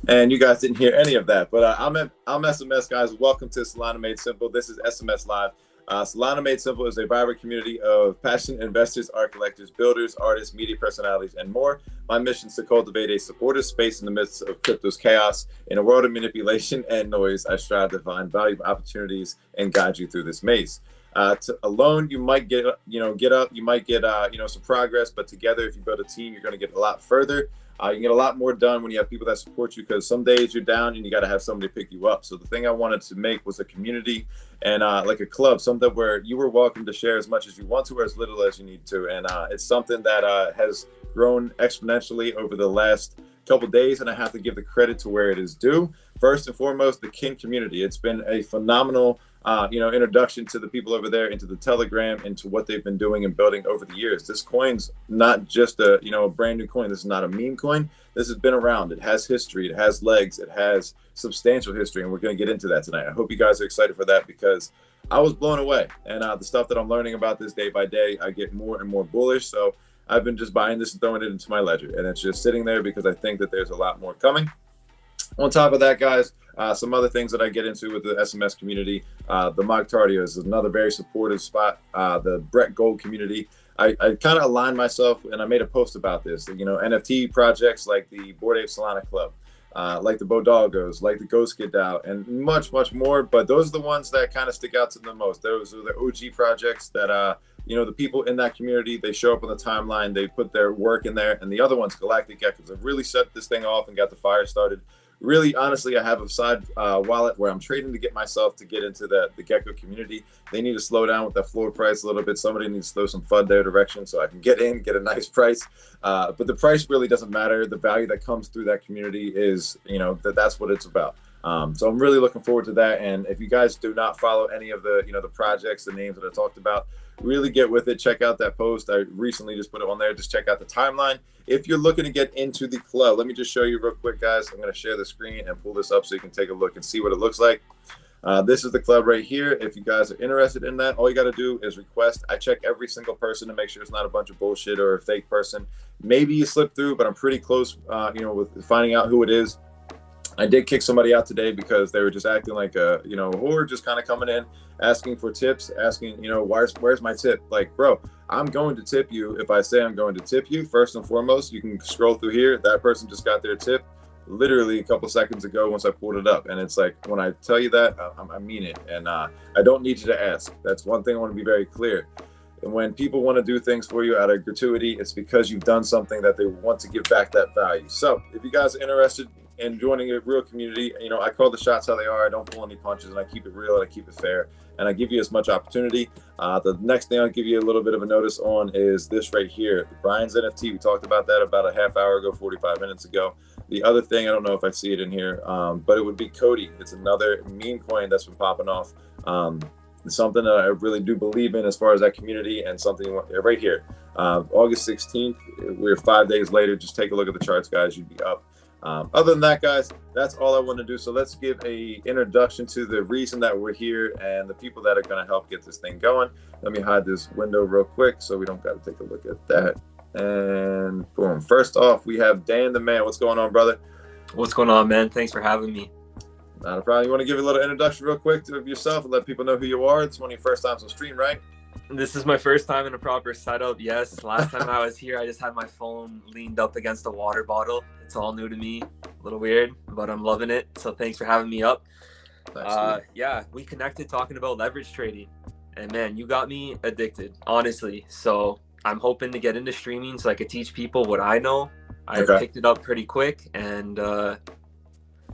And you guys didn't hear any of that, but I'm SMS, guys. Welcome to Solana Made Simple. This is SMS Live. Solana Made Simple is a vibrant community of passionate investors, art collectors, builders, artists, media personalities, and more. My mission is to cultivate a supportive space in the midst of crypto's chaos. In a world of manipulation and noise, I strive to find valuable opportunities and guide you through this maze. Alone, you might get up, you might get, some progress, but together, if you build a team, you're going to get a lot further. You can get a lot more done when you have people that support you, because some days you're down and you got to have somebody pick you up. So the thing I wanted to make was a community and like a club, something where you were welcome to share as much as you want to or as little as you need to. And it's something that has grown exponentially over the last couple days, and I have to give the credit to where it is due. First and foremost, the Kin community. It's been a phenomenal introduction to the people over there, into the Telegram, into what they've been doing and building over the years. This coin's not just a brand new coin. This is not a meme coin. This has been around. It has history. It has legs. It has substantial history, and we're going to get into that tonight. I hope you guys are excited for that, because I was blown away. And the stuff that I'm learning about this day by day, I get more and more bullish. So I've been just buying this and throwing it into my ledger, and it's just sitting there because I think that there's a lot more coming. On top of that, guys, some other things that I get into with the SMS community, the Mog Tardio is another very supportive spot. The Brett Gold community, I kind of aligned myself, and I made a post about this. NFT projects like the Bored Ape Solana Club, like the Bodalgos, like the Ghost Kid DAO, and much, much more. But those are the ones that kind of stick out to the most. Those are the OG projects that, the people in that community, they show up on the timeline, they put their work in there. And the other ones, Galactic Geckos, have really set this thing off and got the fire started. Really, honestly, I have a side wallet where I'm trading to get myself to get into the Gecko community. They need to slow down with that floor price a little bit. Somebody needs to throw some FUD their direction so I can get in, get a nice price. But the price really doesn't matter. The value that comes through that community is, that's what it's about. So I'm really looking forward to that. And if you guys do not follow any of the, the projects, the names that I talked about, really get with it. Check out that post. I recently just put it on there. Just check out the timeline. If you're looking to get into the club, let me just show you real quick, guys. I'm going to share the screen and pull this up so you can take a look and see what it looks like. This is the club right here. If you guys are interested in that, all you got to do is request. I check every single person to make sure it's not a bunch of bullshit or a fake person. Maybe you slip through, but I'm pretty close, with finding out who it is. I did kick somebody out today because they were just acting like a, whore, just kind of coming in, asking for tips, asking, where's my tip? Like, bro, I'm going to tip you if I say I'm going to tip you. First and foremost, you can scroll through here. That person just got their tip literally a couple seconds ago once I pulled it up. And it's like, when I tell you that, I mean it. And I don't need you to ask. That's one thing I want to be very clear. And when people want to do things for you out of gratuity, it's because you've done something that they want to give back that value. So if you guys are interested in joining a real community, I call the shots how they are. I don't pull any punches, and I keep it real and I keep it fair, and I give you as much opportunity. The next thing I'll give you a little bit of a notice on is this right here, the Brian's NFT. We talked about that about a half hour ago, 45 minutes ago. The other thing, I don't know if I see it in here, but it would be Cody. It's another meme coin that's been popping off. It's something that I really do believe in as far as that community, and something right here, August 16th. We're 5 days later. Just take a look at the charts, guys. You'd be up. Other than that, guys, that's all I want to do. So let's give a introduction to the reason that we're here and the people that are going to help get this thing going. Let me hide this window real quick so we don't got to take a look at that. And boom. First off, we have Dan the Man. What's going on, brother? What's going on, man? Thanks for having me. Not a problem. You want to give a little introduction real quick of yourself and let people know who you are? It's one of your first times on stream, right? This is my first time in a proper setup. Yes, last time I was here, I just had my phone leaned up against a water bottle. It's all new to me, a little weird, but I'm loving it. So thanks for having me up. Yeah, we connected talking about leverage trading, and man, you got me addicted, honestly. So I'm hoping to get into streaming so I could teach people what I know. I picked it up pretty quick, and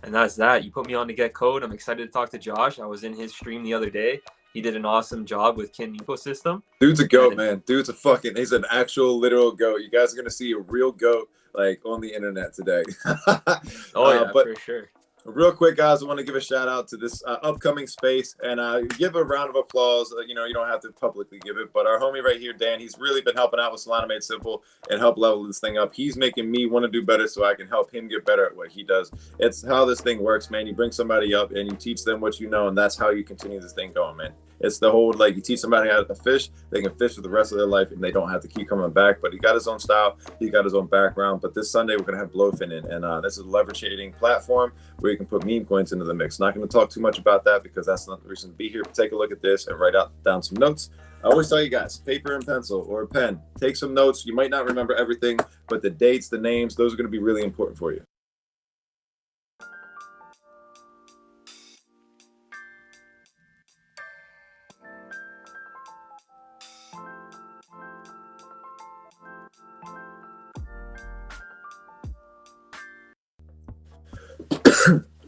that's that. You put me on to get code. I'm excited to talk to Josh. I was in his stream the other day. He did an awesome job with Kin Ecosystem. Dude's a goat, man. Dude's he's an actual literal goat. You guys are going to see a real goat like on the internet today. But for sure. Real quick, guys, I want to give a shout out to this upcoming space, and give a round of applause. You don't have to publicly give it, but our homie right here, Dan, he's really been helping out with Solana Made Simple and help level this thing up. He's making me want to do better so I can help him get better at what he does. It's how this thing works, man. You bring somebody up and you teach them what you know, and that's how you continue this thing going, man. It's the whole, like, you teach somebody how to fish, they can fish for the rest of their life and they don't have to keep coming back. But he got his own style, he got his own background. But this Sunday we're gonna have Blowfin in, and this is a leverage trading platform where you can put meme coins into the mix. Not going to talk too much about that because that's not the reason to be here. But take a look at this and write down some notes. I always tell you guys, paper and pencil or a pen, take some notes. You might not remember everything, but the dates, the names, those are going to be really important for you.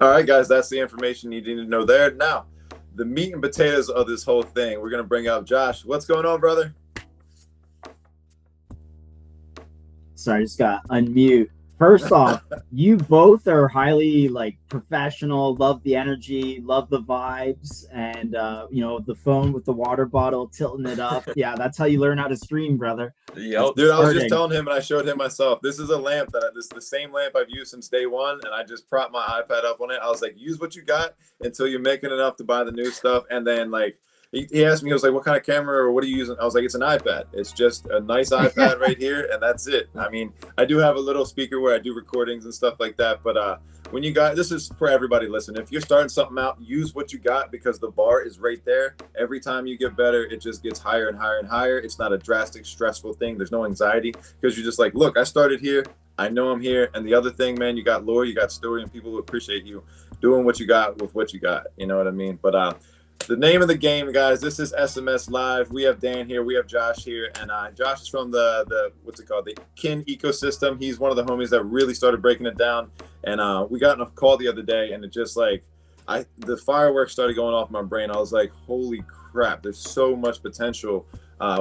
All right, guys, that's the information you need to know there. Now, the meat and potatoes of this whole thing, we're going to bring up Josh. What's going on, brother? Sorry, I just got unmute. First off, you both are highly like professional, love the energy, love the vibes, and the phone with the water bottle, tilting it up. Yeah, that's how you learn how to stream, brother. Yep. Dude, I was just telling him, and I showed him myself. This is a lamp this is the same lamp I've used since day one, and I just propped my iPad up on it. I was like, use what you got until you're making enough to buy the new stuff, and then like. He asked me, he was like, what kind of camera or what are you using? I was like, it's an iPad. It's just a nice iPad right here, and that's it. I mean, I do have a little speaker where I do recordings and stuff like that, but when you got, this is for everybody listening. If you're starting something out, use what you got because the bar is right there. Every time you get better, it just gets higher and higher and higher. It's not a drastic, stressful thing. There's no anxiety because you're just like, look, I started here. I know I'm here. And the other thing, man, you got lore, you got story, and people who appreciate you doing what you got with what you got. You know what I mean? But the name of the game, guys, this is SMS Live. We have Dan here. We have Josh here. And Josh is from the what's it called? The Kin ecosystem. He's one of the homies that really started breaking it down. And we got on a call the other day, and it just like, the fireworks started going off in my brain. I was like, holy crap, there's so much potential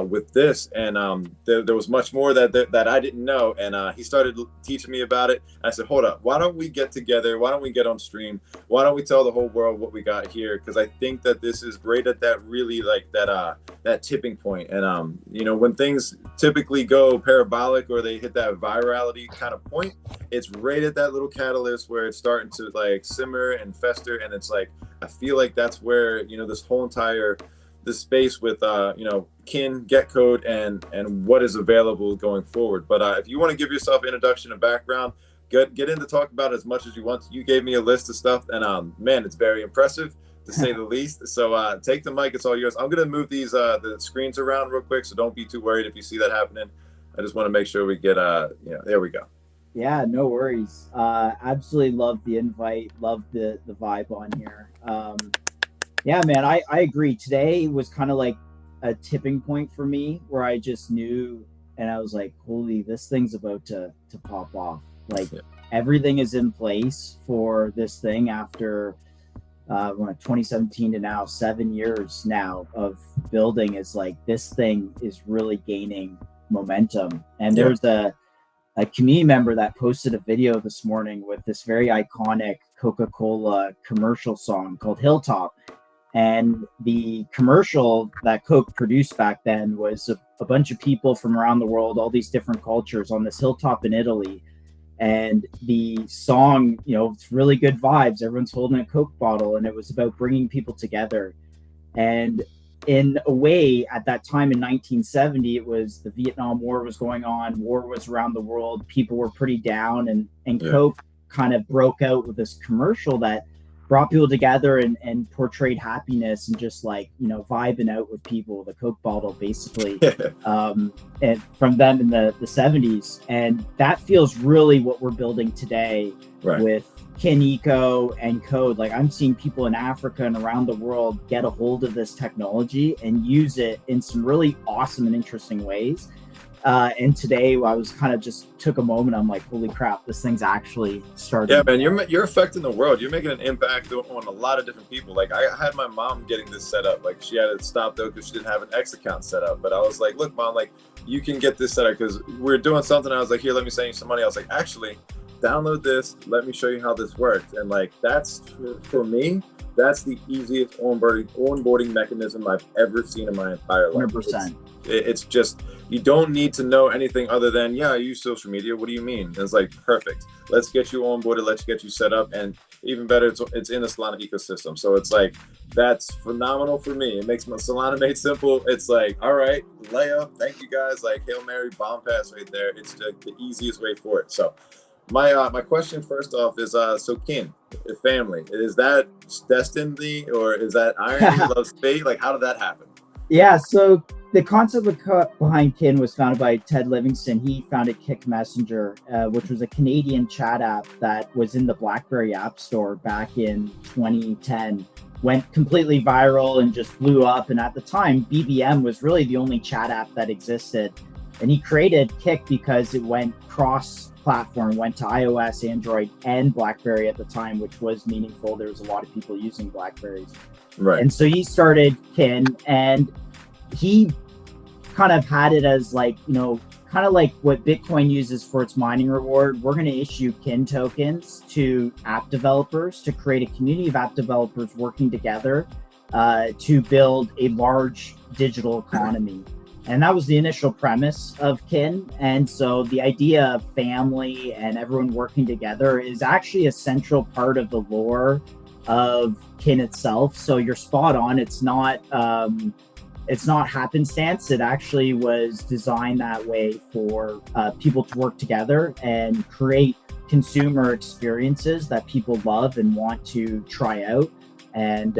with this. And there was much more that I didn't know. And he started teaching me about it. I said, hold up, why don't we get together? Why don't we get on stream? Why don't we tell the whole world what we got here? Because I think that this is great at that really like that tipping point. And when things typically go parabolic or they hit that virality kind of point, it's right at that little catalyst where it's starting to like simmer and fester. And it's like, I feel like that's where, this whole entire the space with Kin, Get Code, and what is available going forward. But if you want to give yourself introduction and background, get in to talk about it as much as you want. You gave me a list of stuff, and man, it's very impressive to say the least. So take the mic, it's all yours. I'm gonna move these the screens around real quick, so don't be too worried if you see that happening. I just want to make sure we get there we go. Yeah, no worries. Absolutely love the invite, love the vibe on here. Yeah, man, I agree. Today was kind of like a tipping point for me where I just knew, and I was like, holy, this thing's about to pop off. Like everything is in place for this thing after 2017 to now, 7 years now of building. Is like, this thing is really gaining momentum. And there's a community member that posted a video this morning with this very iconic Coca-Cola commercial song called Hilltop. And the commercial that Coke produced back then was a bunch of people from around the world, all these different cultures on this hilltop in Italy. And the song, it's really good vibes. Everyone's holding a Coke bottle, and it was about bringing people together. And in a way, at that time in 1970, it was the Vietnam War was going on. War was around the world. People were pretty down, and Coke kind of broke out with this commercial that brought people together and portrayed happiness and just like, vibing out with people, the Coke bottle basically, and from them in the 70s. And that feels really what we're building today with Kin Eco and Code. Like, I'm seeing people in Africa and around the world get a hold of this technology and use it in some really awesome and interesting ways. And today I was kind of just took a moment. I'm like, holy crap, this thing's actually starting. Yeah, man, you're affecting the world. You're making an impact on a lot of different people. Like, I had my mom getting this set up. Like, she had it stopped though because she didn't have an X account set up. But I was like, look, Mom, like, you can get this set up because we're doing something. I was like, here, let me send you some money. I was like, actually, download this, let me show you how this works. And like, that's for me, that's the easiest onboarding mechanism I've ever seen in my entire life. 100%. It's just, you don't need to know anything other than, yeah, I use social media. What do you mean? And it's like, perfect. Let's get you onboarded. Let's get you set up. And even better, it's in the Solana ecosystem. So it's like, that's phenomenal for me. It makes my Solana Made simple. It's like, all right, layup. Thank you guys. Like, Hail Mary, bomb pass right there. It's the easiest way for it. So my question first off is, so kin, family, is that destiny or is that irony, loves fate? Like, how did that happen? Yeah, so the concept behind Kin was founded by Ted Livingston. He founded Kik Messenger, which was a Canadian chat app that was in the BlackBerry App Store back in 2010. Went completely viral and just blew up. And at the time, BBM was really the only chat app that existed. And he created Kik because it went cross-platform, went to iOS, Android, and BlackBerry at the time, which was meaningful. There was a lot of people using BlackBerries. Right. And so he started Kin, and he kind of had it as like, you know, kind of like what Bitcoin uses for its mining reward. We're going to issue Kin tokens to app developers to create a community of app developers working together to build a large digital economy. And that was the initial premise of Kin. And so the idea of family and everyone working together is actually a central part of the lore of Kin itself. So you're spot on. It's not happenstance. It actually was designed that way for people to work together and create consumer experiences that people love and want to try out. And,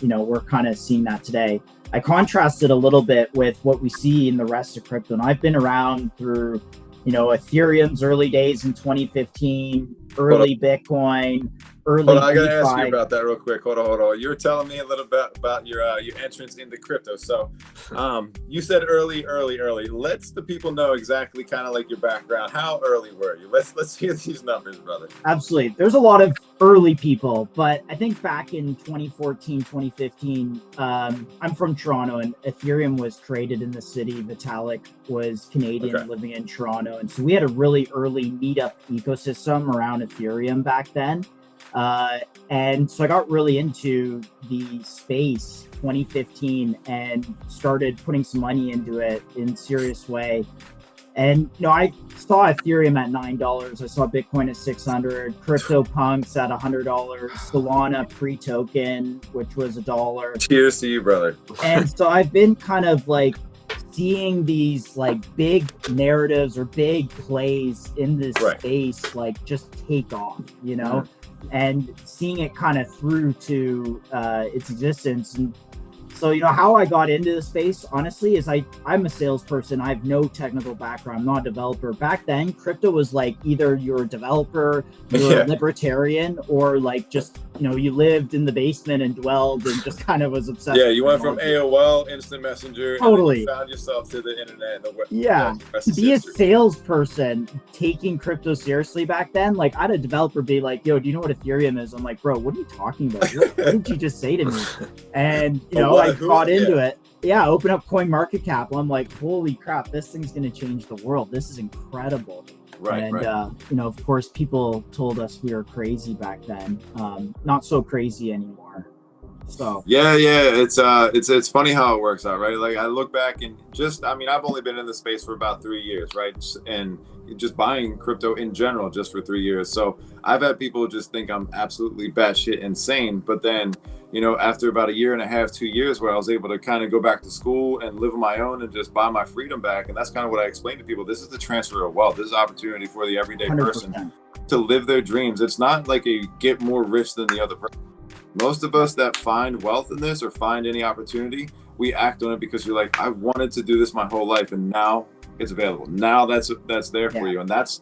you know, we're kind of seeing that today. I contrast it a little bit with what we see in the rest of crypto. And I've been around through, you know, Ethereum's early days in 2015, early Bitcoin, early Hold on, I gotta DeFi. ask you about that real quick. Hold on. You were telling me a little bit about your entrance into crypto. So, you said early. Let's the people know exactly kind of like your background. How early were you? Let's hear these numbers, brother. Absolutely. There's a lot of early people, but I think back in 2014, 2015, I'm from Toronto and Ethereum was created in the city. Vitalik was Canadian living in Toronto. And so we had a really early meetup ecosystem around Ethereum back then. And so I got really into the space 2015 and started putting some money into it in a serious way. And, you know, I saw Ethereum at $9. I saw Bitcoin at 600, CryptoPunks at $100, Solana pre-token, which was $1. Cheers to you, brother. And so I've been kind of like seeing these like big narratives or big plays in this space, like just take off, you know? And seeing it kind of through to its existence. And so, you know, how I got into the space, honestly, is I'm a salesperson. I have no technical background. I'm not a developer. Back then, crypto was like either you're a developer, you're a libertarian, or like just, you know, you lived in the basement and dwelled and just kind of was obsessed. Yeah, you went from AOL, Instant Messenger, totally, and then you found yourself to the internet. And the web. Yeah, to be a salesperson taking crypto seriously back then, like I had a developer be like, "Yo, do you know what Ethereum is?" I'm like, "Bro, what are you talking about? What did you just say to me?" And you know, I got into it. Yeah, open up CoinMarketCap. I'm like, holy crap, this thing's going to change the world. This is incredible. Right. You know, of course, people told us we were crazy back then. Not so crazy anymore. So yeah, it's funny how it works out, right? Like I look back and I've only been in the space for about 3 years, right? And just buying crypto in general just for 3 years. So I've had people just think I'm absolutely batshit insane, but then, you know, after about 1.5 years, 2 years, where I was able to kind of go back to school and live on my own and just buy my freedom back. And that's kind of what I explain to people. This is the transfer of wealth. This is opportunity for the everyday 100%. person to live their dreams. It's not like a get more rich than the other person. Most of us that find wealth in this or find any opportunity, we act on it because you're like, I wanted to do this my whole life, and now it's available. Now that's there for you. And that's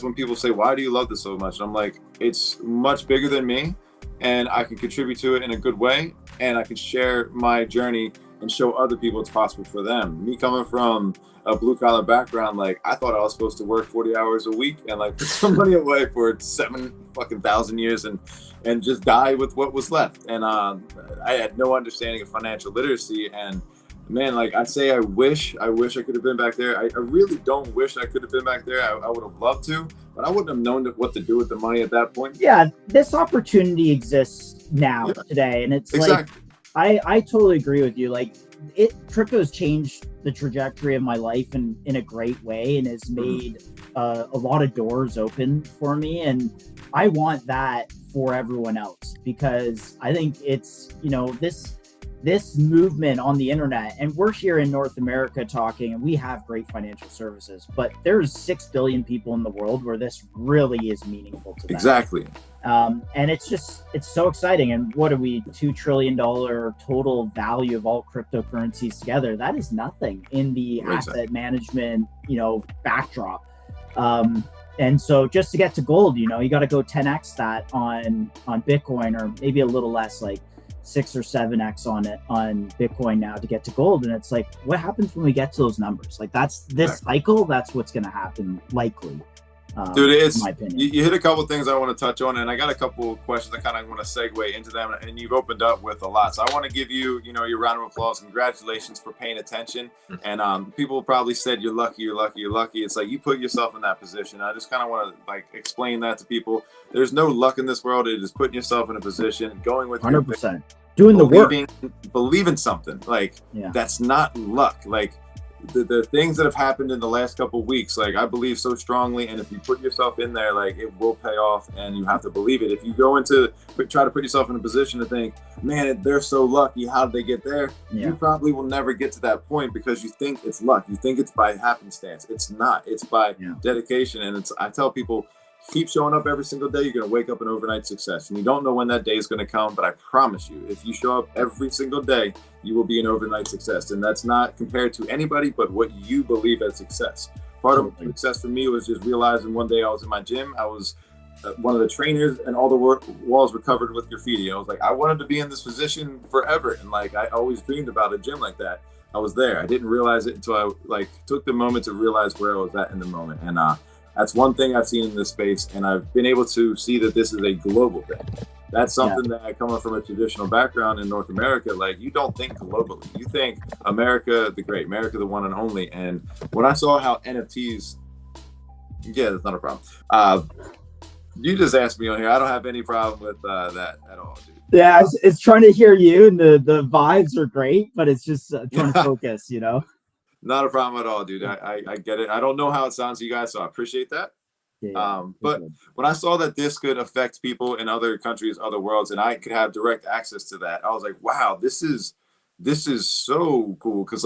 when people say, why do you love this so much? And I'm like, it's much bigger than me, and I can contribute to it in a good way, and I can share my journey and show other people it's possible for them. Me coming from a blue collar background, like I thought I was supposed to work 40 hours a week and like put some money away for 7,000 years and just die with what was left. And I had no understanding of financial literacy, and Man, like I say, I wish I could have been back there. I really don't wish I could have been back there. I would have loved to, but I wouldn't have known what to do with the money at that point. Yeah, this opportunity exists now, Yeah, today, and it's exactly. like I totally agree with you. Like crypto's changed the trajectory of my life in a great way, and has made a lot of doors open for me, and I want that for everyone else, because I think it's, this movement on the internet, and we're here in North America talking, and we have great financial services, but there's 6 billion people in the world where this really is meaningful to them. Exactly. And it's so exciting. And what are we, $2 trillion total value of all cryptocurrencies together? That is nothing in the asset management, backdrop. And so just to get to gold, you got to go 10x that on Bitcoin, or maybe a little less, like 6 or 7x on Bitcoin now to get to gold. And it's like, what happens when we get to those numbers? Like, that's this cycle. That's what's going to happen, likely. Dude, it's in my opinion. You hit a couple things I want to touch on, and I got a couple questions I kind of want to segue into them, and you've opened up with a lot. So I want to give you, your round of applause. Congratulations for paying attention. And people probably said you're lucky. It's like you put yourself in that position. I just kind of want to explain that to people. There's no luck in this world. It is putting yourself in a position, going with 100%, doing the work, believing something. That's not luck. The things that have happened in the last couple of weeks, I believe so strongly, and if you put yourself in there, it will pay off, and you have to believe it. If you go try to put yourself in a position to think, man, they're so lucky, how did they get there? You probably will never get to that point, because you think it's luck. You think it's by happenstance. It's not. It's by dedication. And I tell people, keep showing up every single day. You're going to wake up an overnight success, and you don't know when that day is going to come, but I promise you, if you show up every single day, you will be an overnight success. And that's not compared to anybody, but what you believe as success. Part of success for me was just realizing one day I was in my gym. I was one of the trainers, and all the walls were covered with graffiti. I was like, I wanted to be in this position forever. And I always dreamed about a gym like that. I was there. I didn't realize it until I took the moment to realize where I was at in the moment. And that's one thing I've seen in this space, and I've been able to see that this is a global thing. That's something that, coming from a traditional background in North America, you don't think globally. You think America the great, America the one and only. And when I saw how NFTs, that's not a problem. You just asked me on here. I don't have any problem with that at all, dude. Yeah, it's trying to hear you, and the vibes are great, but it's just trying to focus, Not a problem at all, dude. I get it. I don't know how it sounds to you guys, so I appreciate that. But when I saw that this could affect people in other countries, other worlds, and I could have direct access to that, I was like, wow, this is so cool. Because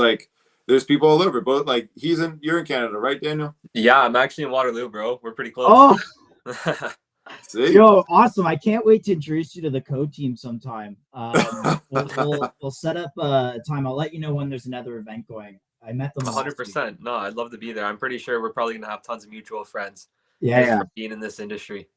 there's people all over, but you're in Canada, right, Daniel? Yeah, I'm actually in Waterloo, bro. We're pretty close. Oh, see? Yo, awesome. I can't wait to introduce you to the code team sometime. We'll set up a time. I'll let you know when there's another event going. I met them 100%. No, I'd love to be there. I'm pretty sure we're probably gonna have tons of mutual friends. Yeah. Being in this industry.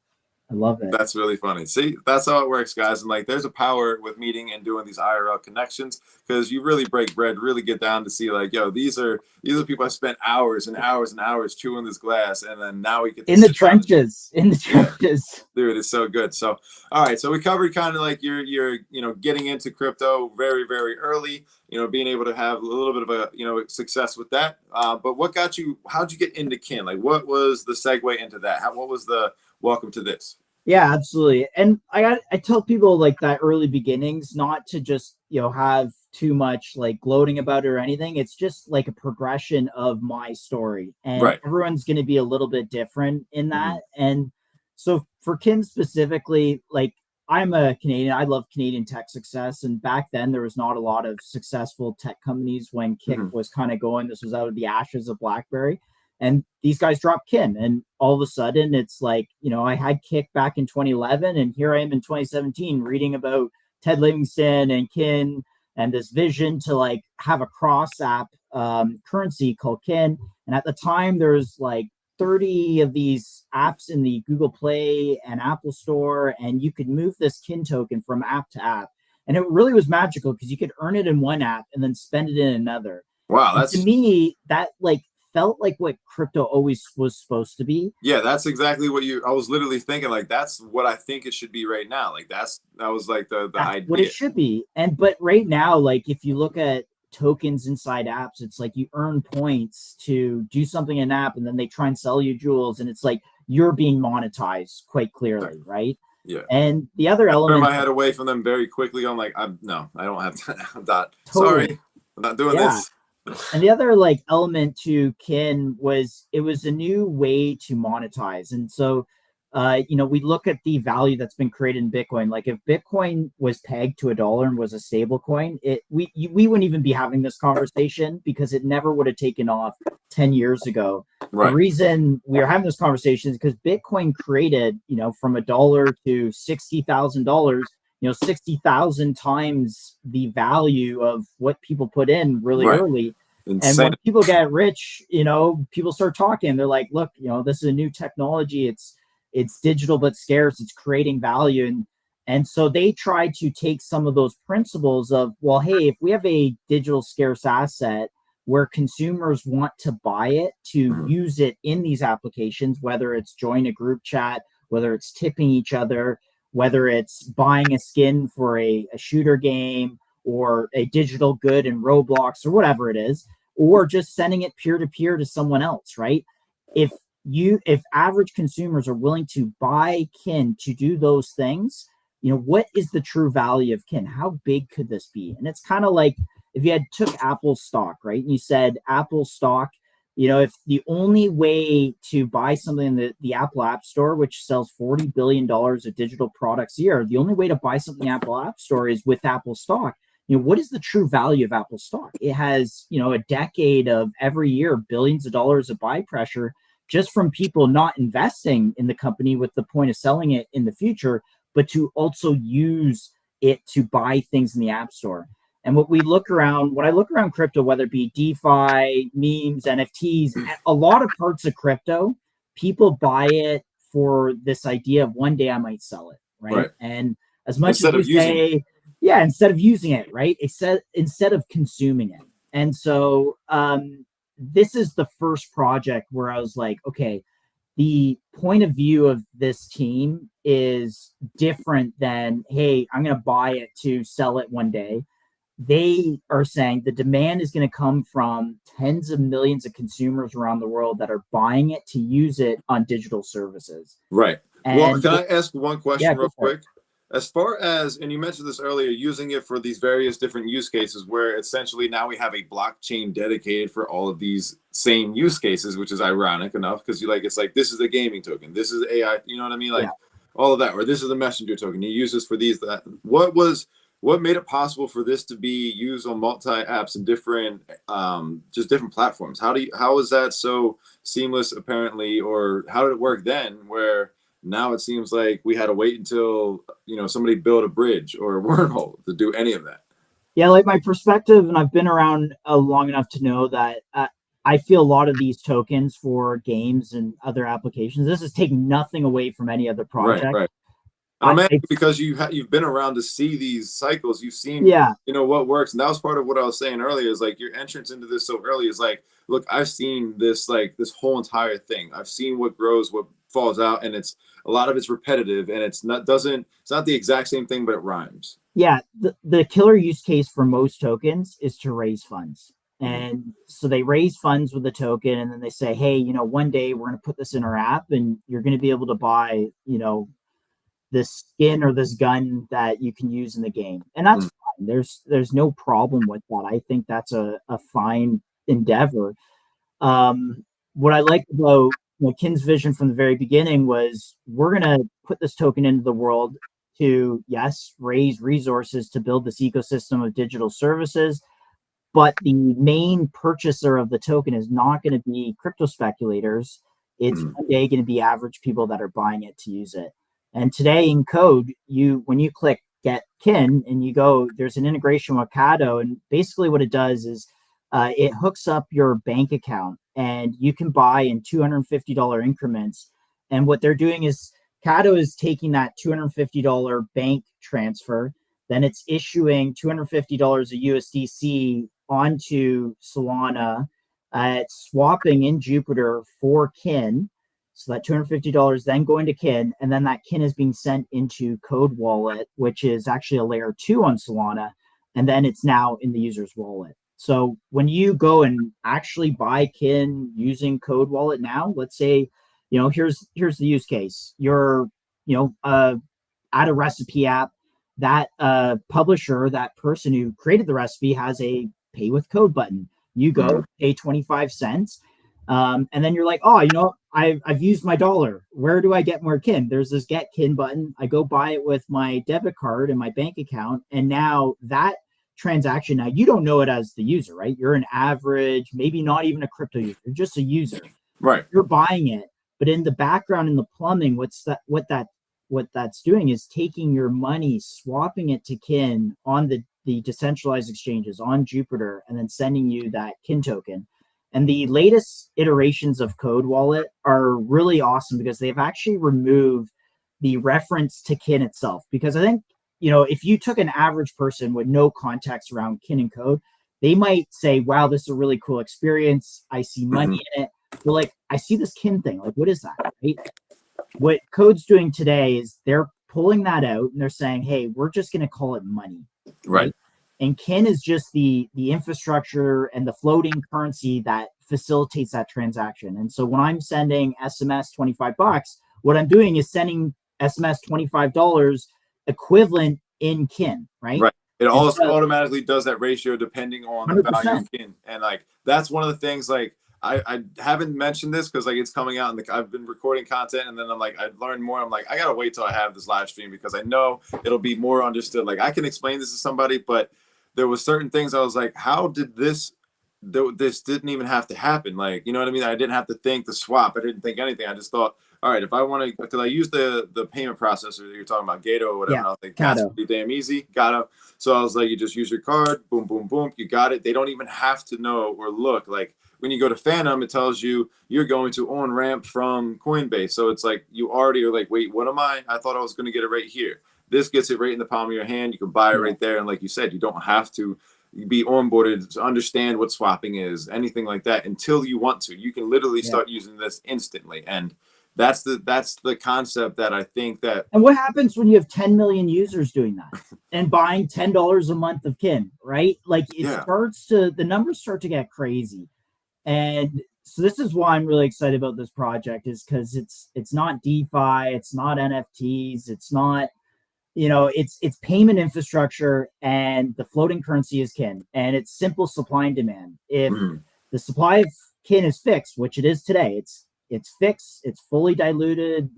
I love it. That's really funny. See, that's how it works, guys. And there's a power with meeting and doing these IRL connections, because you really break bread, really get down to see these are people I spent hours and hours and hours chewing this glass, and then now we get in the trenches. Dude, it's so good. So, all right. So we covered kind of you're getting into crypto very, very early, being able to have a little bit of a, success with that. But what got you, how'd you get into Kin? What was the segue into that? What was the welcome to this? Yeah, absolutely. And I tell people that early beginnings, not to just, have too much gloating about it or anything. It's just a progression of my story, and everyone's going to be a little bit different in that. And so for Kin specifically, I'm a Canadian. I love Canadian tech success. And back then there was not a lot of successful tech companies when Kik was kind of going. This was out of the ashes of BlackBerry. And these guys dropped Kin, and all of a sudden it's I had Kik back in 2011, and here I am in 2017 reading about Ted Livingston and Kin and this vision to have a cross app currency called Kin. And at the time there's 30 of these apps in the Google Play and Apple Store, and you could move this Kin token from app to app. And it really was magical, because you could earn it in one app and then spend it in another. Wow, that's, to me, that felt like what crypto always was supposed to be. Yeah, that's exactly what I was literally thinking, that's what I think it should be right now. That was the idea. What it should be. But right now, if you look at tokens inside apps. It's like you earn points to do something in an app, and then they try and sell you jewels, and it's like you're being monetized quite clearly, right? Yeah. And the other I element, turned my head away from them very quickly. I'm like, no, I don't have time. I'm not. Totally. Sorry, I'm not doing Yeah. this. And the other like element to Kin was it was a new way to monetize. And so we look at the value that's been created in Bitcoin. Like if Bitcoin was pegged to $1 and was a stable coin, we wouldn't even be having this conversation because it never would have taken off 10 years ago. Right. The reason we are having this conversation is because Bitcoin created, from $1 to $60,000, 60,000 times the value of what people put in really early. Insane. And when people get rich, people start talking. They're like, look, this is a new technology. It's digital but scarce. It's creating value. And so they try to take some of those principles of, well, hey, if we have a digital scarce asset where consumers want to buy it to use it in these applications, whether it's join a group chat, whether it's tipping each other, whether it's buying a skin for a shooter game or a digital good in Roblox or whatever it is, or just sending it peer-to-peer to someone else, right? If average consumers are willing to buy Kin to do those things, what is the true value of Kin? How big could this be? And it's kind of like if you took Apple stock, right? And you said Apple stock, if the only way to buy something in the Apple App Store, which sells $40 billion of digital products a year, the only way to buy something in the Apple App Store is with Apple stock. What is the true value of Apple stock? It has, a decade of every year, billions of dollars of buy pressure just from people not investing in the company with the point of selling it in the future, but to also use it to buy things in the App Store. And when I look around crypto, whether it be DeFi, memes, NFTs, a lot of parts of crypto, people buy it for this idea of one day I might sell it, right? And as much instead as you say, instead of using it, right? Instead of consuming it. And so this is the first project where I was like, okay, the point of view of this team is different than, hey, I'm going to buy it to sell it one day. They are saying the demand is going to come from tens of millions of consumers around the world that are buying it to use it on digital services. Right. Well, can I ask one question real quick? As far as, and you mentioned this earlier, using it for these various different use cases where essentially now we have a blockchain dedicated for all of these same use cases, which is ironic enough because it's like, this is a gaming token. This is AI, you know what I mean? Like all of that, or this is a messenger token. You use this for these, that. What made it possible for this to be used on multi-apps and different, just different platforms? How is that so seamless apparently, or how did it work then where now it seems like we had to wait until, somebody built a bridge or a wormhole to do any of that? Yeah, like my perspective, and I've been around long enough to know that I feel a lot of these tokens for games and other applications, this is taking nothing away from any other project. Right. I'm asking because you've been around to see these cycles. You've seen, what works. And that was part of what I was saying earlier is like your entrance into this so early is like, look, I've seen this, like this whole entire thing. I've seen what grows, what falls out, and it's a lot of it's repetitive and it's not the exact same thing, but it rhymes. Yeah. The killer use case for most tokens is to raise funds. And so they raise funds with the token and then they say, hey, one day we're going to put this in our app and you're going to be able to buy, this skin or this gun that you can use in the game. And that's fine. There's no problem with that. I think that's a fine endeavor. What I like about Kin's vision from the very beginning was we're going to put this token into the world to, yes, raise resources to build this ecosystem of digital services. But the main purchaser of the token is not going to be crypto speculators. It's one day going to be average people that are buying it to use it. And today in code, when you click get Kin and you go, there's an integration with Kado. And basically what it does is it hooks up your bank account and you can buy in $250 increments. And what they're doing is Kado is taking that $250 bank transfer, then it's issuing $250 of USDC onto Solana, it's swapping in Jupiter for Kin. So that $250 then going to Kin, and then that Kin is being sent into Code Wallet, which is actually a layer 2 on Solana, and then it's now in the user's wallet. So when you go and actually buy kin using Code Wallet now, let's say, here's the use case. You're, at a recipe app, that publisher, that person who created the recipe has a pay with code button. You go pay 25 cents. And then you're like, oh, I've used my dollar. Where do I get more kin? There's this get kin button. I go buy it with my debit card and my bank account. And now that transaction, now you don't know it as the user, right? You're an average, maybe not even a crypto user, you're just a user. Right. You're buying it. But in the background, in the plumbing, what that's doing is taking your money, swapping it to kin on the decentralized exchanges on Jupiter, and then sending you that kin token. And the latest iterations of Code Wallet are really awesome because they've actually removed the reference to kin itself. Because I think, if you took an average person with no context around kin and code, they might say, wow, this is a really cool experience. I see money in it. But like, I see this kin thing. Like, what is that? Right? What Code's doing today is they're pulling that out and they're saying, hey, we're just going to call it money. Right. And kin is just the infrastructure and the floating currency that facilitates that transaction. And so when I'm sending SMS $25, what I'm doing is sending SMS $25 equivalent in kin, right? Right. It also automatically does that ratio depending on the 100%. value of kin. And like, that's one of the things, like, I haven't mentioned this because like it's coming out and I've been recording content, and then I'm like, I've learned more. I'm like, I gotta wait till I have this live stream because I know it'll be more understood. Like, I can explain this to somebody, but there was certain things I was like, how did this didn't even have to happen? Like, you know what I mean? I didn't have to think the swap. I didn't think anything. I just thought, all right, if I want to, because I use the payment processor that you're talking about, Gato or whatever. Yeah, and I was like, that's pretty damn easy. Gato. So I was like, you just use your card, boom, boom, boom, you got it. They don't even have to know or look. Like, when you go to Phantom, it tells you you're going to on ramp from Coinbase. So it's like you already are like, wait, what am I? I thought I was going to get it right here. This gets it right in the palm of your hand. You can buy it right there. And like you said, you don't have to be onboarded to understand what swapping is, anything like that, until you want to. You can literally start using this instantly. And that's the concept that I think that. And what happens when you have 10 million users doing that and buying $10 a month of kin, right? Like the numbers start to get crazy. And so this is why I'm really excited about this project, is because it's not DeFi, it's not NFTs, it's not, it's payment infrastructure, and the floating currency is kin, and it's simple supply and demand. If the supply of kin is fixed, which it is today, it's fixed, it's fully diluted,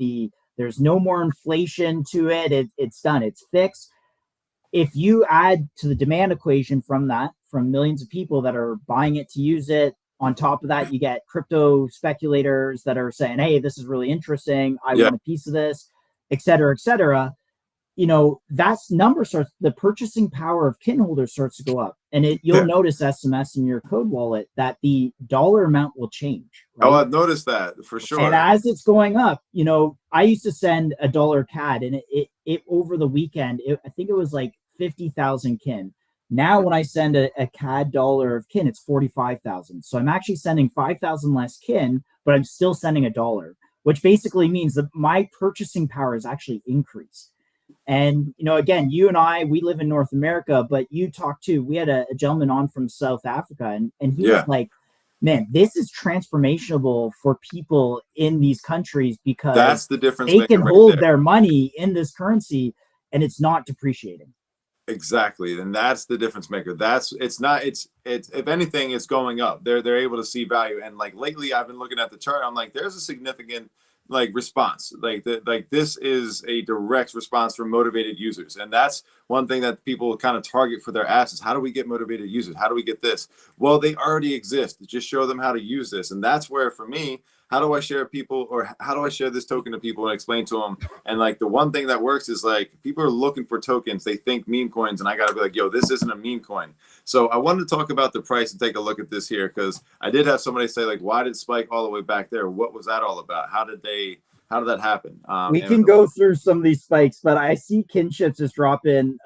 there's no more inflation to it, it's done, it's fixed. If you add to the demand equation from millions of people that are buying it to use it, on top of that, you get crypto speculators that are saying, hey, this is really interesting, I want a piece of this, et cetera, et cetera. That's the purchasing power of kin holders starts to go up. And you'll notice SMS in your Code Wallet that the dollar amount will change. Right? Oh, I've noticed that for sure. And as it's going up, I used to send $1 CAD, and it over the weekend, I think it was like 50,000 kin. Now, when I send a CAD dollar of kin, it's 45,000. So I'm actually sending 5,000 less kin, but I'm still sending $1, which basically means that my purchasing power is actually increased. And, again, you and I, we live in North America, but you talked to, we had a gentleman on from South Africa, and he was like, man, this is transformational for people in these countries because that's the difference. They can hold their money in this currency and it's not depreciating. Exactly. And that's the difference maker. It's if anything, it's going up. They're able to see value. And like lately I've been looking at the chart. I'm like, there's a significant response. This is a direct response from motivated users. And that's one thing that people kind of target for their assets. How do we get motivated users? How do we get this? Well, they already exist. Just show them how to use this. And that's where, for me, how do I share this token to people and explain to them? And the one thing that works is people are looking for tokens. They think meme coins, and I got to be like, yo, this isn't a meme coin. So I wanted to talk about the price and take a look at this here, because I did have somebody say why did it spike all the way back there? What was that all about? How did that happen? We can go through some of these spikes, but I see Kinships just drop in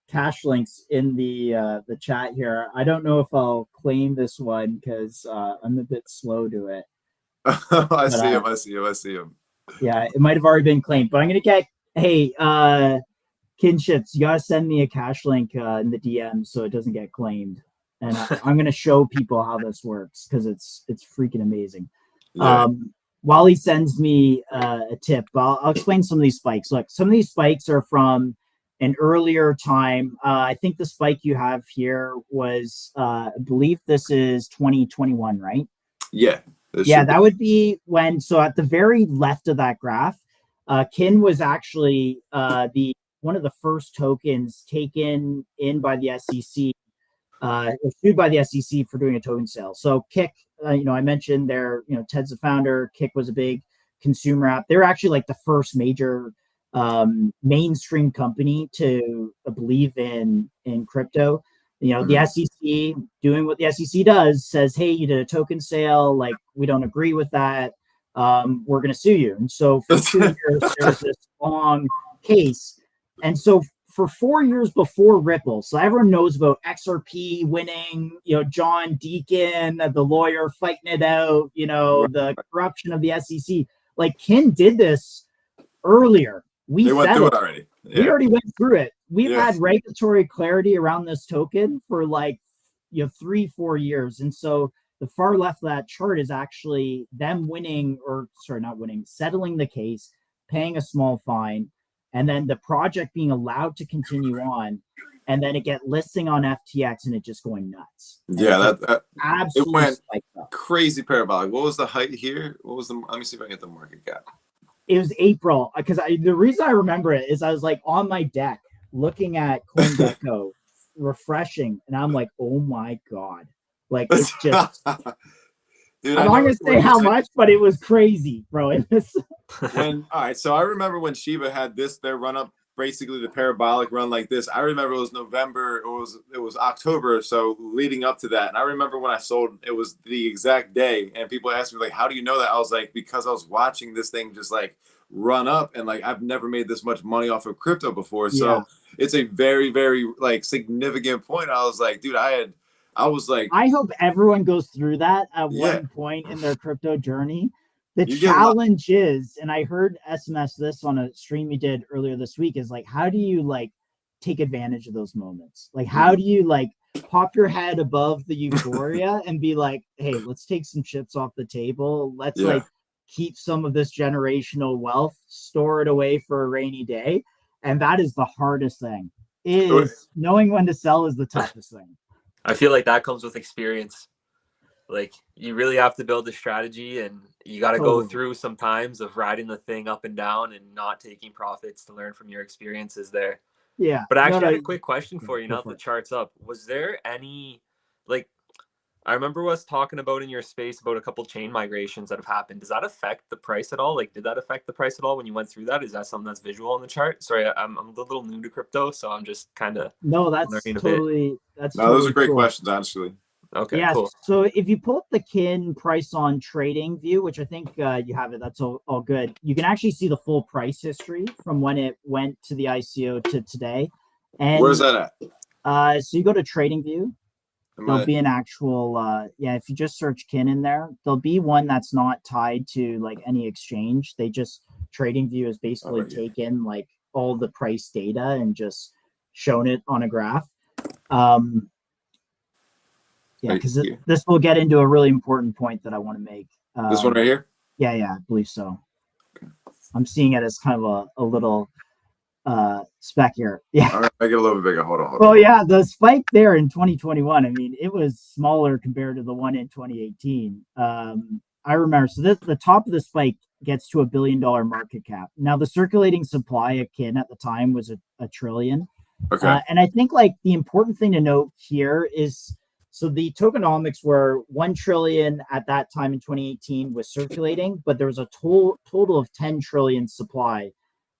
cash links in the chat here. I don't know if I'll claim this one because I'm a bit slow to it. I see him. Yeah, it might have already been claimed, but I'm gonna get Kinships, you gotta send me a cash link in the DM so it doesn't get claimed. and I'm going to show people how this works because it's freaking amazing. Yeah. While he sends me a tip, I'll explain some of these spikes. Look, some of these spikes are from an earlier time. I think the spike you have here was, I believe this is 2021, right? Yeah. Yeah, that would be when. So at the very left of that graph, Kin was actually the one of the first tokens taken in by the SEC, sued by the SEC for doing a token sale. So Kik, I mentioned there, Ted's the founder. Kik was a big consumer app. They were actually like the first major mainstream company to believe in crypto. The SEC doing what the SEC does says, hey, you did a token sale. Like, we don't agree with that. We're going to sue you. And so for 2 years, there was this long case. And so for 4 years before Ripple, so everyone knows about XRP winning, John Deacon, the lawyer fighting it out, the corruption of the SEC. Like, Kin did this earlier. They went through it already. Yeah. We already went through it. We've had regulatory clarity around this token for 3-4 years. And so the far left of that chart is actually them settling the case, paying a small fine, and then the project being allowed to continue on. And then it get listing on FTX and it just going nuts. Yeah, that absolutely it went crazy parabolic. What was the height here? Let me see if I can get the market cap. It was April, because the reason I remember it is I was like on my deck looking at CoinGecko, refreshing, and I'm like, oh my God. Like, it's just dude, I'm not gonna say how much, but it was crazy, bro. All right, so I remember when Shiba had their run up, basically the parabolic run like this. I remember it was November, it was October or so leading up to that. And I remember when I sold, it was the exact day, and people asked me like, how do you know that? I was like, because I was watching this thing just like run up, and like I've never made this much money off of crypto before. So it's a very, very like significant point. I was like, dude, I hope everyone goes through that at one point in their crypto journey. The challenge is, and I heard SMS this on a stream you did earlier this week, is like, how do you like take advantage of those moments? Like, how do you like pop your head above the euphoria and be like, hey, let's take some chips off the table. Let's like keep some of this generational wealth, store it away for a rainy day. And that is the hardest thing. Knowing when to sell is the toughest thing. I feel like that comes with experience. Like, you really have to build a strategy, and you got to go through some times of riding the thing up and down and not taking profits to learn from your experiences there. Yeah. But actually, I had a quick question for you. Now that the chart's up, was there any, like, I remember us talking about in your space about a couple chain migrations that have happened. Does that affect the price at all? Like, did that affect the price at all when you went through that? Is that something that's visual on the chart? Sorry, I'm a little new to crypto, so I'm just kind of those are great questions, honestly. Okay, yeah, cool. So if you pull up the Kin price on trading view, which I think you have it, that's all good. You can actually see the full price history from when it went to the ICO to today. And where's that at? So you go to trading view. There'll be an actual, if you just search Kin in there, there'll be one that's not tied to like any exchange. They just, trading view is basically taken like all the price data and just shown it on a graph. Yeah, because this will get into a really important point that I want to make. This one right here? Yeah, I believe so. Okay. I'm seeing it as kind of a little spec here. Yeah. All right, make it a little bit bigger. Hold on. Well, yeah, the spike there in 2021, I mean, it was smaller compared to the one in 2018. I remember, so the top of the spike gets to $1 billion market cap. Now, the circulating supply of Kin at the time was a trillion. Okay. And I think like the important thing to note here is, so the tokenomics were 1 trillion at that time in 2018 was circulating, but there was a total of 10 trillion supply.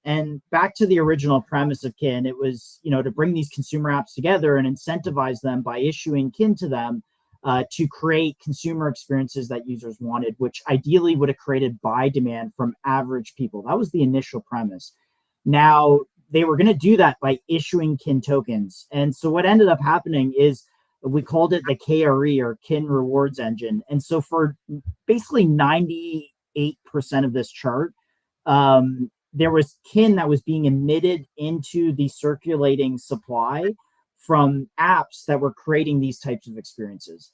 And back to the original premise of Kin, it was, to bring these consumer apps together and incentivize them by issuing Kin to them to create consumer experiences that users wanted, which ideally would have created buy demand from average people. That was the initial premise. Now, they were going to do that by issuing Kin tokens. And so what ended up happening is, we called it the KRE, or Kin Rewards Engine. And so for basically 98% of this chart, there was Kin that was being emitted into the circulating supply from apps that were creating these types of experiences.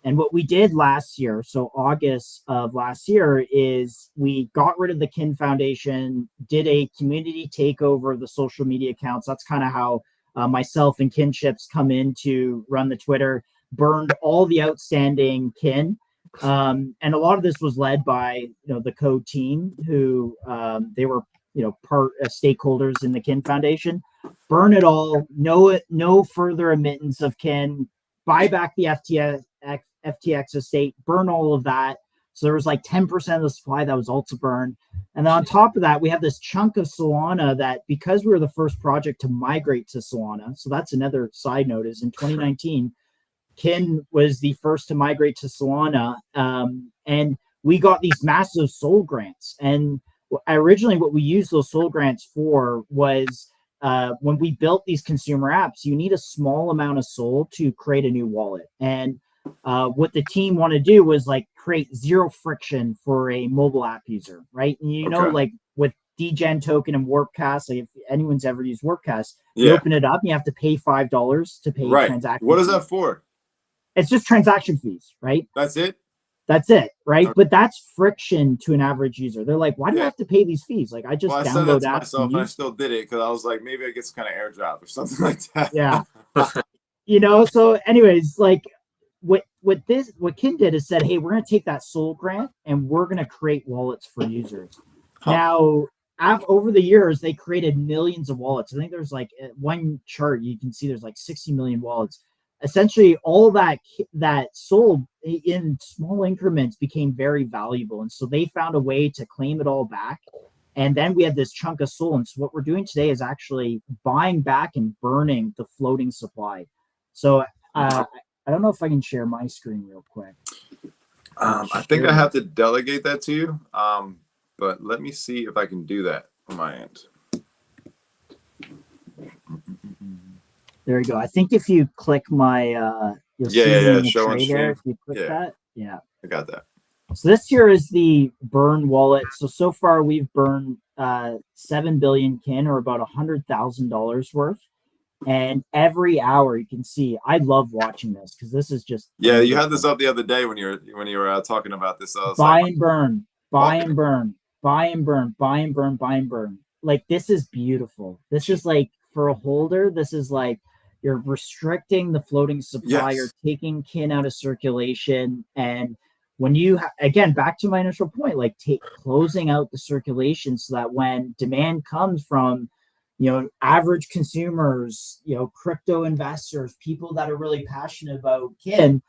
And what we did last year, so August of last year, is we got rid of the Kin Foundation, did a community takeover of the social media accounts. That's kind of how myself and Kinships come in to run the Twitter, burned all the outstanding Kin. And a lot of this was led by the Code team, who they were part stakeholders in the Kin Foundation. Burn it all, no further emittance of Kin, buy back the FTX estate, burn all of that. So there was like 10% of the supply that was also burned. And then on top of that, we have this chunk of Solana that, because we were the first project to migrate to Solana, so that's another side note, is in 2019, Kin was the first to migrate to Solana. And we got these massive SOL grants. And originally what we used those SOL grants for was when we built these consumer apps, you need a small amount of SOL to create a new wallet. And what the team want to do was like create zero friction for a mobile app user, right? And like with Degen token and Warpcast, like if anyone's ever used Warpcast, you open it up, and you have to pay $5 to pay transaction. What is that for? It's just transaction fees, right? That's it? That's it, right? But that's friction to an average user. They're like, why do I have to pay these fees? Like, I just download apps. Myself, and I still did it because I was like, maybe I get some kind of airdrop or something like that. Yeah. So anyways, like what Kin did is said, hey, we're going to take that SOL grant and we're going to create wallets for users. Now, over the years, they created millions of wallets. I think there's like one chart you can see there's like 60 million wallets. Essentially, all that sold in small increments became very valuable. And so they found a way to claim it all back. And then we had this chunk of SOL. And so what we're doing today is actually buying back and burning the floating supply. So I don't know if I can share my screen real quick. I think I have to delegate that to you. But let me see if I can do that on my end. There you go. I think if you click my you'll see show on stream. If you click that, I got that. So this here is the burn wallet. So far we've burned 7 billion Kin, or about $100,000 worth. And every hour you can see, I love watching this because this is just you had this up the other day when you were talking about this. Buy and burn, buy and burn, buy and burn, buy and burn, buy and burn. Like, this is beautiful. This is like, for a holder, this is like, you're restricting the floating supply. You're taking Kin out of circulation. And when you, again, back to my initial point, like closing out the circulation so that when demand comes from, average consumers, crypto investors, people that are really passionate about Kin,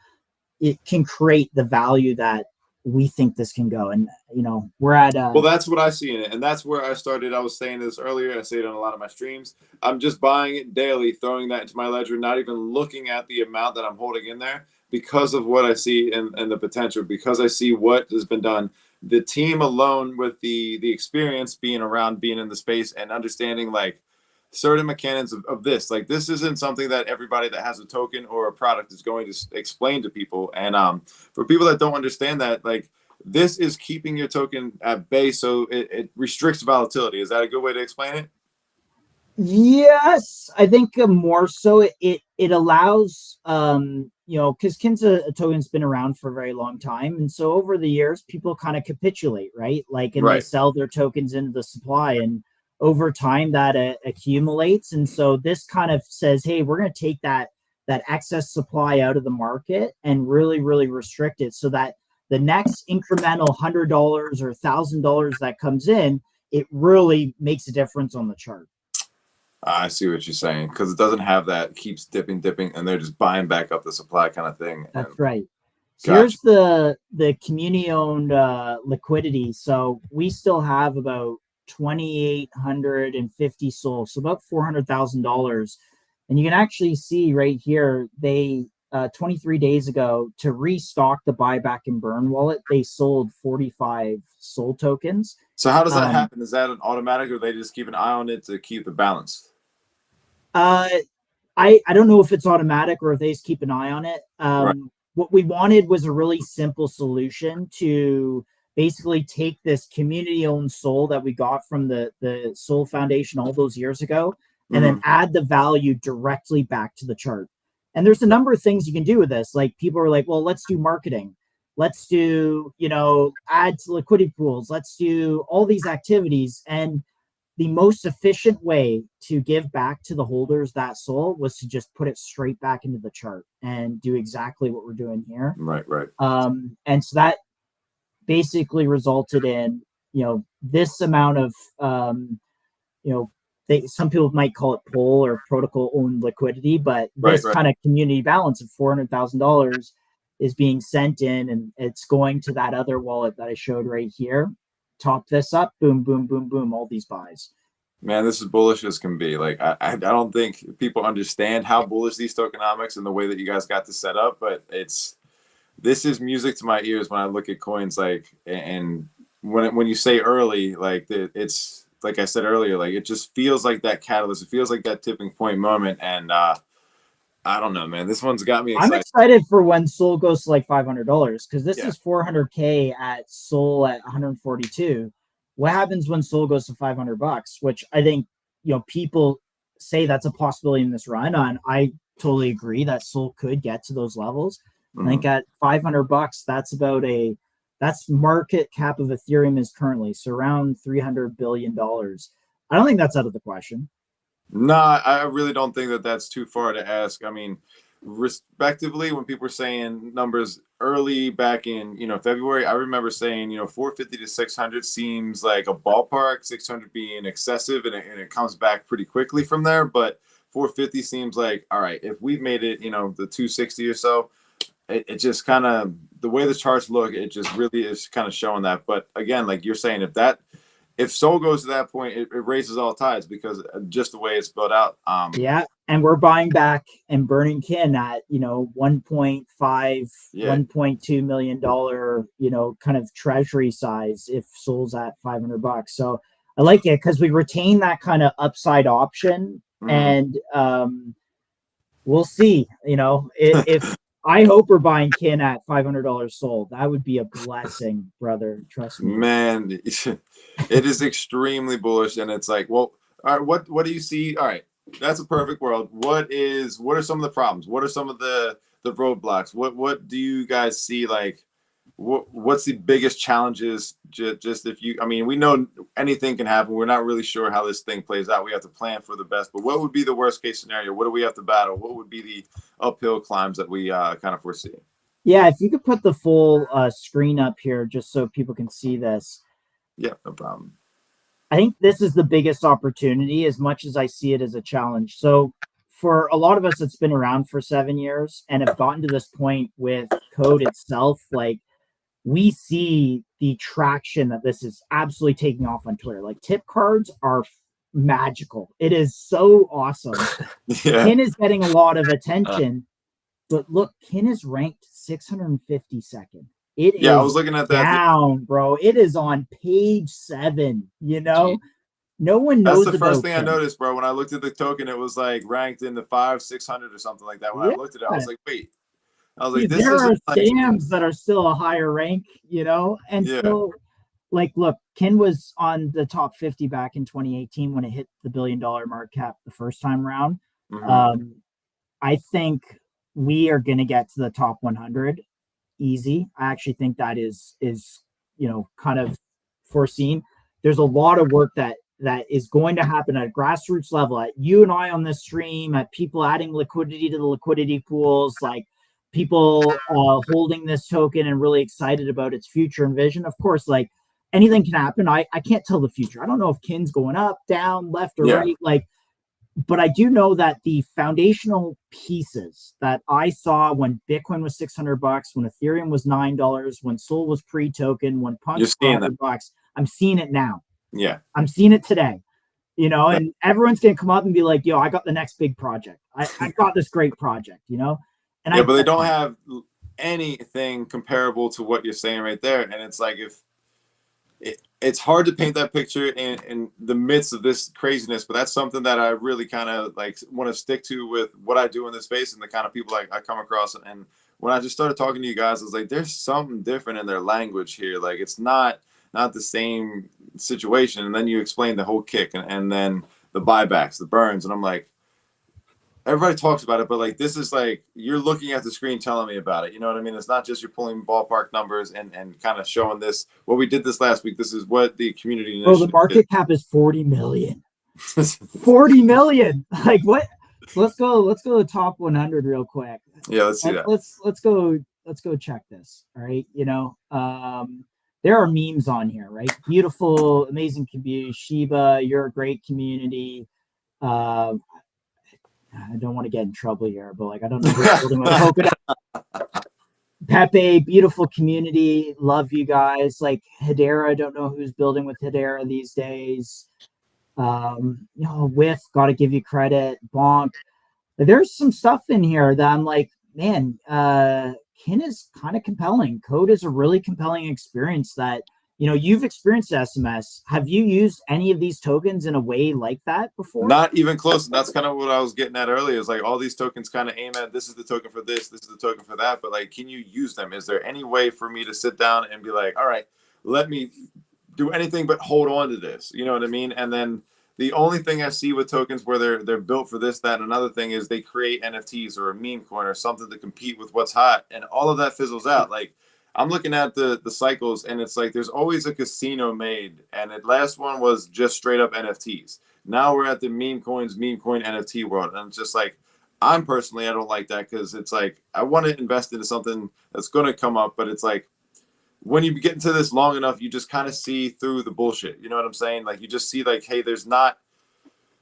it can create the value that we think this can go. And we're at well, that's what I see in it, and that's where I started. I was saying this earlier, I say it on a lot of my streams. I'm just buying it daily, throwing that into my ledger, not even looking at the amount that I'm holding in there, because of what I see and the potential, because I see what has been done. The team alone, with the experience, being around, being in the space, and understanding like certain mechanics of this. Like, this isn't something that everybody that has a token or a product is going to explain to people. And for people that don't understand that, like, this is keeping your token at bay, so it restricts volatility. Is that a good way to explain it? Yes, I think more so it allows because Kin's a token's been around for a very long time, and so over the years people kind of capitulate, right? Like, and they sell their tokens into the supply, and over time that accumulates. And so this kind of says, hey, we're going to take that excess supply out of the market and really, really restrict it, so that the next incremental $100 or $1,000 that comes in, it really makes a difference on the chart. I see what you're saying, because it doesn't have that keeps dipping, and they're just buying back up the supply kind of thing. That's right. So here's the community-owned liquidity. So we still have about 2,850 SOL, so about $400,000. And you can actually see right here, they 23 days ago, to restock the buyback and burn wallet, they sold 45 SOL tokens. So how does that happen? Is that an automatic, or they just keep an eye on it to keep the balance? I don't know if it's automatic or if they just keep an eye on it. What we wanted was a really simple solution to basically take this community-owned SOL that we got from the SOL Foundation all those years ago, and then add the value directly back to the chart. And there's a number of things you can do with this. Like people are like, well, let's do marketing. Let's do, add to liquidity pools. Let's do all these activities. And the most efficient way to give back to the holders that SOL was to just put it straight back into the chart and do exactly what we're doing here. Right. And so that basically resulted in, this amount of, some people might call it POL or protocol owned liquidity, but this kind of community balance of $400,000 is being sent in, and it's going to that other wallet that I showed right here. Top this up, boom, boom, boom, boom, all these buys. Man, this is bullish as can be. Like, I don't think people understand how bullish these tokenomics and the way that you guys got this set up, but this is music to my ears when I look at coins. Like, and when you say early, like it's like I said earlier, like it just feels like that catalyst. It feels like that tipping point moment. And I don't know, man. This one's got me excited. I'm excited for when SOL goes to like $500 because this is 400K at SOL at 142. What happens when SOL goes to $500? Which I think, people say that's a possibility in this run. And I totally agree that SOL could get to those levels. I think at $500, that's market cap of Ethereum is currently, so around $300 billion. I don't think that's out of the question. No, I really don't think that that's too far to ask. I mean, respectively, when people were saying numbers early back in, February, I remember saying, 450 to 600 seems like a ballpark, 600 being excessive, and it comes back pretty quickly from there. But 450 seems like, all right, if we've made it, the 260 or so, it just kind of, the way the charts look, it just really is kind of showing that. But again, like you're saying, if SOL goes to that point, it raises all tides because just the way it's built out. And we're buying back and burning kin at 1.5, $1.2 million, kind of treasury size if SOL's at $500. So I like it because we retain that kind of upside option, and we'll see. If I hope we're buying kin at $500 SOL. That would be a blessing, brother. Trust me. Man, it is extremely bullish, and it's like, well, all right, what do you see? All right, that's a perfect world. What are some of the problems? What are some of the roadblocks? What do you guys see? Like, what's the biggest challenges? Just we know anything can happen. We're not really sure how this thing plays out. We have to plan for the best, but what would be the worst case scenario? What do we have to battle? What would be the uphill climbs that we kind of foresee? Yeah, if you could put the full screen up here just so people can see this. Yeah, no problem. I think this is the biggest opportunity as much as I see it as a challenge. So for a lot of us that's been around for 7 years and have gotten to this point with code itself, like we see the traction that this is absolutely taking off on Twitter. Like tip cards are magical. It is so awesome. Yeah. Kin is getting a lot of attention, but look, Kin is ranked 652nd. It is I was looking at that down, bro. It is on page 7. No one knows. That's the first thing Kin. I noticed, bro. When I looked at the token, it was like ranked in the 500-600 or something like that. When I looked at it, I was like, wait. I was like, this there are like scams that are still a higher rank, and so like, look, Kin was on the top 50 back in 2018 when it hit the $1 billion market cap the first time around. I think we are going to get to the top 100 easy. I actually think that is kind of foreseen. There's a lot of work that is going to happen at a grassroots level, at you and I on this stream, at people adding liquidity to the liquidity pools, like people holding this token and really excited about its future and vision. Of course, like anything can happen. I can't tell the future. I don't know if Kin's going up, down, left, or right. But I do know that the foundational pieces that I saw when Bitcoin was $600, when Ethereum was $9, when SOL was pre-token, when Punk was $400, I'm seeing it now. Yeah, I'm seeing it today. And everyone's gonna come up and be like, "Yo, I got the next big project. I got this great project." And but they don't have anything comparable to what you're saying right there. And it's like, it's hard to paint that picture in the midst of this craziness, but that's something that I really kind of like want to stick to with what I do in this space and the kind of people I come across. And when I just started talking to you guys, I was like, there's something different in their language here. Like, it's not the same situation. And then you explain the whole kick, and then the buybacks, the burns, and I'm like, everybody talks about it, but like this is like you're looking at the screen telling me about it. You know what I mean? It's not just you're pulling ballpark numbers and kind of showing this. What we did this last week. This is what the community. Bro, the market cap is 40 million. 40 million. Like what? So let's go to top 100 real quick. Yeah, let's see that. Let's go check this. All right. There are memes on here, right? Beautiful, amazing community. Shiba, you're a great community. I don't want to get in trouble here, but like I don't know who's building with Polkadot. Pepe, beautiful community. Love you guys. Like Hedera, I don't know who's building with Hedera these days. Whiff, gotta give you credit. Bonk. There's some stuff in here that I'm like, man, Kin is kind of compelling. Code is a really compelling experience that, you've experienced SMS. Have you used any of these tokens in a way like that before? Not even close. And that's kind of what I was getting at earlier. Is like all these tokens kind of aim at this is the token for this is the token for that. But like, can you use them? Is there any way for me to sit down and be like, all right, let me do anything but hold on to this? You know what I mean? And then the only thing I see with tokens where they're built for this, that, and another thing is they create NFTs or a meme coin or something to compete with what's hot, and all of that fizzles out. Like I'm looking at the cycles, and it's like there's always a casino made, and the last one was just straight up NFTs. Now we're at the meme coin NFT world, and it's just like I don't like that because it's like I want to invest into something that's going to come up, but it's like when you get into this long enough, you just kind of see through the bullshit. You know what I'm saying? Like you just see like, hey, there's not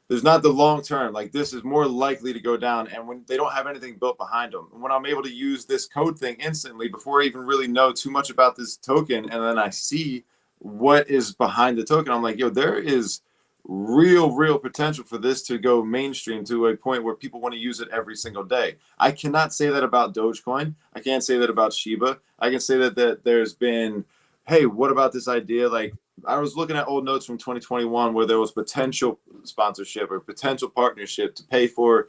the long term. Like this is more likely to go down. And when they don't have anything built behind them, and when I'm able to use this code thing instantly before I even really know too much about this token, and then I see what is behind the token, I'm like, yo, there is real potential for this to go mainstream to a point where people want to use it every single day. I cannot say that about Dogecoin. I can't say that about Shiba. I can say that there's been, hey, what about this idea? Like I was looking at old notes from 2021 where there was potential sponsorship or potential partnership to pay for,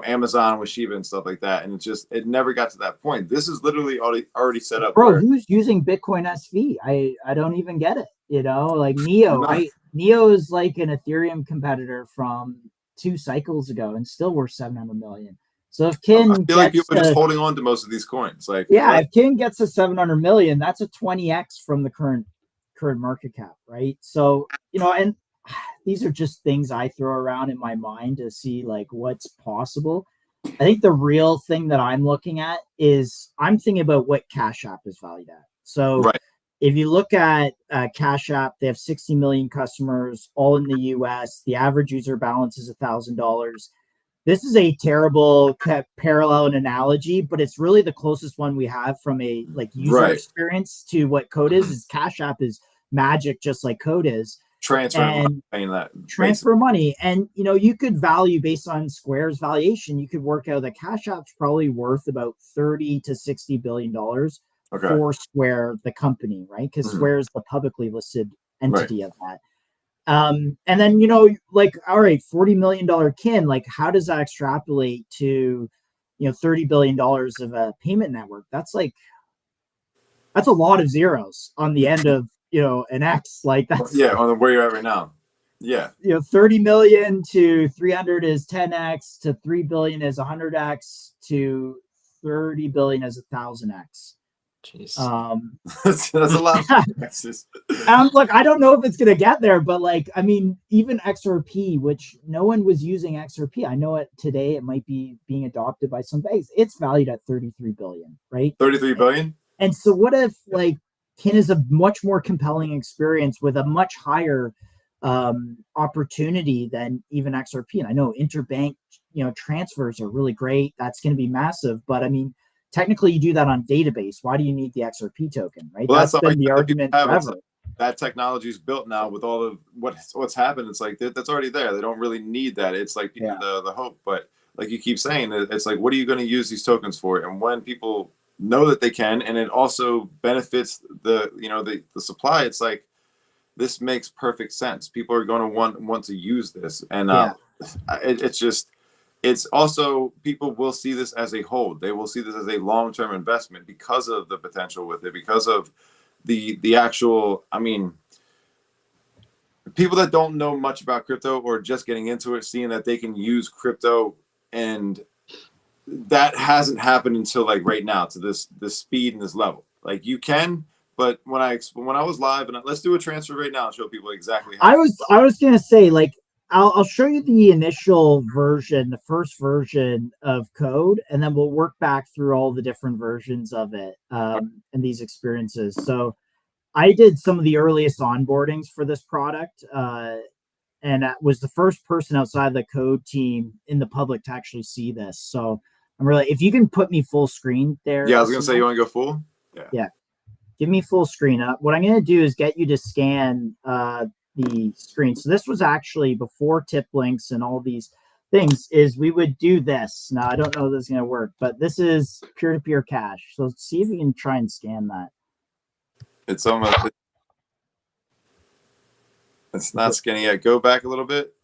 Amazon with Shiba and stuff like that. And it never got to that point. This is literally already set up. Bro, who's using Bitcoin SV? I don't even get it. Like Neo, right? Neo is like an Ethereum competitor from 2 cycles ago and still worth 700 million. So if Kin, I feel like people are just holding on to most of these coins. Like, if Kin gets to 700 million, that's a 20x from the current market cap, right? So and these are just things I throw around in my mind to see like what's possible. I think the real thing that I'm looking at is I'm thinking about what Cash App is valued at. So right. If you look at Cash App, they have 60 million customers, all in the US. The average user balance is $1,000. This is a terrible parallel and analogy, but it's really the closest one we have from a like user experience to what Code is Cash App is magic, just like Code is. Transfer money. And, you could value based on Square's valuation. You could work out that Cash App's probably worth about $30 to $60 billion. For Square, the company, right? Because Square is the publicly listed entity of that. And then, like, all right, $40 million Kin, like, how does that extrapolate to, $30 billion of a payment network? That's a lot of zeros on the end of, an X. Like, that's on where you're at right now. Yeah. 30 million to 300 is 10x, to 3 billion is 100x, to 30 billion is 1,000x. Jeez. That's a lot. Look, I don't know if it's gonna get there, but like, I mean, even XRP, which no one was using XRP. I know today it might be being adopted by some banks. It's valued at 33 billion, right? 33 billion. And so, what if like Kin is a much more compelling experience with a much higher opportunity than even XRP? And I know interbank, transfers are really great. That's going to be massive, but I mean. Technically, you do that on database. Why do you need the XRP token, right? Well, that's been the argument forever. That technology is built now with all of what's happened. It's like that's already there. They don't really need that. It's like the hope. But like you keep saying, it's like, what are you going to use these tokens for? And when people know that they can, and it also benefits the supply, it's like this makes perfect sense. People are going to want to use this, and it's just. It's also, people will see this as a hold. They will see this as a long-term investment because of the potential with it, because of the actual, I mean, people that don't know much about crypto or just getting into it, seeing that they can use crypto, and that hasn't happened until like right now to this speed and this level. Like you can, but when I was live, and let's do a transfer right now and show people exactly how. I was gonna say, like, I'll show you the initial version, the first version of code, and then we'll work back through all the different versions of it and these experiences. So I did some of the earliest onboardings for this product, and I was the first person outside the code team in the public to actually see this. So I'm really, if you can put me full screen there. Yeah, I was gonna say, you want to go full? Yeah. Give me full screen up. What I'm going to do is get you to scan the screen. So this was actually before tip links and all these things, is we would do this. Now, I don't know if this is going to work, but this is peer-to-peer cash. So let's see if we can try and scan that. It's almost, it's not scanning yet. Go back a little bit.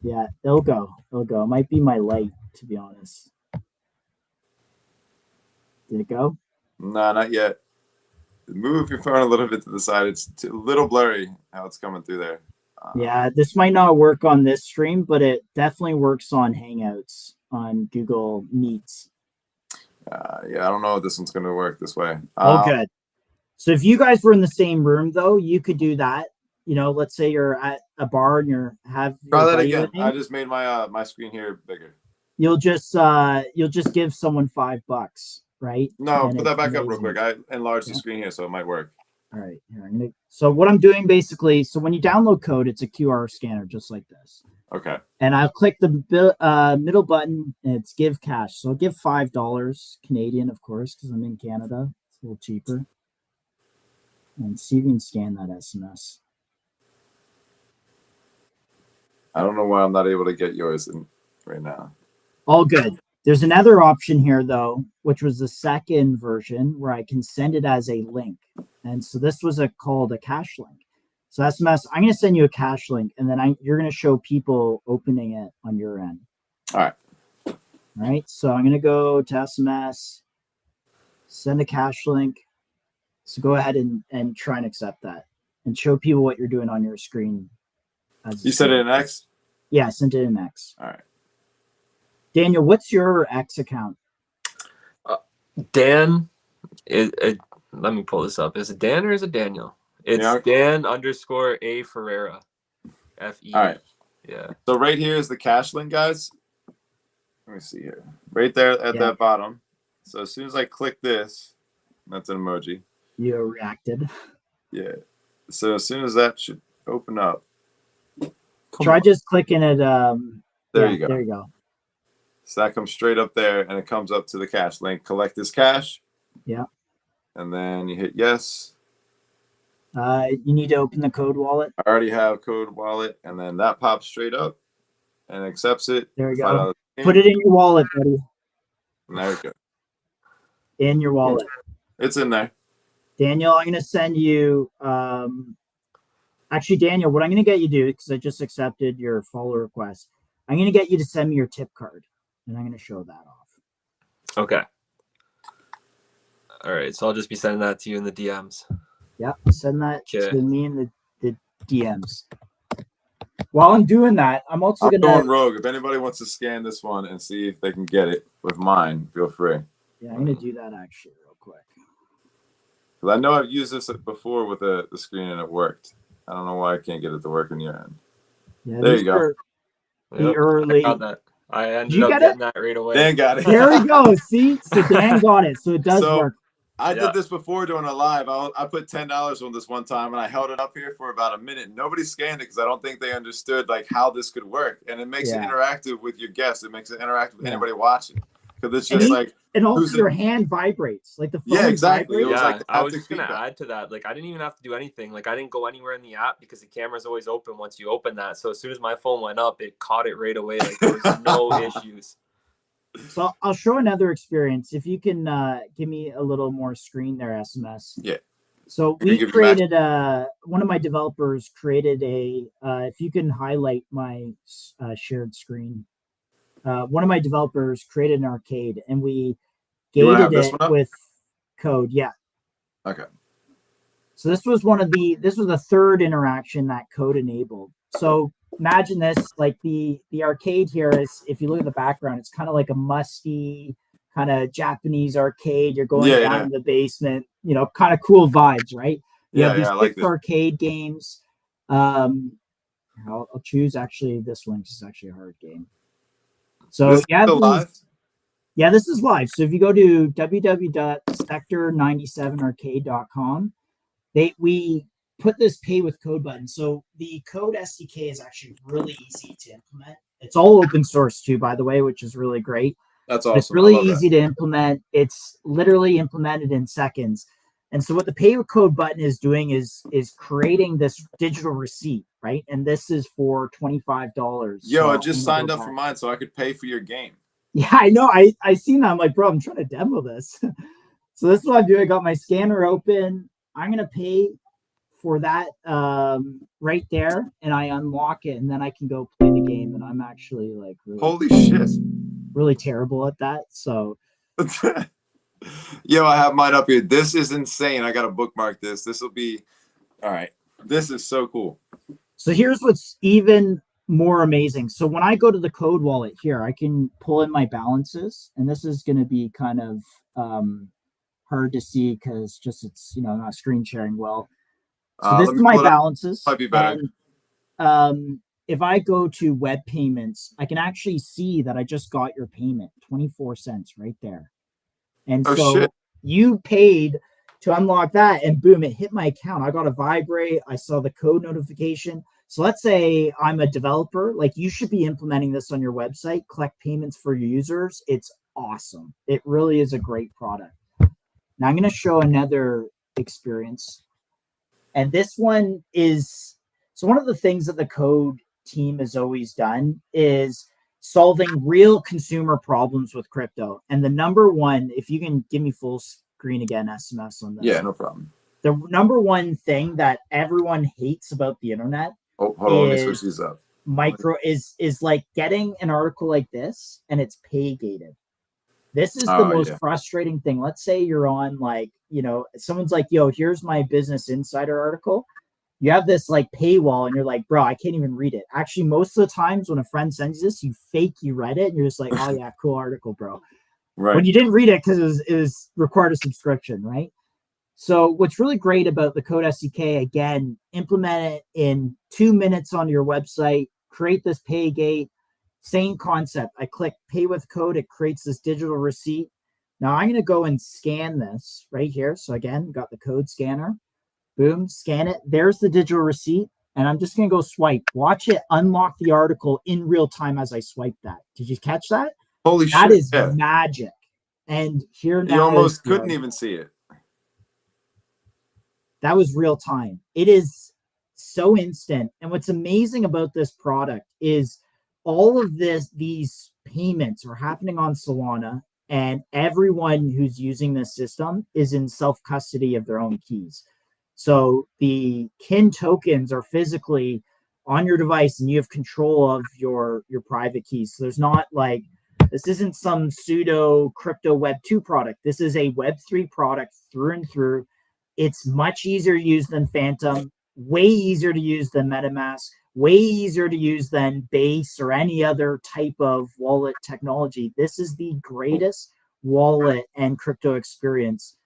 Yeah, it'll go. It'll go. It might be my light, to be honest. Did it go? No, not yet. Move your phone a little bit to the side. It's a little blurry how it's coming through there. Yeah, this might not work on this stream, but it definitely works on Hangouts, on Google Meets. Yeah, I don't know if this one's going to work this way. Oh, good. So if you guys were in the same room, though, you could do that. You know, let's say you're at a bar and try that again. I just made my my screen here bigger. You'll just give someone $5, right? No, put that back up real quick. I enlarged the screen here, so it might work. All right, here so what I'm doing basically, so when you download code, it's a QR scanner just like this. Okay. And I'll click the middle button, and it's give cash. So I'll give $5 Canadian, of course, because I'm in Canada. It's a little cheaper. And see if you can scan that SMS. I don't know why I'm not able to get yours right now. All good. There's another option here, though, which was the second version where I can send it as a link. And so this was called a cash link. So SMS, I'm going to send you a cash link, and then you're going to show people opening it on your end. All right. All right. So I'm going to go to SMS, send a cash link. So go ahead and try and accept that and show people what you're doing on your screen. You said it in X? Yeah, I sent it in X. All right. Daniel, what's your X account? Dan, let me pull this up. Is it Dan or is it Daniel? It's Dan_A Ferreira. FE. All right. Yeah. So right here is the cash link, guys. Let me see here. Right there at that bottom. So as soon as I click this, that's an emoji. You reacted. Yeah. So as soon as that should open up. Try just clicking it. There you go. There you go. So that comes straight up there, and it comes up to the cash link. Collect this cash. Yeah. And then you hit yes. You need to open the code wallet. I already have code wallet, and then that pops straight up and accepts it. There you go. Put it in your wallet, buddy. And there we go. In your wallet. It's in there. Daniel, I'm going to send you. Actually, Daniel, what I'm going to get you to do, because I just accepted your follow request, I'm going to get you to send me your tip card, and I'm going to show that off. Okay. All right. So I'll just be sending that to you in the DMs. Yeah, send that to me in the DMs. While I'm doing that, I'm also going rogue. If anybody wants to scan this one and see if they can get it with mine, feel free. Yeah, I'm going to do that actually real quick. Because I know I've used this before with the screen and it worked. I don't know why I can't get it to work on your end. Yeah, there you go. The early. I ended up getting that right away. Dan got it. There we go. See? So Dan got it. So it does work. I did this before doing a live. I put $10 on this one time, and I held it up here for about a minute. Nobody scanned it because I don't think they understood like how this could work. And it makes it interactive with your guests. It makes it interactive with anybody watching. Because it's just and also your hand vibrates. Like the phone. Yeah, exactly. Vibrates. It was I was just going to add to that. Like I didn't even have to do anything. Like I didn't go anywhere in the app because the camera's always open once you open that. So as soon as my phone went up, it caught it right away. Like there was no issues. So I'll show another experience. If you can give me a little more screen there, SMS. Yeah. So we created one of my developers created if you can highlight my shared screen. One of my developers created an arcade, and we gated it with code. Yeah. Okay. So this was the third interaction that code enabled. So imagine this, like the arcade here is, if you look at the background, it's kind of like a musty kind of Japanese arcade. You're going down in the basement, kind of cool vibes, right? You have these I like arcade games. I'll choose actually this one because it's actually a hard game. So this is still live? Yeah, this is live. So if you go to www.sector97arcade.com, we put this pay with code button. So the code SDK is actually really easy to implement. It's all open source too, by the way, which is really great. That's awesome. It's really easy to implement. It's literally implemented in seconds. And so what the pay with code button is doing is creating this digital receipt, right? And this is for $25. Yo, I just signed up for mine so I could pay for your game. Yeah, I know. I seen that. I'm like, bro, I'm trying to demo this. So this is what I'm doing. I got my scanner open. I'm going to pay for that right there, and I unlock it, and then I can go play the game. And I'm actually like really terrible at that. So yo, I have mine up here. This is insane. I got to bookmark this. This will be all right. This is so cool. So here's what's even more amazing. So when I go to the code wallet here, I can pull in my balances, and this is going to be kind of hard to see because it's not screen sharing well. So this is my balances. Might be better. And, if I go to web payments, I can actually see that I just got your payment, 24 cents right there. And you paid to unlock that, and boom, it hit my account. I got a vibrate. I saw the code notification. So let's say I'm a developer, like you should be implementing this on your website, collect payments for your users. It's awesome. It really is a great product. Now I'm going to show another experience. And this one is, so one of the things that the code team has always done is solving real consumer problems with crypto. And the number one, if you can give me full screen again, SMS on this. Yeah, no problem. The number one thing that everyone hates about the internet. Oh, hold on, let me switch these up. Is like getting an article like this and it's pay gated. This is the most frustrating thing. Let's say you're on someone's like, yo, here's my Business Insider article. You have this like paywall and you're like, bro, I can't even read it. Actually, most of the times when a friend sends you this, you read it and you're just like, oh yeah, cool article, bro. Right. When you didn't read it because it was required a subscription, right? So what's really great about the Code SDK, again, implement it in 2 minutes on your website, create this pay gate, same concept. I click pay with code, it creates this digital receipt. Now I'm going to go and scan this right here. So again, got the code scanner, boom, scan it. There's the digital receipt. And I'm just going to go swipe, watch it unlock the article in real time as I swipe that. Did you catch that? Holy shit. That is magic. And here now you almost couldn't even see it. That was real time. It is so instant. And what's amazing about this product is all of these payments are happening on Solana, and everyone who's using this system is in self-custody of their own keys. So the KIN tokens are physically on your device and you have control of your private keys. So there's not like, this isn't some pseudo crypto Web 2 product. This is a Web 3 product through and through. It's much easier to use than Phantom, way easier to use than MetaMask, way easier to use than Base or any other type of wallet technology. This is the greatest wallet and crypto experience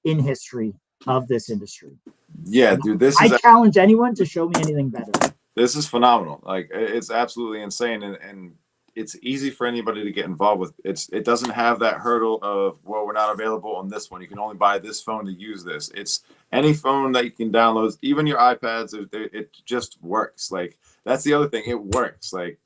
in history of this industry. Yeah, dude, I challenge anyone to show me anything better. This is phenomenal. Like, it's absolutely insane, and it's easy for anybody to get involved with. It doesn't have that hurdle of, well, we're not available on this one. You can only buy this phone to use this. It's any phone that you can download, even your iPads. It just works. Like, that's the other thing. It works. Like,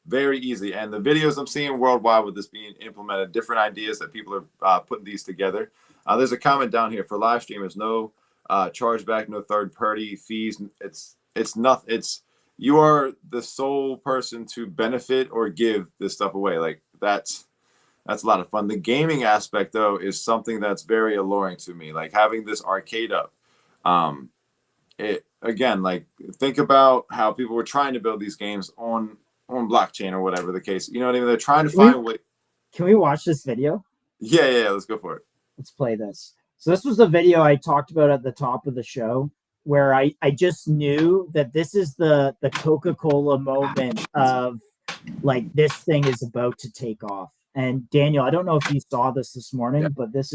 very easy. And the videos I'm seeing worldwide with this being implemented, different ideas that people are putting these together. There's a comment down here for live streamers: no chargeback, no third-party fees. It's nothing. You are the sole person to benefit or give this stuff away. Like, that's a lot of fun. The gaming aspect, though, is something that's very alluring to me. Like, having this arcade up. Again, like, think about how people were trying to build these games on blockchain or whatever the case. You know what I mean? They're trying to find a way. Can we watch this video? Yeah. Let's go for it. Let's play this. So this was the video I talked about at the top of the show, where I just knew that this is the Coca-Cola moment of like, this thing is about to take off. And Daniel, I don't know if you saw this morning, but this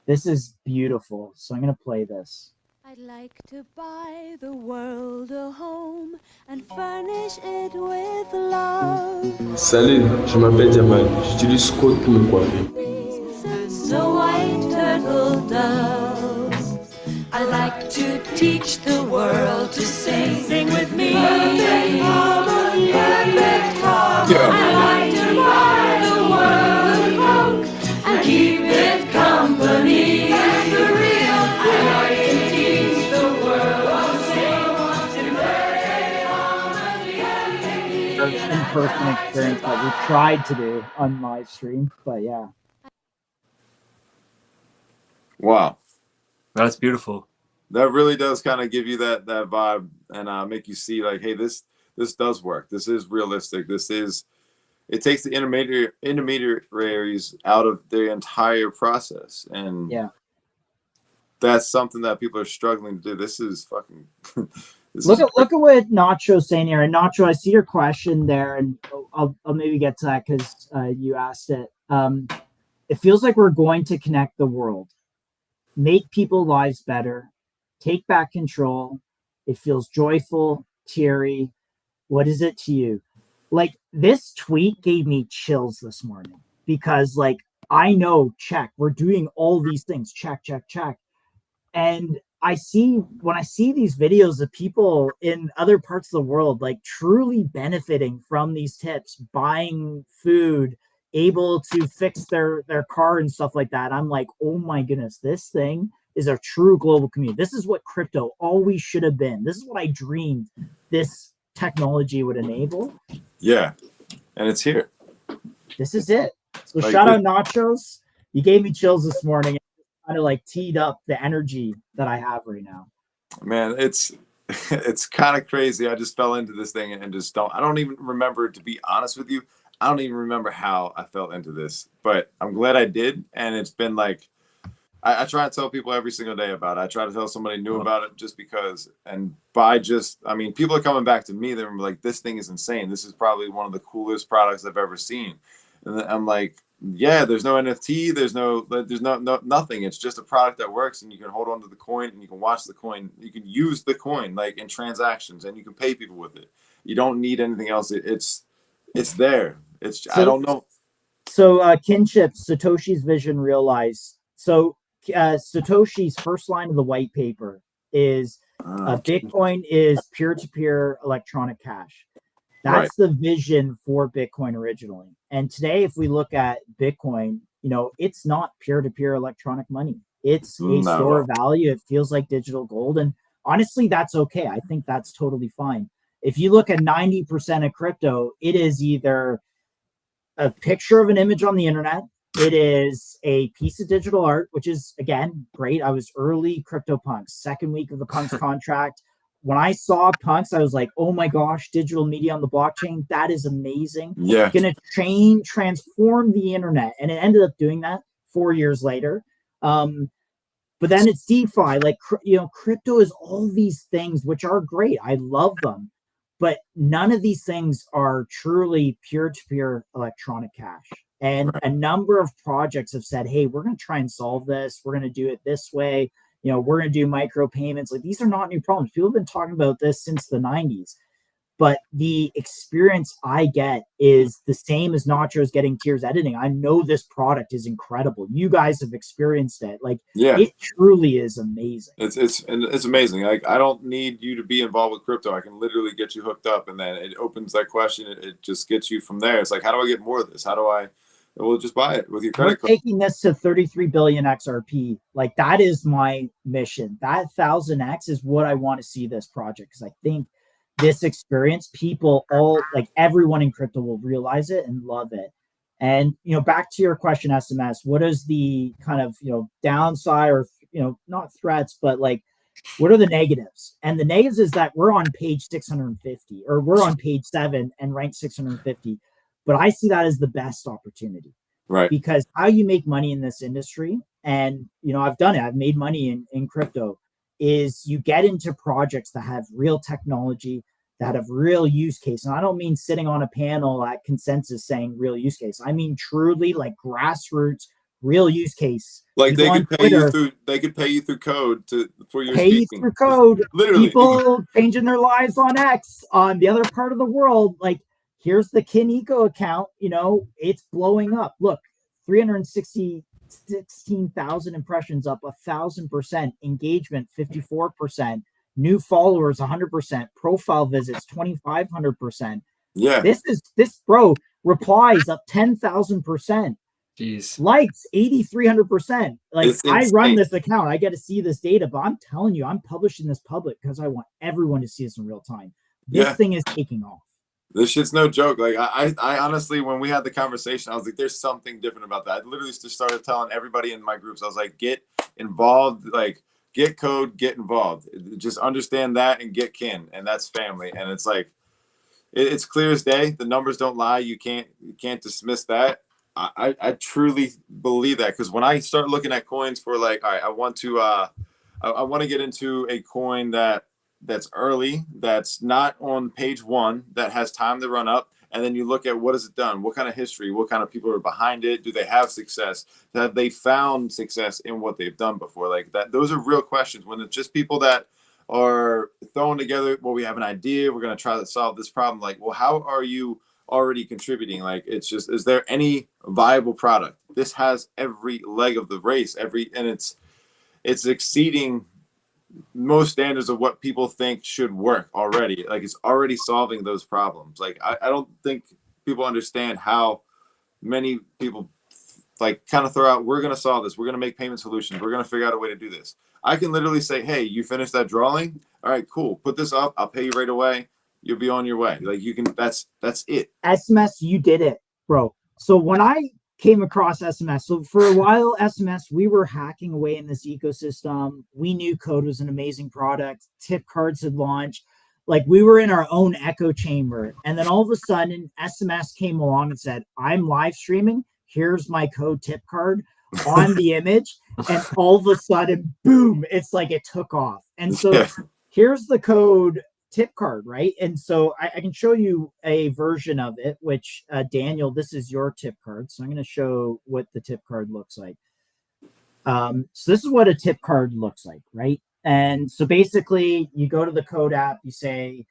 is beautiful. So I'm going to play this. I'd like to buy the world a home and furnish it with love. Salut, je m'appelle Jamal. J'utilise Code pour me coiffer. Snow white turtle doves. I like to teach the world to sing with me. Perfect harmony, perfect harmony. I like to buy the world a Coke and keep it company. And the real I like to teach the world to sing in perfect harmony. In-person experience that we tried to do on live stream, but yeah. Wow. That's beautiful. That really does kind of give you that vibe and make you see like, hey, this does work. This is realistic. It takes the intermediaries out of the entire process. And yeah, that's something that people are struggling to do. This is fucking look at what Nacho's saying here. And Nacho, I see your question there, and I'll maybe get to that because you asked it. It feels like we're going to connect the world, make people's lives better, take back control. It feels joyful, teary. What is it to you? Like, this tweet gave me chills this morning because, like, I know, check, we're doing all these things, check. And when I see these videos of people in other parts of the world, like, truly benefiting from these tips, buying food, able to fix their car and stuff like that, I'm like, oh my goodness, this thing is a true global community. This is what crypto always should have been. This is what I dreamed this technology would enable. Yeah, and it's here. This is it. So like, shout out Nachos. You gave me chills this morning. Kind of like teed up the energy that I have right now. Man, it's kind of crazy. I just fell into this thing and just I don't even remember, to be honest with you. I don't even remember how I fell into this, but I'm glad I did. And it's been like, I try to tell people every single day about it. I try to tell somebody new about it just because, and people are coming back to me. They're like, this thing is insane. This is probably one of the coolest products I've ever seen. And I'm like, yeah, there's no NFT. There's nothing. It's just a product that works, and you can hold on to the coin and you can watch the coin. You can use the coin like in transactions, and you can pay people with it. You don't need anything else. It's there. I don't know. So Kinship, Satoshi's vision realized. So Satoshi's first line of the white paper is Bitcoin is peer-to-peer electronic cash. That's the vision for Bitcoin originally. And today, if we look at Bitcoin, it's not peer-to-peer electronic money. It's a store of value. It feels like digital gold. And honestly, that's okay. I think that's totally fine. If you look at 90% of crypto, it is either a picture of an image on the internet. It is a piece of digital art, which is, again, great. I was early CryptoPunks, second week of the Punks contract. When I saw Punks, I was like, oh my gosh, digital media on the blockchain. That is amazing. Yeah. Going to transform the internet. And it ended up doing that 4 years later. But then it's DeFi. Like, crypto is all these things, which are great. I love them. But none of these things are truly peer-to-peer electronic cash. And a number of projects have said, hey, we're going to try and solve this. We're going to do it this way. We're going to do micro payments. Like, these are not new problems. People have been talking about this since the 90s. But the experience I get is the same as Nacho's getting Tears editing. I know this product is incredible. You guys have experienced it. Like, it truly is amazing. It's amazing. Like, I don't need you to be involved with crypto. I can literally get you hooked up, and then it opens that question. It just gets you from there. It's like, how do I get more of this? How do I? We'll just buy it with your credit card. Taking this to 33 billion XRP. Like, that is my mission. That 1000x is what I want to see this project, because I think this experience, everyone in crypto will realize it and love it. And, back to your question, SMS, what is the kind of, downside or, not threats, but like, what are the negatives? And the negatives is that we're on page 650, or we're on page 7 and ranked 650. But I see that as the best opportunity. Right. Because how you make money in this industry and I've done it. I've made money in crypto. Is you get into projects that have real technology, that have real use case. And I don't mean sitting on a panel at Consensus saying real use case. I mean truly like grassroots real use case. Like People they on could pay Twitter you through. They could pay you through code for your pay you speaking. through code. Literally, People changing their lives on X on the other part of the world. Like here's the Kineko account. It's blowing up. Look, 316,000 impressions, up 1,000%. Engagement 54%. New followers 100%. Profile visits 2,500%. Yeah, This bro, replies up 10,000%. Jeez. Likes 8,300%. Like It's I insane. run this account, I get to see this data, but I'm telling you, I'm publishing this public because I want everyone to see this in real time. This Yeah. thing is taking off. This shit's no joke. Like I honestly, when we had the conversation, I was like, "There's something different about that." I literally just started telling everybody in my groups. I was like, "Get involved. Like, get code, get involved. Just understand that and get kin, and that's family." And it's like, it's clear as day. The numbers don't lie. You can't dismiss that. I truly believe that, because when I start looking at coins for like, all right, I want to get into a coin that's early, that's not on page one, that has time to run up, and then you look at what has it done, what kind of history, what kind of people are behind it, do they have success, have they found success in what they've done before, like that. Those are real questions. When it's just people that are thrown together, well, we have an idea, we're going to try to solve this problem, like, well, how are you already contributing? Like, it's just, is there any viable product? This has every leg of the race, and it's exceeding most standards of what people think should work already. Like, it's already solving those problems. Like, I don't think people understand how many people like kind of throw out, we're going to solve this, we're going to make payment solutions, we're going to figure out a way to do this. I can literally say, hey, you finished that drawing, all right, cool, put this up, I'll pay you right away, you'll be on your way. Like, you can, that's it. SMS, you did it, bro. So when I came across SMS, so for a while, SMS, we were hacking away in this ecosystem. We knew code was an amazing product. Tip cards had launched. Like, we were in our own echo chamber. And then all of a sudden, SMS came along and said, I'm live streaming. Here's my code tip card on the image. And all of a sudden, boom, it's like it took off. And so here's the code tip card, right? And so I can show you a version of it, which Daniel, this is your tip card. So I'm going to show what the tip card looks like. So this is what a tip card looks like, right? And so basically you go to the code app, you say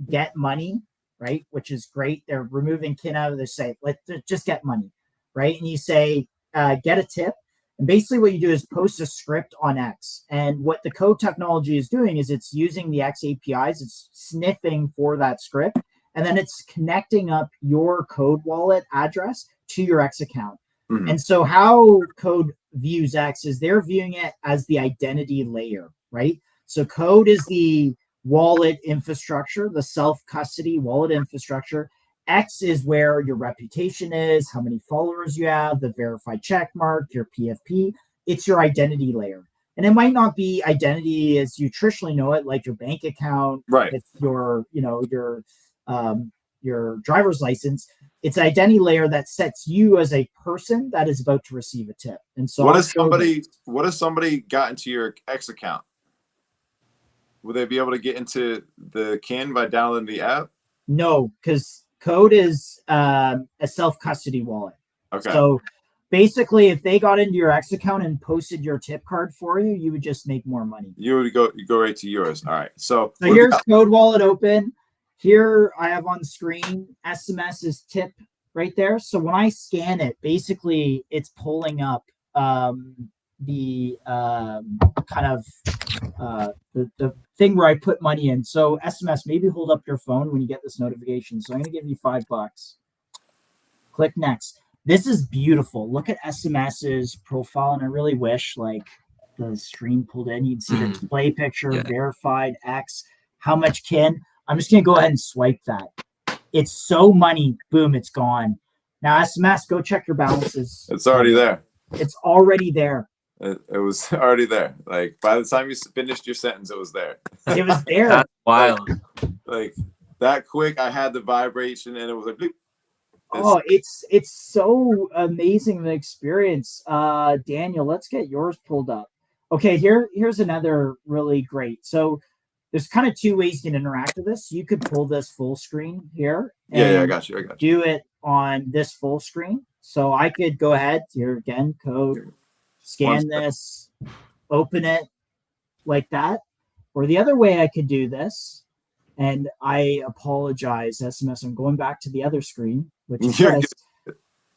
get money, right? Which is great. They're removing kin out of their site. Let's just get money, right? And you say get a tip. And basically what you do is post a script on X. And what the code technology is doing is it's using the X APIs, it's sniffing for that script, and then it's connecting up your code wallet address to your X account. Mm-hmm. And so how code views X is they're viewing it as the identity layer, right? So code is the wallet infrastructure, the self-custody wallet infrastructure. X is where your reputation is, how many followers you have, the verified check mark, your PFP. It's your identity layer. And it might not be identity as you traditionally know it, like your bank account, right? It's your driver's license. It's an identity layer that sets you as a person that is about to receive a tip. And so what if somebody got into your X account? Would they be able to get into the kin by downloading the app? No, because code is a self-custody wallet. Okay. So basically, if they got into your X account and posted your tip card for you, you would just make more money. You would go right to yours. All right. So here's Code Wallet open. Here I have on screen SMS is tip right there. So when I scan it, basically it's pulling up the thing where I put money in. So SMS, maybe hold up your phone when you get this notification. So I'm going to give you $5. Click next. This is beautiful. Look at SMS's profile, and I really wish like the stream pulled in. You'd see the display picture, verified X, how much kin. I'm just going to go ahead and swipe that. It's so money. Boom, it's gone. Now SMS, go check your balances. It's already there. It's already there. It was already there. Like, by the time you finished your sentence, it was there. It was there. That's wild. Like that quick, I had the vibration, and it was like, bleep. Oh, it's so amazing of an experience. Daniel, let's get yours pulled up. Okay, here's another really great. So there's kind of two ways you can interact with this. You could pull this full screen here Yeah, I and got you. do it on this full screen. So I could go ahead here again, code, scan this, open it like that. Or the other way I could do this, and I apologize, SMS, I'm going back to the other screen, which is You're this,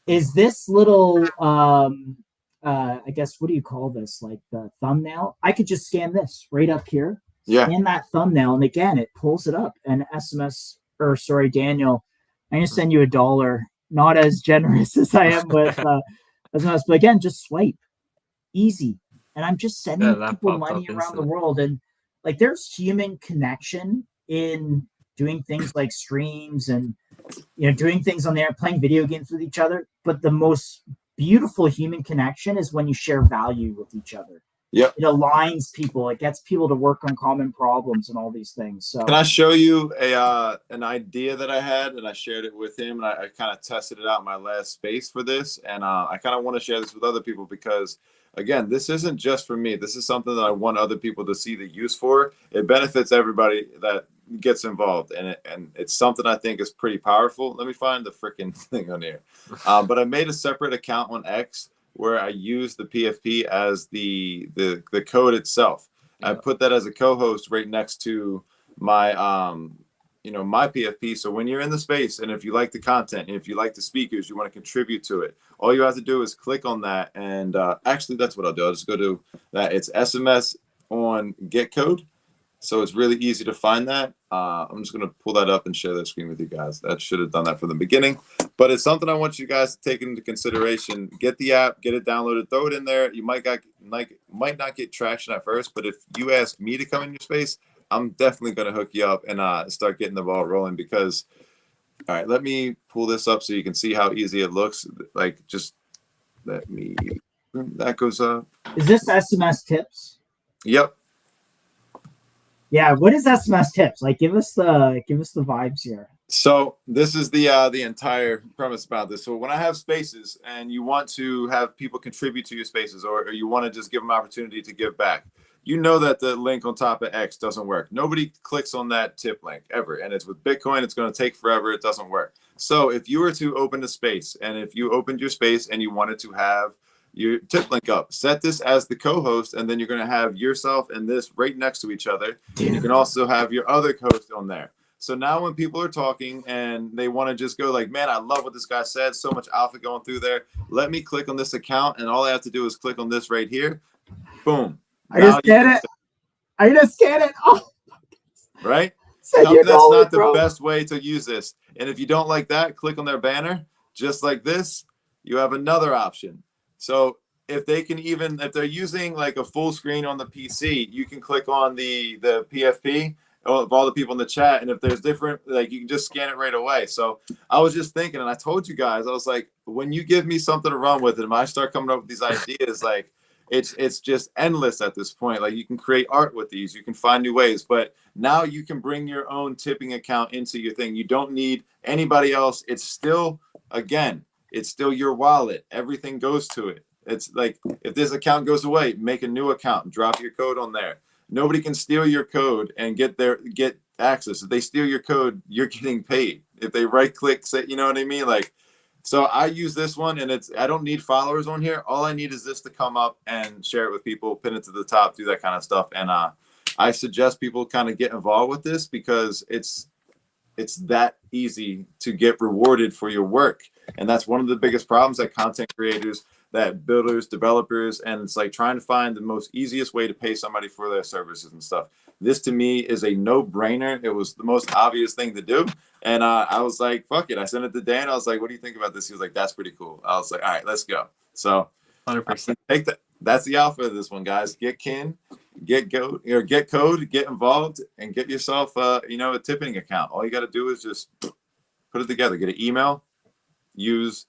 is this little I guess, what do you call this? Like the thumbnail? I could just scan this right up here. Yeah. Scan that thumbnail, and again, it pulls it up. And SMS, or sorry, Daniel, I'm gonna send you $1. Not as generous as I am with SMS, but again, just swipe, easy. And I'm just sending people money around the world, and like there's human connection in doing things like streams and doing things on there, playing video games with each other. But the most beautiful human connection is when you share value with each other. Yep. It aligns people. It gets people to work on common problems and all these things. So can I show you an idea that I had, and I shared it with him, and I kind of tested it out in my last space for this, and I kind of want to share this with other people because, again, this isn't just for me. This is something that I want other people to see the use for. It benefits everybody that gets involved, and it's something I think is pretty powerful. Let me find the freaking thing on here. But I made a separate account on X where I use the PFP as the code itself. Yeah. I put that as a co-host right next to my my PFP. So when you're in the space, and if you like the content, and if you like the speakers, you want to contribute to it, all you have to do is click on that. And actually, that's what I'll do. I'll just go to that. It's SMS on Get Code. So it's really easy to find that. I'm just going to pull that up and share that screen with you guys. That should have done that from the beginning. But it's something I want you guys to take into consideration. Get the app, get it downloaded, throw it in there. You might not get traction at first, but if you ask me to come in your space, I'm definitely going to hook you up and start getting the ball rolling because, all right, let me pull this up so you can see how easy it looks. Like, just let me, that goes up. Is this SMS tips? Yep. Yeah, what is SMS tips? Like, give us the vibes here. So this is the entire premise about this. So when I have spaces and you want to have people contribute to your spaces, or you want to just give them opportunity to give back, you know that the link on top of X doesn't work. Nobody clicks on that tip link ever, and it's with Bitcoin. It's going to take forever. It doesn't work. So if you were to open a space, and if you opened your space and you wanted to have your tip link up, set this as the co-host, and then you're going to have yourself and this right next to each other. And you can also have your other co-host on there. So now when people are talking and they want to just go like, man, I love what this guy said, so much alpha going through there, let me click on this account, and all I have to do is click on this right here. Boom. I just get it. Oh, right? Tell me that's not the best way to use this. And if you don't like that, click on their banner just like this. You have another option. So if they're using like a full screen on the PC, you can click on the PFP of all the people in the chat. And if there's different, like, you can just scan it right away. So I was just thinking, and I told you guys, I was like, when you give me something to run with, and I start coming up with these ideas, like it's just endless at this point. Like, you can create art with these, you can find new ways, but now you can bring your own tipping account into your thing. You don't need anybody else. It's still, again, it's still your wallet. Everything goes to it. It's like, if this account goes away, make a new account, drop your code on there. Nobody can steal your code and get access. If they steal your code, you're getting paid. If they right click, say, you know what I mean? Like, so I use this one, and I don't need followers on here. All I need is this to come up and share it with people, pin it to the top, do that kind of stuff. And I suggest people kind of get involved with this because it's that easy to get rewarded for your work. And that's one of the biggest problems that content creators, that builders, developers, and it's like trying to find the most easiest way to pay somebody for their services and stuff. This to me is a no-brainer. It was the most obvious thing to do. And I was like, fuck it. I sent it to Dan. I was like, what do you think about this? He was like, that's pretty cool. I was like, all right, let's go. So 100%. Take that. That's the alpha of this one, guys. Get kin, get code, get involved, and get yourself a tipping account. All you got to do is just put it together. Get an email, use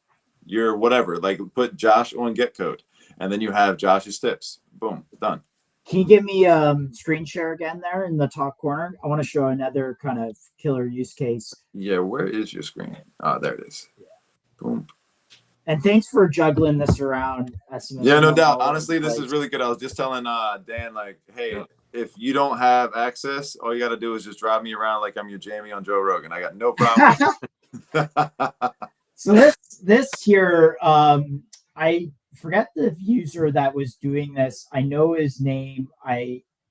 your whatever, like put Josh on Get Code, and then you have Josh's tips. Boom, done. Can you give me screen share again there in the top corner? I want to show another kind of killer use case. Yeah, where is your screen? Oh, there it is. Boom. And thanks for juggling this around, SMS. Yeah, no I know doubt. how Honestly, this is like- really good. I was just telling Dan, like, hey, Yeah. if you don't have access, all you got to do is just drive me around like I'm your Jamie on Joe Rogan. I got no problem. So this here, I forget the user that was doing this. I know his name.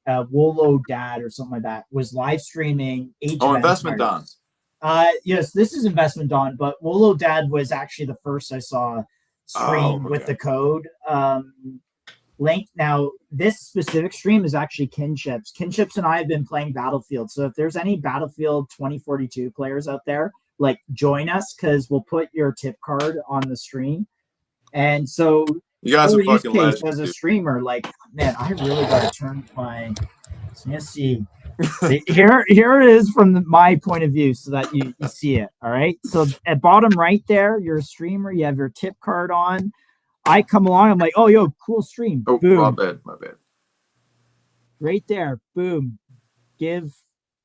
Wolo Dad or something like that was live streaming Age Oh, of Investment Empires. Don. Yes, this is Investment Don, but Wolo Dad was actually the first I saw stream with okay. the code link. Now, this specific stream is actually Kinships. Kinships and I have been playing Battlefield. So if there's any Battlefield 2042 players out there, like join us because we'll put your tip card on the stream. And so You guys whole are use fucking case legends. as a dude. streamer, like, man, I really got to turn my. So let's see. Here it is from my point of view so that you see it. All right. So at bottom right there, you're a streamer. You have your tip card on. I come along. I'm like, oh, yo, cool stream. Oh, Boom. my bad. Right there. Boom. Give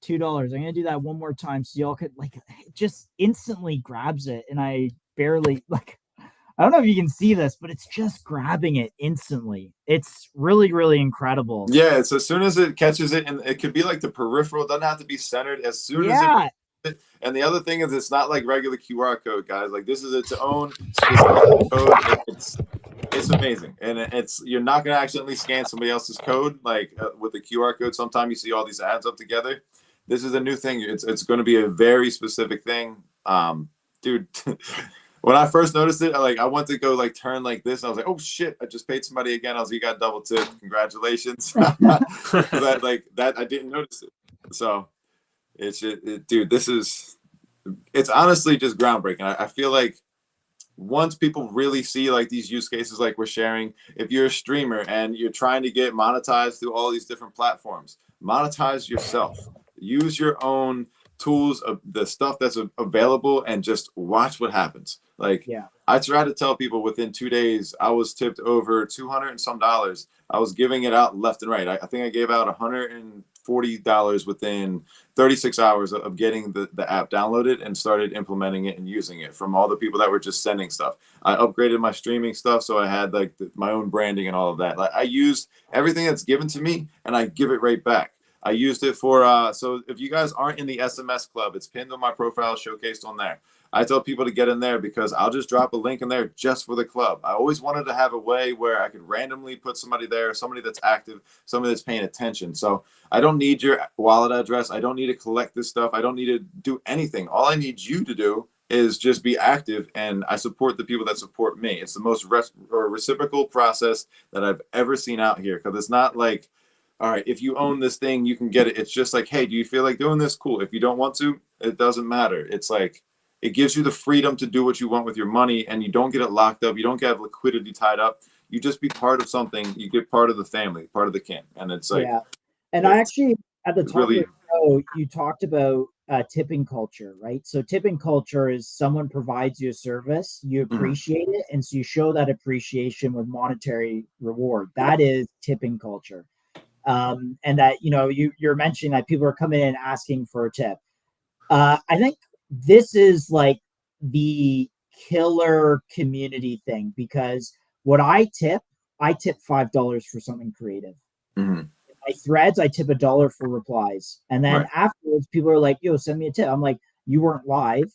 $2. I'm going to do that one more time so y'all could, like, it just instantly grabs it. And I barely, like, I don't know if you can see this, but it's just grabbing it instantly. It's really, really incredible. Yeah, it's as soon as it catches it, and it could be like the peripheral, it doesn't have to be centered. As soon Yeah. as it, and the other thing is, it's not like regular QR code, guys. Like this is its own specific code. It's amazing, and it's you're not gonna accidentally scan somebody else's code like with the QR code. Sometimes you see all these ads up together. This is a new thing. It's going to be a very specific thing, dude. When I first noticed it, I went to go like turn like this. And I was like, oh shit, I just paid somebody again. I was like, you got double tip. Congratulations. I didn't notice it. So dude, it's honestly just groundbreaking. I feel like once people really see like these use cases like we're sharing, if you're a streamer and you're trying to get monetized through all these different platforms, monetize yourself. Use your own tools of the stuff that's available and just watch what happens. Like, yeah. I try to tell people within 2 days, I was tipped over $200 and some dollars. I was giving it out left and right. I think I gave out $140 within 36 hours of getting the app downloaded and started implementing it and using it from all the people that were just sending stuff. I upgraded my streaming stuff. So I had like my own branding and all of that. Like I used everything that's given to me and I give it right back. I used it for, so if you guys aren't in the SMS club, it's pinned on my profile, showcased on there. I tell people to get in there because I'll just drop a link in there just for the club. I always wanted to have a way where I could randomly put somebody there, somebody that's active, somebody that's paying attention. So I don't need your wallet address. I don't need to collect this stuff. I don't need to do anything. All I need you to do is just be active, and I support the people that support me. It's the most reciprocal process that I've ever seen out here, because it's not like, all right, if you own this thing, you can get it. It's just like, hey, do you feel like doing this? Cool. If you don't want to, it doesn't matter. It's like, it gives you the freedom to do what you want with your money, and you don't get it locked up. You don't get liquidity tied up. You just be part of something. You get part of the family, part of the kin. And it's like, yeah. And I actually, at the top really, of the show, you talked about tipping culture, right? So tipping culture is someone provides you a service, you appreciate it, and so you show that appreciation with monetary reward. That is tipping culture. And that, you're mentioning that people are coming in asking for a tip. I think this is like the killer community thing, because what I tip $5 for something creative. Mm-hmm. My threads, I tip $1 for replies. And then afterwards, people are like, yo, send me a tip. I'm like, you weren't live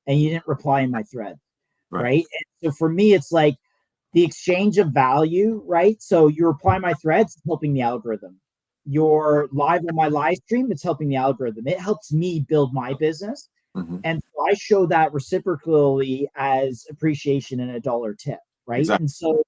and you didn't reply in my thread. Right. And so for me, it's like the exchange of value, right? So you reply my threads, it's helping the algorithm. You're live on my live stream, it's helping the algorithm. It helps me build my business. Mm-hmm. And so I show that reciprocally as appreciation and $1 tip, right? Exactly. And so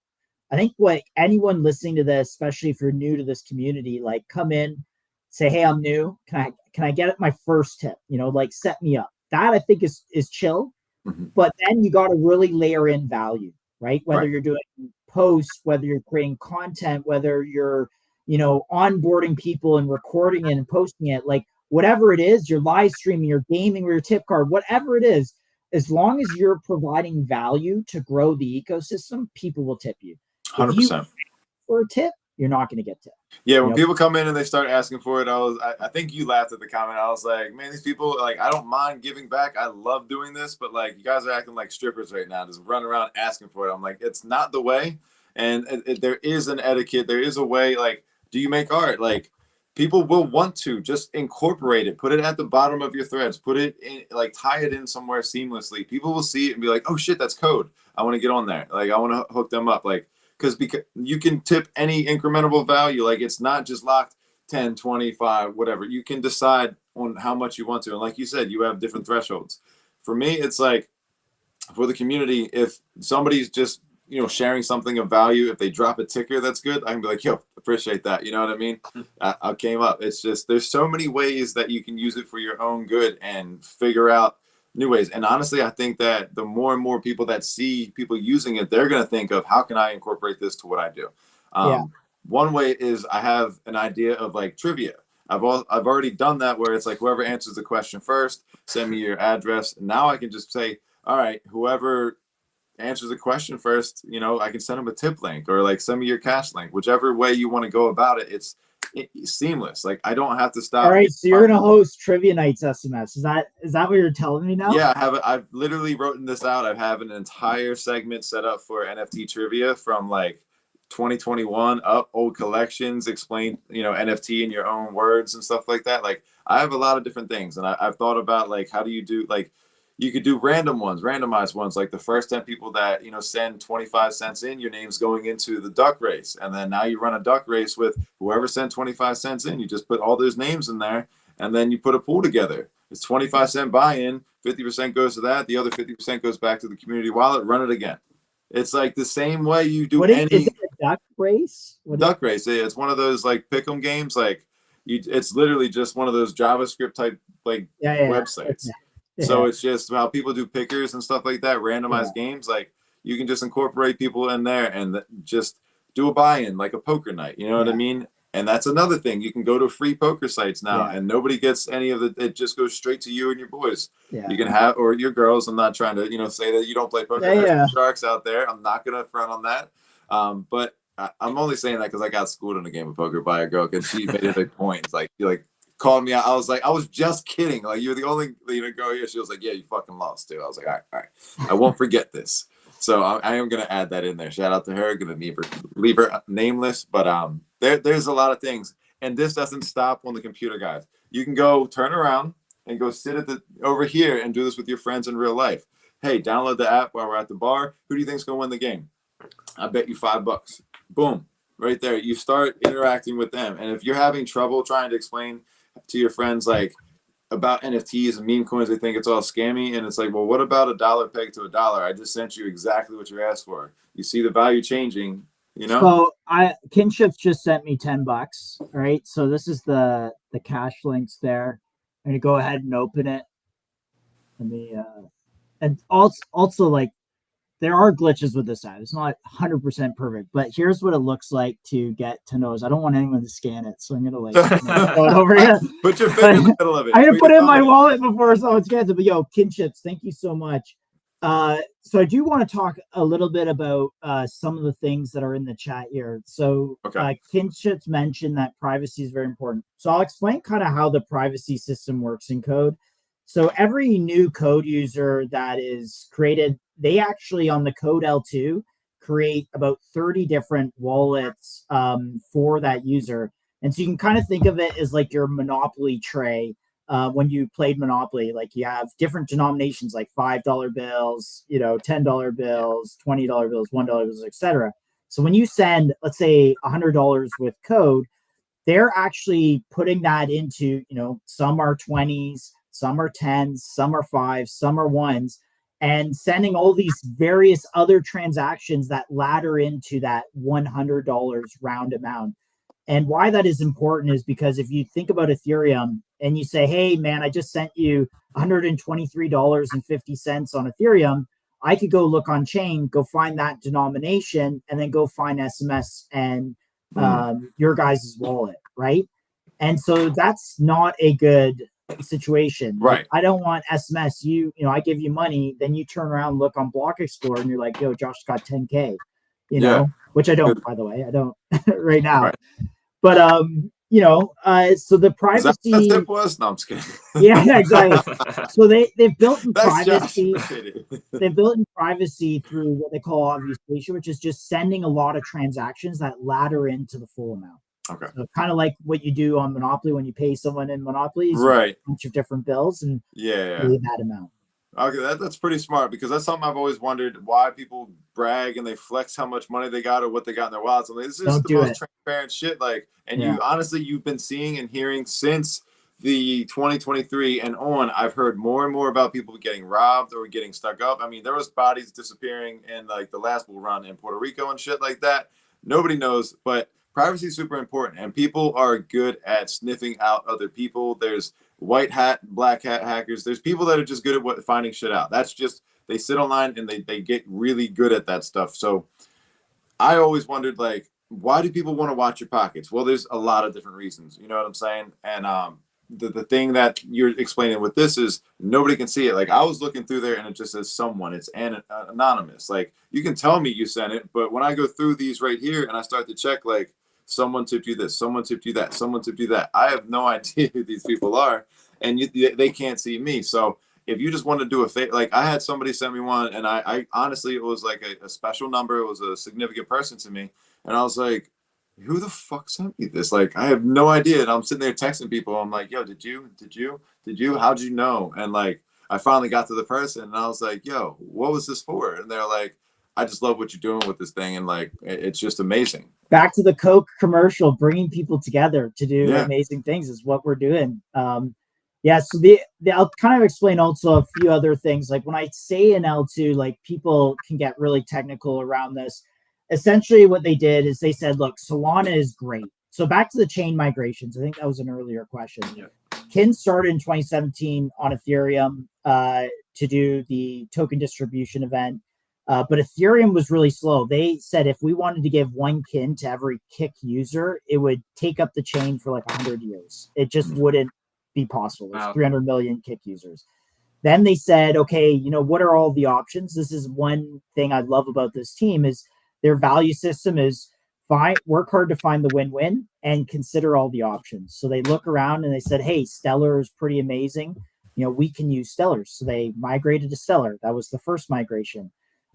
I think what anyone listening to this, especially if you're new to this community, like come in, say, hey, I'm new. Can I get my first tip? Like set me up. That I think is chill. Mm-hmm. But then you got to really layer in value, right? Whether you're doing posts, whether you're creating content, whether you're, onboarding people and recording it and posting it, like whatever it is, you're live streaming, you're gaming with your tip card, whatever it is, as long as you're providing value to grow the ecosystem, people will tip you. 100%. For a tip, you're not going to get tipped. Yeah, when Yep. people come in and they start asking for it, I think you laughed at the comment. I was like, man, these people, like, I don't mind giving back. I love doing this, but like, you guys are acting like strippers right now, just run around asking for it. I'm like, it's not the way. And there is an etiquette. There is a way. Like, do you make art? Like, people will want to just incorporate it, put it at the bottom of your threads, put it in, like, tie it in somewhere seamlessly. People will see it and be like, oh shit, that's code. I want to get on there. Like, I want to hook them up. Like, because you can tip any incrementable value. Like, it's not just locked 10, 25, whatever. You can decide on how much you want to. And like you said, you have different thresholds. For me, it's like, for the community, if somebody's just, sharing something of value, if they drop a ticker that's good, I can be like, yo, appreciate that. You know what I mean? I came up. It's just, there's so many ways that you can use it for your own good and figure out new ways. And honestly, I think that the more and more people that see people using it, they're going to think of, how can I incorporate this to what I do? One way is, I have an idea of like trivia. I've already done that, where it's like, whoever answers the question first, send me your address. And now I can just say, all right, whoever answers the question first, I can send them a tip link, or like, send me your cash link. Whichever way you want to go about it, it's seamless. Like, I don't have to stop. All right, so you're gonna host Trivia Nights SMS. Is that what you're telling me now? Yeah, I've literally written this out. I have an entire segment set up for NFT trivia from like 2021 up, old collections, explain, NFT in your own words and stuff like that. Like, I have a lot of different things, and I've thought about, like, how do you do, like, you could do randomized ones, like the first 10 people that, send 25 cents in, your name's going into the duck race. And then now you run a duck race with whoever sent 25 cents in. You just put all those names in there, and then you put a pool together. It's 25-cent buy-in, 50% goes to that. The other 50% goes back to the community wallet. Run it again. It's like the same way you do is it a duck race? Duck race. It's one of those like pick'em games. Like, it's literally just one of those JavaScript type websites. Yeah. So it's just how people do pickers and stuff like that, randomized games. Like, you can just incorporate people in there and just do a buy-in, like a poker night. You know what I mean? And that's another thing. You can go to free poker sites now, and nobody gets any of it. It just goes straight to you and your boys. Yeah. You can have, or your girls. I'm not trying to, say that you don't play poker. There's some sharks out there. I'm not going to front on that. But I'm only saying that because I got schooled in a game of poker by a girl, because she made it a point. It's like, called me out. I was like, I was just kidding. Like, you're the only girl here. She was like, yeah, you fucking lost too. I was like, all right. I won't forget this. So I am gonna add that in there. Shout out to her. Gonna leave her nameless. But there's a lot of things, and this doesn't stop on the computer, guys. You can go turn around and go sit over here and do this with your friends in real life. Hey, download the app while we're at the bar. Who do you think's gonna win the game? I bet you $5. Boom, right there. You start interacting with them, and if you're having trouble trying to explain to your friends like about NFTs and meme coins, they think it's all scammy, and it's like, well, what about a dollar pegged to a dollar? I just sent you exactly what you asked for. You see the value changing, So Kinship's just sent me $10, right? So this is the cash links there. I'm gonna go ahead and open it. Let me and also like, there are glitches with this app. It's not 100% perfect, but here's what it looks like to get to nose. I don't want anyone to scan it, so I'm gonna like go it over here. Put your finger in the middle of it. I'm gonna put it in my wallet before someone scans it. But yo, Kinships, thank you so much. So I do want to talk a little bit about some of the things that are in the chat here. So Kinships mentioned that privacy is very important. So I'll explain kind of how the privacy system works in Code. So every new Code user that is created, they actually on the Code L2 create about 30 different wallets for that user. And so you can kind of think of it as like your Monopoly tray when you played Monopoly. Like, you have different denominations like $5 bills, $10 bills, $20 bills, $1 bills, etc. So when you send, let's say, $100 with Code, they're actually putting that into, some are 20s, some are 10s, some are 5s, some are 1s, and sending all these various other transactions that ladder into that $100 round amount. And why that is important is because if you think about Ethereum and you say, hey, man, I just sent you $123.50 on Ethereum, I could go look on chain, go find that denomination, and then go find SMS and your guys' wallet, right? And so that's not a good situation. Right. Like, I don't want SMS. I give you money, then you turn around, look on Block Explorer, and you're like, yo, Josh got 10K, which I don't, by the way. I don't right now. Right. But so the Is that privacy. what that tip was? No, I'm just kidding. Yeah, exactly. So they've built in That's privacy. Josh. They've built in privacy through what they call obfuscation, which is just sending a lot of transactions that ladder into the full amount. Okay. So kind of like what you do on Monopoly when you pay someone in Monopoly, is Right. a bunch of different bills and Yeah. pay that amount. Okay, that's pretty smart, because that's something I've always wondered, why people brag and they flex how much money they got or what they got in their wallets. I mean, this is Don't the do most it. transparent shit. Like, and Yeah. you honestly, you've been seeing and hearing since the 2023 and on. I've heard more and more about people getting robbed or getting stuck up. I mean, there was bodies disappearing in like the last bull run in Puerto Rico and shit like that. Nobody knows, but privacy is super important, and people are good at sniffing out other people. There's white hat, black hat hackers. There's people that are just good at finding shit out. That's just, they sit online and they get really good at that stuff. So I always wondered, like, why do people want to watch your pockets? Well, there's a lot of different reasons. You know what I'm saying? And the thing that you're explaining with this is nobody can see it. Like, I was looking through there and it just says someone. It's anonymous. Like, you can tell me you sent it, but when I go through these right here and I start to check, like, someone tipped you this, someone tipped you that, someone tipped you that, I have no idea who these people are, and they can't see me. So if you just want to do a fake, like, I had somebody send me one, and I honestly, it was like a special number. It was a significant person to me, and I was like, who the fuck sent me this? Like, I have no idea. And I'm sitting there texting people. I'm like, yo, did you? How'd you know? And like, I finally got to the person, and I was like, yo, what was this for? And they're like, I just love what you're doing with this thing, and like, it's just amazing. Back to the Coke commercial, bringing people together to do Yeah. amazing things is what we're doing. So I'll kind of explain also a few other things. Like when I say an L2, like people can get really technical around this. Essentially what they did is they said, look, Solana is great. So back to the chain migrations. I think that was an earlier question. Yeah. Kin started in 2017 on Ethereum to do the token distribution event. But Ethereum was really slow. They said if we wanted to give one kin to every Kik user, it would take up the chain for like 100 years. It just wouldn't be possible. There's 300 million Kik users. Then they said, okay, what are all the options? This is one thing I love about this team is their value system is work hard to find the win-win and consider all the options. So they look around and they said, hey, Stellar is pretty amazing. We can use Stellar. So they migrated to Stellar. That was the first migration.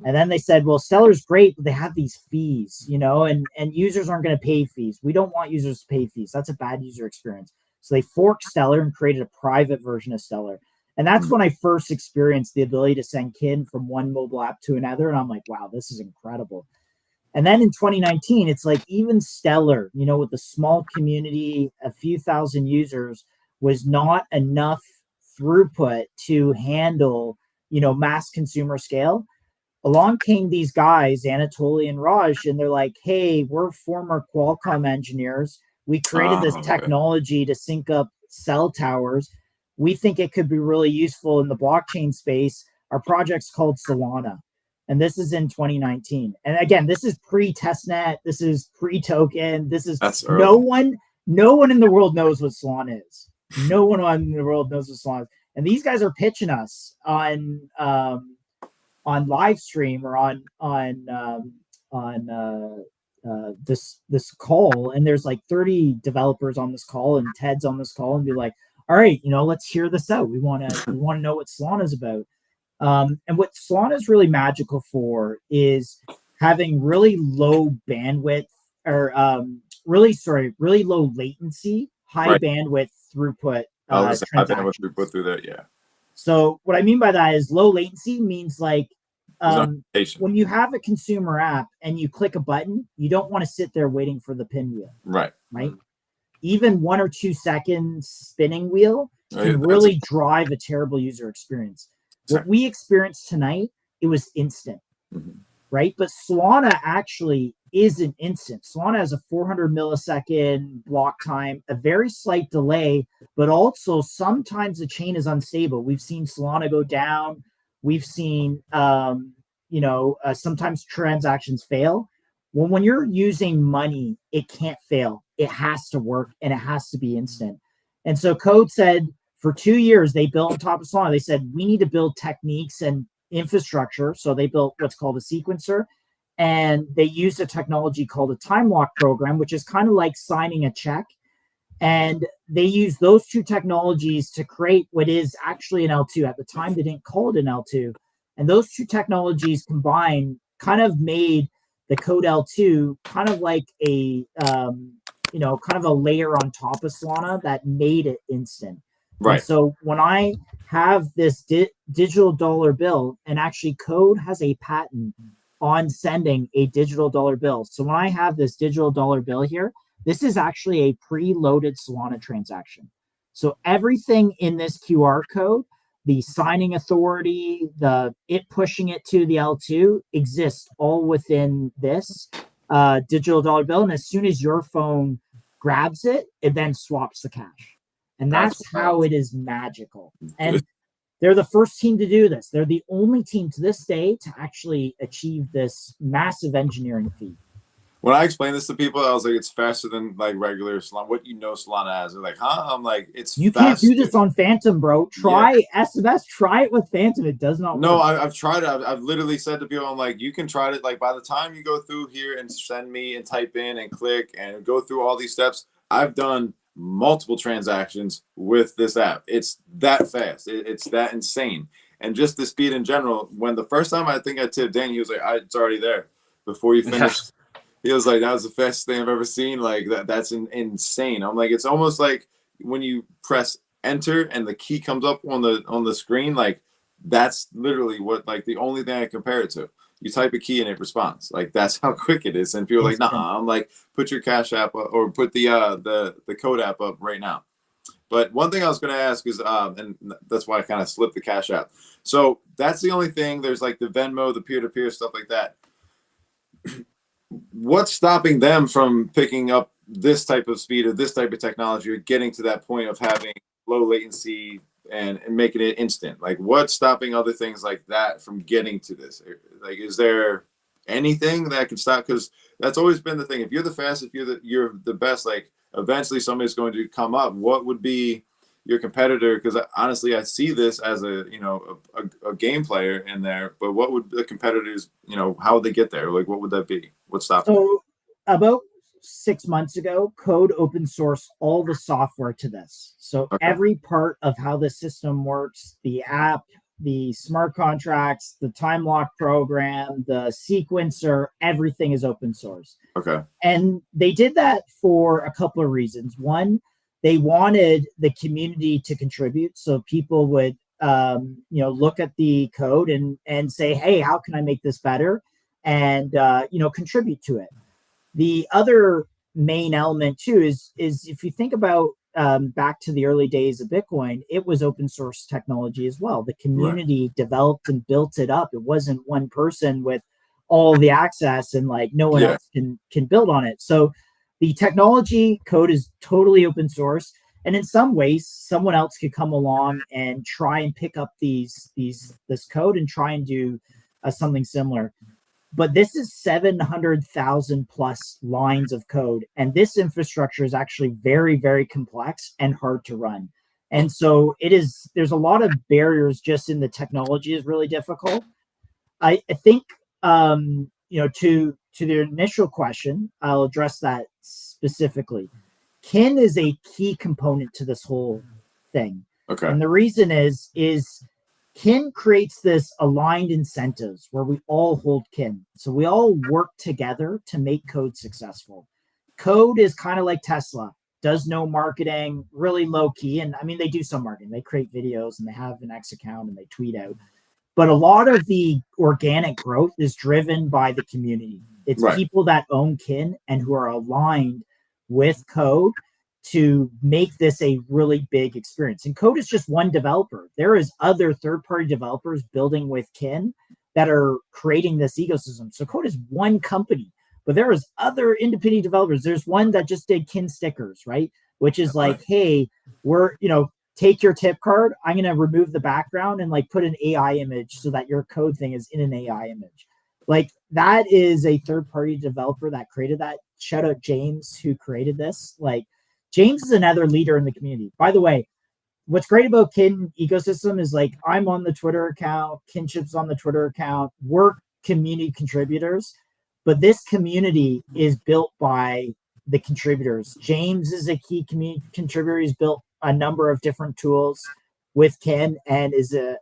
And then they said, well, Stellar's great, but they have these fees, and users aren't going to pay fees. We don't want users to pay fees. That's a bad user experience. So they forked Stellar and created a private version of Stellar. And that's when I first experienced the ability to send kin from one mobile app to another. And I'm like, wow, this is incredible. And then in 2019, it's like even Stellar, with the small community, a few thousand users, was not enough throughput to handle, mass consumer scale. Along came these guys, Anatoly and Raj, and they're like, hey, we're former Qualcomm engineers. We created this technology to sync up cell towers. We think it could be really useful in the blockchain space. Our project's called Solana. And this is in 2019. And again, this is pre-testnet. This is pre-token. This is no one in the world knows what Solana is. No one in the world knows what Solana is. And these guys are pitching us on live stream or on this call, and there's like 30 developers on this call, and Ted's on this call, and be like, all right, let's hear this out. We want to know what Solana is about. And what Solana is really magical for is having really low bandwidth or really low latency, high bandwidth throughput. High bandwidth throughput through that, yeah. So what I mean by that is low latency means like when you have a consumer app and you click a button, you don't want to sit there waiting for the pinwheel. Right. Even 1 or 2 seconds spinning wheel can really drive a terrible user experience. What we experienced tonight, it was instant, right? But Solana actually isn't instant. Solana has a 400 millisecond block time, a very slight delay, but also sometimes the chain is unstable. We've seen Solana go down. We've seen, sometimes transactions fail. Well, when you're using money, it can't fail. It has to work, and it has to be instant. And so Code said for 2 years, they built on top of Solana. They said, we need to build techniques and infrastructure. So they built what's called a sequencer. and they used a technology called a time lock program, which is kind of like signing a check. And they use those two technologies to create what is actually an L2. At the time, they didn't call it an L2. And those two technologies combined kind of made the code L2 kind of like a, kind of a layer on top of Solana that made it instant. Right. And so when I have this digital dollar bill, and actually Code has a patent on sending a digital dollar bill. So when I have this digital dollar bill here, this is actually a preloaded Solana transaction. So everything in this QR code, the signing authority, it pushing it to the L2 exists all within this digital dollar bill. And as soon as your phone grabs it, it then swaps the cash. And that's how it is magical. And they're the first team to do this. They're the only team to this day to actually achieve this massive engineering feat. When I explain this to people, I was like, it's faster than like regular Solana. What Solana has? They're like, huh? I'm like, you faster. Can't do this on Phantom, bro. Try SMS. Try it with Phantom. It does not work. No, I've tried it. I've literally said to people, I'm like, you can try it. Like by the time you go through here and send me and type in and click and go through all these steps, I've done multiple transactions with this app. It's that fast. It's that insane. And just the speed in general. When the first time I think I tipped Dan, he was like, it's already there before you finished. He was like, that was the fastest thing I've ever seen. Like that's insane. I'm like, it's almost like when you press enter and the key comes up on the screen. Like that's literally what, like the only thing I compare it to. You type a key and it responds. Like that's how quick it is. And people are like, nah. I'm like, put your Cash App up, or put the Code app up right now. But one thing I was going to ask is, and that's why I kind of slipped the Cash App. So that's the only thing. There's like the Venmo, the peer-to-peer stuff like that. What's stopping them from picking up this type of speed or this type of technology or getting to that point of having low latency and making it instant? Like what's stopping other things like that from getting to this? Like, is there anything that can stop? Because that's always been the thing. If you're the fastest, if you're the best, like eventually somebody's going to come up. What would be your competitor? Because honestly, I see this as a game player in there, but what would the competitors, how would they get there? Like, what would that be? What's stopping them? So about 6 months ago, Code open sourced all the software to this. So every part of how the system works, the app, the smart contracts, the time lock program, the sequencer, everything is open source. Okay. And they did that for a couple of reasons. One, they wanted the community to contribute, so people would look at the code and say, hey, how can I make this better? And contribute to it. The other main element too is if you think about back to the early days of Bitcoin, it was open source technology as well. The community developed and built it up. It wasn't one person with all the access and like no one else can build on it. So the technology code is totally open source. And in some ways, someone else could come along and try and pick up this code and try and do something similar. But this is 700,000 plus lines of code. And this infrastructure is actually very, very complex and hard to run. And so there's a lot of barriers just in the technology is really difficult. I think, to the initial question, I'll address that specifically. Kin is a key component to this whole thing. Okay. And the reason is Kin creates this aligned incentives where we all hold Kin. So we all work together to make Code successful. Code is kind of like Tesla, does no marketing, really low key. And I mean, they do some marketing. They create videos and they have an X account and they tweet out. But a lot of the organic growth is driven by the community. It's people that own Kin and who are aligned with Code to make this a really big experience. And Code is just one developer. There is other third-party developers building with Kin that are creating this ecosystem. So Code is one company, but there is other independent developers. There's one that just did Kin stickers, right? Which is like, hey, take your tip card. I'm going to remove the background and like put an AI image so that your code thing is in an AI image. Like that is a third-party developer that created that. Shout out James who created this. Like James is another leader in the community. By the way, what's great about Kin ecosystem is like I'm on the Twitter account, Kinship's on the Twitter account. We're community contributors. but this community is built by the contributors. James is a key community contributor. He's built a number of different tools with Kin and is a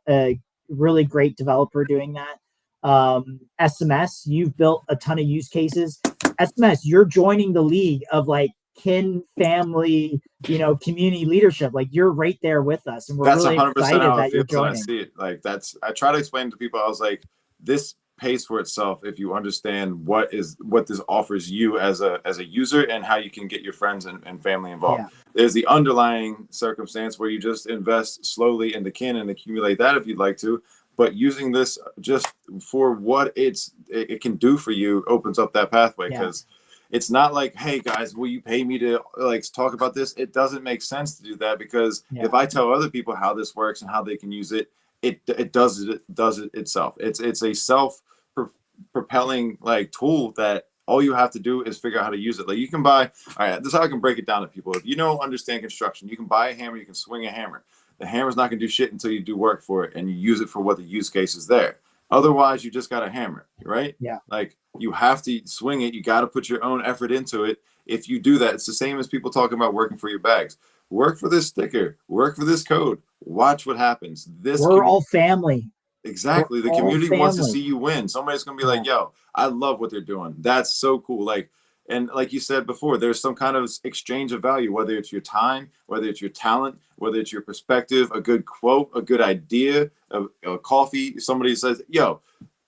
really great developer doing that. SMS, you've built a ton of use cases. SMS, you're joining the league of like Kin family, community leadership. Like you're right there with us, and we're That's really 100% excited how that it you're feels when I joining. see it. Like I try to explain to people, I was like, this pays for itself if you understand what this offers you as a user and how you can get your friends and family involved. Yeah. There's the underlying circumstance where you just invest slowly into Kin and accumulate that if you'd like to, but using this just for what it can do for you opens up that pathway, because it's not like, hey guys, will you pay me to like talk about this? It doesn't make sense to do that, because if I tell other people how this works and how they can use it, it does it itself. It's a self-propelling like tool that all you have to do is figure out how to use it. Like you can buy, all right, this is how I can break it down to people. If you understand construction, you can buy a hammer, you can swing a hammer. The hammer's not gonna do shit until you do work for it and you use it for what the use case is there. Otherwise, you just got a hammer, right? Yeah. Like you have to swing it. You got to put your own effort into it. If you do that, it's the same as people talking about working for your bags. Work for this sticker. Work for this code. Watch what happens. We're all family. Exactly. The community wants to see you win. Somebody's going to be like, yo, I love what they're doing. That's so cool. Like, and like you said before, there's some kind of exchange of value, whether it's your time, whether it's your talent, whether it's your perspective, a good quote, a good idea, a coffee. Somebody says, yo,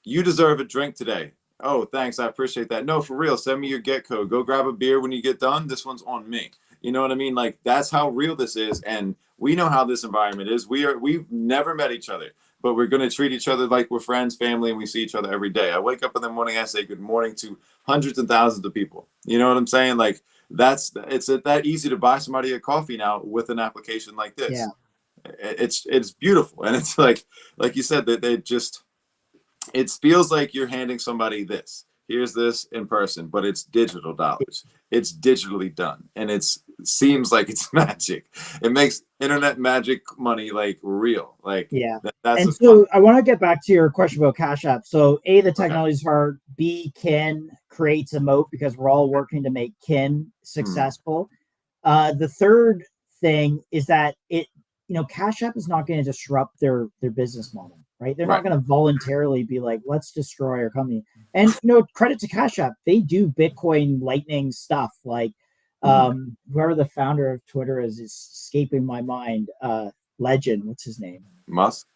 you deserve a drink today. Oh, thanks. I appreciate that. No, for real. Send me your get code. Go grab a beer when you get done. This one's on me. You know what I mean? Like that's how real this is. And we know how this environment is. We've never met each other, but we're going to treat each other like we're friends, family, and we see each other every day. I wake up in the morning, I say good morning to hundreds and thousands of people. You know what I'm saying? Like it's that easy to buy somebody a coffee now with an application like this. Yeah. It's beautiful. And it's like you said, that it feels like you're handing somebody this. Here's this in person, but it's digital dollars. It's digitally done. And it seems like it's magic. It makes internet magic money like real. Like that's and so I want to get back to your question about Cash App. So A, the technology is hard. B, Kin creates a moat because we're all working to make Kin successful. The third thing is that Cash App is not going to disrupt their business model. Right? They're not going to voluntarily be like, let's destroy our company. And, credit to Cash App. They do Bitcoin Lightning stuff. Like whoever the founder of Twitter is escaping my mind. Legend. What's his name? Musk?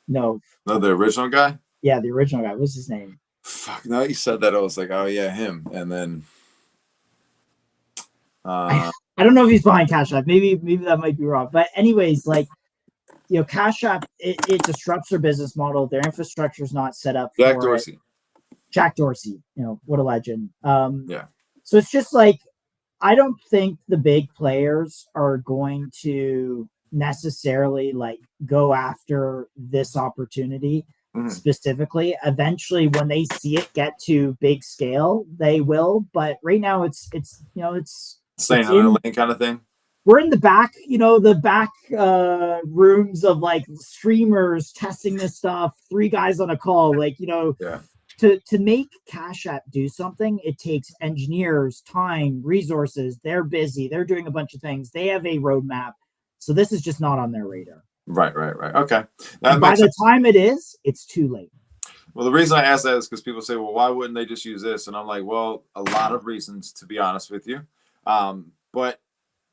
No, the original guy? Yeah, the original guy. What's his name? Fuck, now you said that, I was like, oh yeah, him. And then I don't know if he's behind Cash App. Maybe that might be wrong. But anyways, like, Cash App, it disrupts their business model. Their infrastructure is not set up Jack for Dorsey. it. Jack Dorsey, what a legend. Yeah. So it's just like, I don't think the big players are going to necessarily like go after this opportunity specifically. Eventually, when they see it get to big scale, they will. But right now, it's Staying on the lane kind of thing. We're in the back, the back rooms of like streamers testing this stuff, 3 guys on a call, like, to make Cash App do something, it takes engineers, time, resources. They're busy. They're doing a bunch of things. They have a roadmap. So this is just not on their radar. Right. Okay. By the time it is, it's too late. Well, the reason I ask that is because people say, well, why wouldn't they just use this? And I'm like, well, a lot of reasons, to be honest with you. But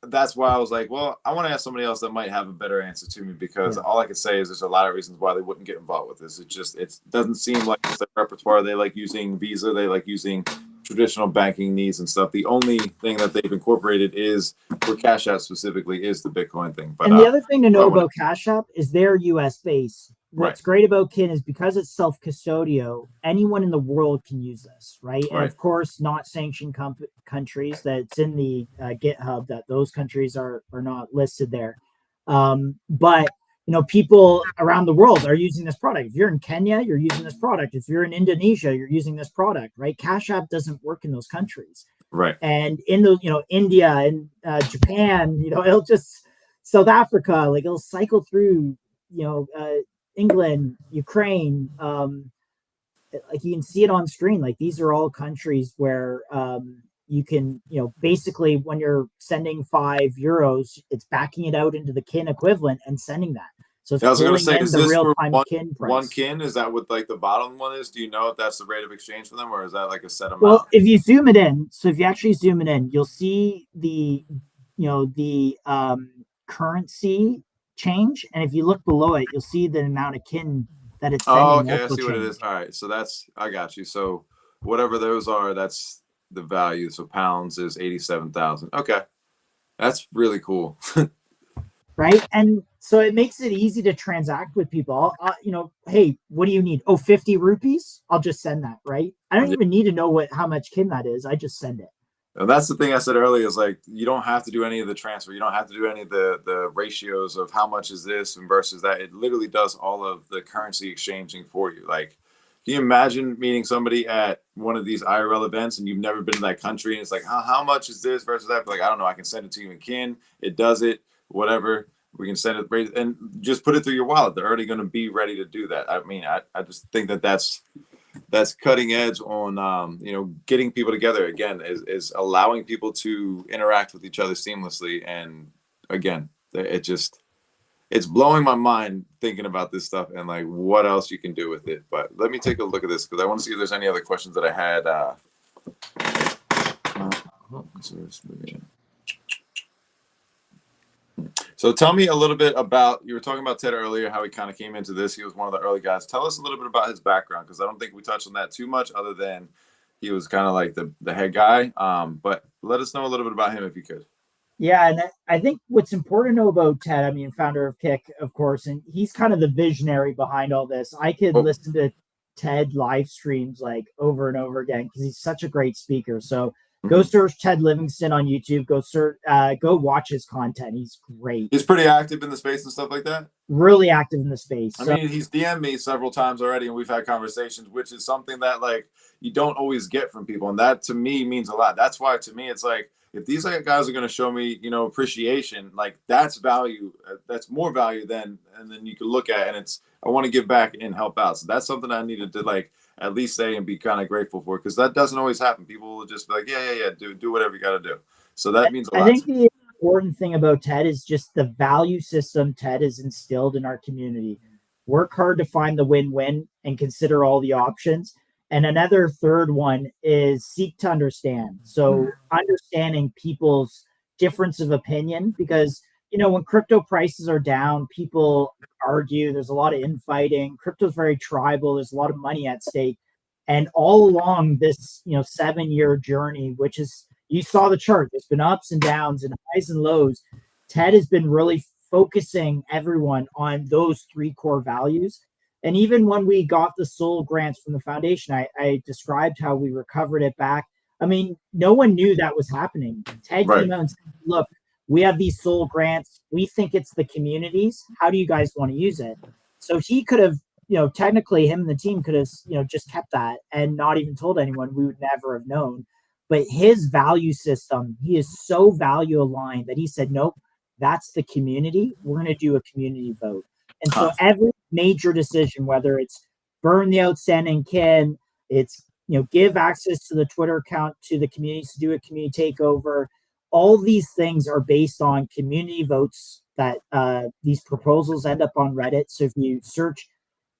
that's why I was like, well, I want to ask somebody else that might have a better answer to me, because all I can say is there's a lot of reasons why they wouldn't get involved with this. It doesn't seem like it's their repertoire. They like using Visa. They like using traditional banking needs and stuff. The only thing that they've incorporated is for Cash App specifically is the Bitcoin thing. But and the other thing to know about Cash App is they're US based. What's great about Kin is because it's self-custodio, anyone in the world can use this, right? And of course, not sanctioned countries. That's in the GitHub that those countries are not listed there. But people around the world are using this product. If you're in Kenya, you're using this product. If you're in Indonesia, you're using this product, right? Cash App doesn't work in those countries, right? And in those, India and Japan, it'll just South Africa, like it'll cycle through, England, Ukraine, like you can see it on screen. Like these are all countries where you can, basically when you're sending €5, it's backing it out into the kin equivalent and sending that. So it's I was going to pulling say, in is the this real for time kin price. one kin? Is that what like the bottom one is? Do you know if that's the rate of exchange for them, or is that like a set amount? Well, if you zoom it in, so if you actually zoom it in, you'll see the currency change, and if you look below it, you'll see the amount of kin that it's sending. Oh, okay, I see what it is. All right, so I got you. So whatever those are, that's the value. So pounds is 87,000. Okay, that's really cool. Right, and so it makes it easy to transact with people. Hey, what do you need? Oh, 50 rupees? I'll just send that, right? I don't even need to know how much kin that is. I just send it. And that's the thing I said earlier is like, you don't have to do any of the transfer. You don't have to do any of the ratios of how much is this and versus that. It literally does all of the currency exchanging for you. Like, can you imagine meeting somebody at one of these IRL events and you've never been to that country? And it's like, how much is this versus that? But like, I don't know. I can send it to you in kin. It does it, whatever. We can send it and just put it through your wallet. They're already going to be ready to do that. I mean, I just think that's cutting edge on getting people together again, is allowing people to interact with each other seamlessly. And again, it's blowing my mind thinking about this stuff and like what else you can do with it. But let me take a look at this because I want to see if there's any other questions that I had. So tell me a little bit about, you were talking about Ted earlier, how he kind of came into this. He was one of the early guys. Tell us a little bit about his background, because I don't think we touched on that too much other than he was kind of like the head guy. But let us know a little bit about him if you could. Yeah, and I think what's important to know about Ted, I mean, founder of Kick, of course, and he's kind of the visionary behind all this. I could listen to Ted live streams like over and over again because he's such a great speaker. So go search Ted Livingston on YouTube. Go watch his content. He's great. He's pretty active in the space and stuff like that. Really active in the space. I mean, he's DM'd me several times already, and we've had conversations, which is something that like you don't always get from people, and that to me means a lot. That's why to me it's like, if these guys are going to show me, appreciation, like that's value. That's more value than you can look at, and I want to give back and help out. So that's something I needed to like at least say and be kind of grateful for, because that doesn't always happen. People will just be like, yeah, do whatever you got to do. So that means a lot. I think the important thing about Ted is just the value system Ted has instilled in our community. Work hard to find the win-win and consider all the options. And another third one is seek to understand. So understanding people's difference of opinion, because when crypto prices are down, people argue. There's a lot of infighting. Crypto is very tribal. There's a lot of money at stake. And all along this, 7-year journey, which is, you saw the chart, there's been ups and downs and highs and lows. Ted has been really focusing everyone on those 3 core values. And even when we got the SOL grants from the foundation, I described how we recovered it back. I mean, no one knew that was happening. Ted came out and said, look, we have these SOL grants. We think it's the communities. How do you guys want to use it? So he could have, technically him and the team could have, just kept that and not even told anyone. We would never have known. But his value system, he is so value aligned that he said, nope, that's the community. We're going to do a community vote. And so every major decision, whether it's burn the outstanding kin, it's, give access to the Twitter account to the communities to do a community takeover, all these things are based on community votes that these proposals end up on Reddit. So if you search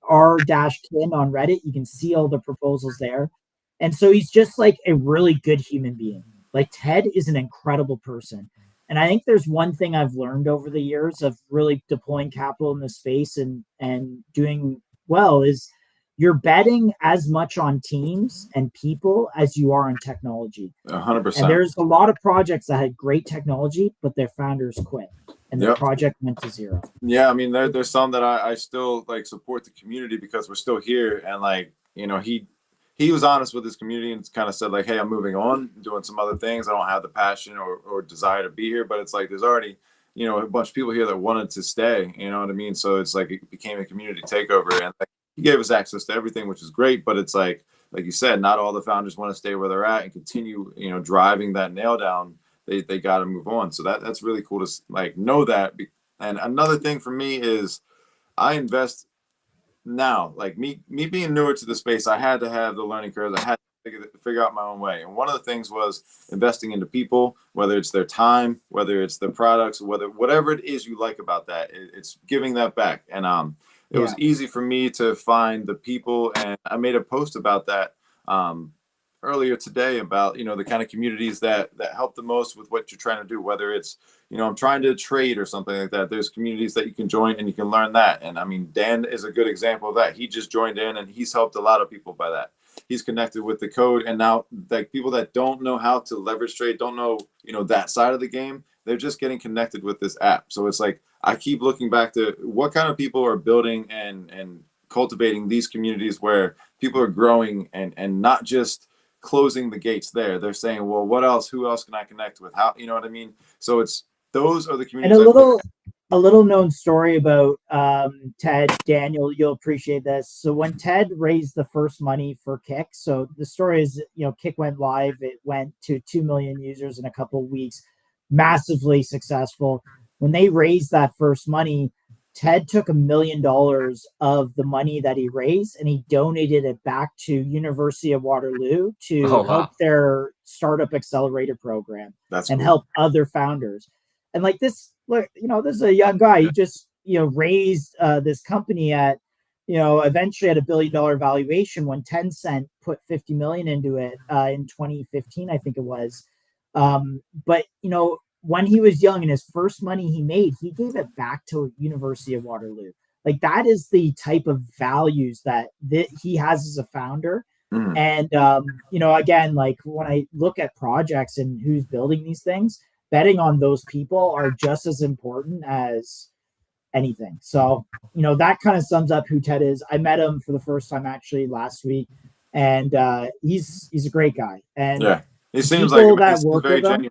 r-kin on Reddit, you can see all the proposals there. And so he's just like a really good human being. Like Ted is an incredible person. And I think there's one thing I've learned over the years of really deploying capital in the space and doing well is you're betting as much on teams and people as you are on technology. 100%. And there's a lot of projects that had great technology, but their founders quit and the project went to zero. Yeah, I mean, there's some that I still like support the community because we're still here. And like, he was honest with his community and kind of said like, hey, I'm moving on, doing some other things. I don't have the passion or desire to be here, but it's like, there's already, a bunch of people here that wanted to stay, you know what I mean? So it's like, it became a community takeover, and like, he gave us access to everything, which is great. But it's like you said, not all the founders want to stay where they're at and continue, driving that nail down. They got to move on. So that's really cool to like know that. And another thing for me is I invest now, like me being newer to the space, I had to have the learning curve. I had to figure out my own way. And one of the things was investing into people, whether it's their time, whether it's their products, whatever it is you like about that, it's giving that back. And it was easy for me to find the people, and I made a post about that earlier today about, the kind of communities that help the most with what you're trying to do, whether it's, I'm trying to trade or something like that. There's communities that you can join and you can learn that. And I mean, Dan is a good example of that. He just joined in and he's helped a lot of people by that. He's connected with the code, and now like people that don't know how to leverage trade, don't know, that side of the game, they're just getting connected with this app. So it's like, I keep looking back to what kind of people are building and cultivating these communities where people are growing and not just closing the gates there. They're saying, well, who else can I connect with? How, you know what I mean? So those are the communities. And a little known story about Ted, Daniel, you'll appreciate this. So when Ted raised the first money for Kick, so the story is, Kick went live. It went to 2 million users in a couple of weeks, massively successful. When they raised that first money, Ted took $1 million of the money that he raised and he donated it back to University of Waterloo to help their startup accelerator program and help other founders. And like this, look, this is a young guy. He just, raised this company at, eventually at $1 billion valuation when Tencent put 50 million into it in 2015, I think it was. But, when he was young and his first money he made, he gave it back to University of Waterloo. Like that is the type of values that he has as a founder. And, again, like when I look at projects and who's building these things, betting on those people are just as important as anything. So, that kind of sums up who Ted is. I met him for the first time actually last week, and he's a great guy. And he seems like he's very genuine.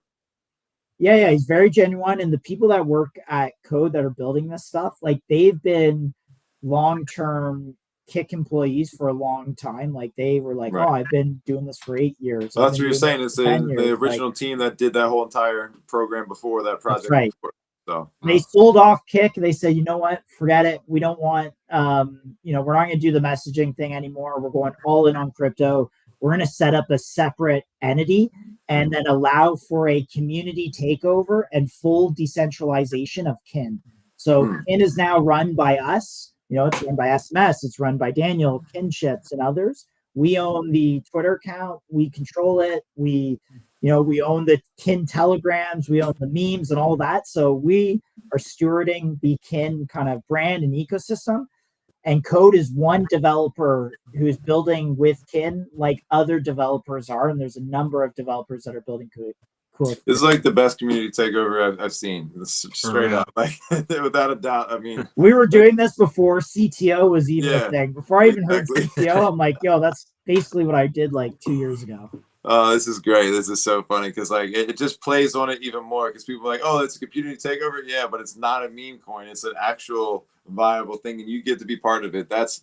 Yeah, he's very genuine. And the people that work at Code that are building this stuff, like they've been long-term Kick employees for a long time. Like they were like, oh, I've been doing this for 8 years. So that's what you're saying is the original team that did that whole entire program before that project. Right. Before. So they sold off Kick. They said, you know what, forget it. We don't want, we're not going to do the messaging thing anymore. We're going all in on crypto. We're going to set up a separate entity and then allow for a community takeover and full decentralization of Kin. So Kin is now run by us. It's run by SMS. It's run by Daniel, Kinships, and others. We own the Twitter account. We control it. We own the Kin telegrams. We own the memes and all that. So we are stewarding the Kin kind of brand and ecosystem. And Code is one developer who is building with Kin like other developers are. And there's a number of developers that are building Code. Cool. This is like the best community takeover I've seen. Straight up, like without a doubt. I mean, we were doing this before CTO was even a thing. Before I even heard CTO, I'm like, yo, that's basically what I did like 2 years ago. Oh, this is great. This is so funny because like it just plays on it even more because people are like, oh, it's a community takeover. Yeah, but it's not a meme coin. It's an actual viable thing, and you get to be part of it. There's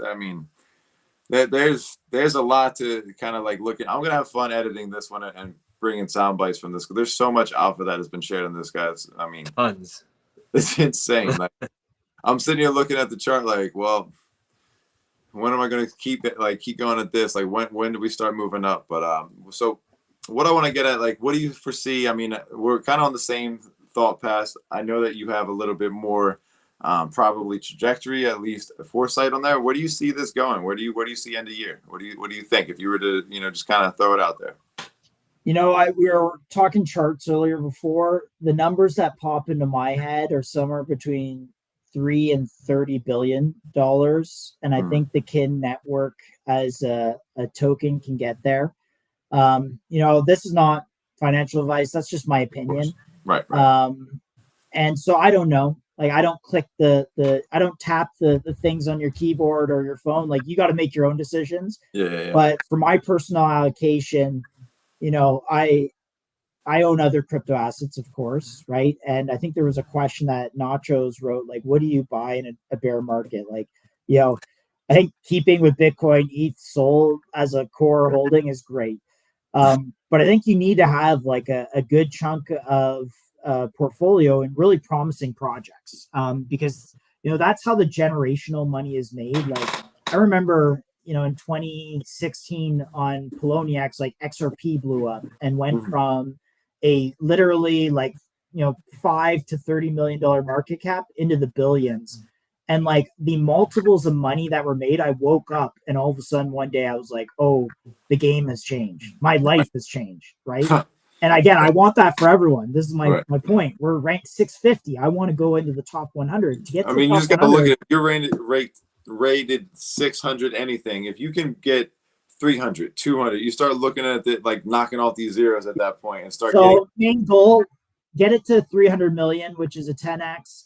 a lot to kind of like look at. I'm gonna have fun editing this one and bringing sound bites from this because there's so much alpha that has been shared on this, guys. I mean, tons. It's insane. Like I'm sitting here looking at the chart, like, well, when am I going to keep going at this? Like, when do we start moving up? But so what I want to get at, like, what do you foresee? I mean, we're kind of on the same thought path. I know that you have a little bit more probably trajectory, at least a foresight on there. Where do you see this going? Where do you see end of year? What do you think if you were to just kind of throw it out there? We were talking charts earlier before. The numbers that pop into my head are somewhere between $3 and $30 billion. And I think the Kin network as a token can get there. This is not financial advice. That's just my opinion. Right. And so I don't know. Like I don't click I don't tap the things on your keyboard or your phone. Like you got to make your own decisions. Yeah. But for my personal allocation, I own other crypto assets, of course, right? And I think there was a question that Nachos wrote, like, what do you buy in a bear market? Like, I think keeping with Bitcoin, ETH, Sol as a core holding is great. But I think you need to have like a good chunk of portfolio and really promising projects because, that's how the generational money is made. Like I remember, in 2016 on Poloniex, like XRP blew up and went from a literally like, 5 to $30 million market cap into the billions. And like the multiples of money that were made, I woke up and all of a sudden one day I was like, oh, the game has changed. My life has changed. Right. And again, I want that for everyone. This is my point. We're ranked 650. I want to go into the top 100 to get to the top you just got to 100. look at it. You're rated 600 anything. If you can get 300, 200, you start looking at it like knocking off these zeros at that point and start getting. Main goal, get it to 300 million, which is a 10x.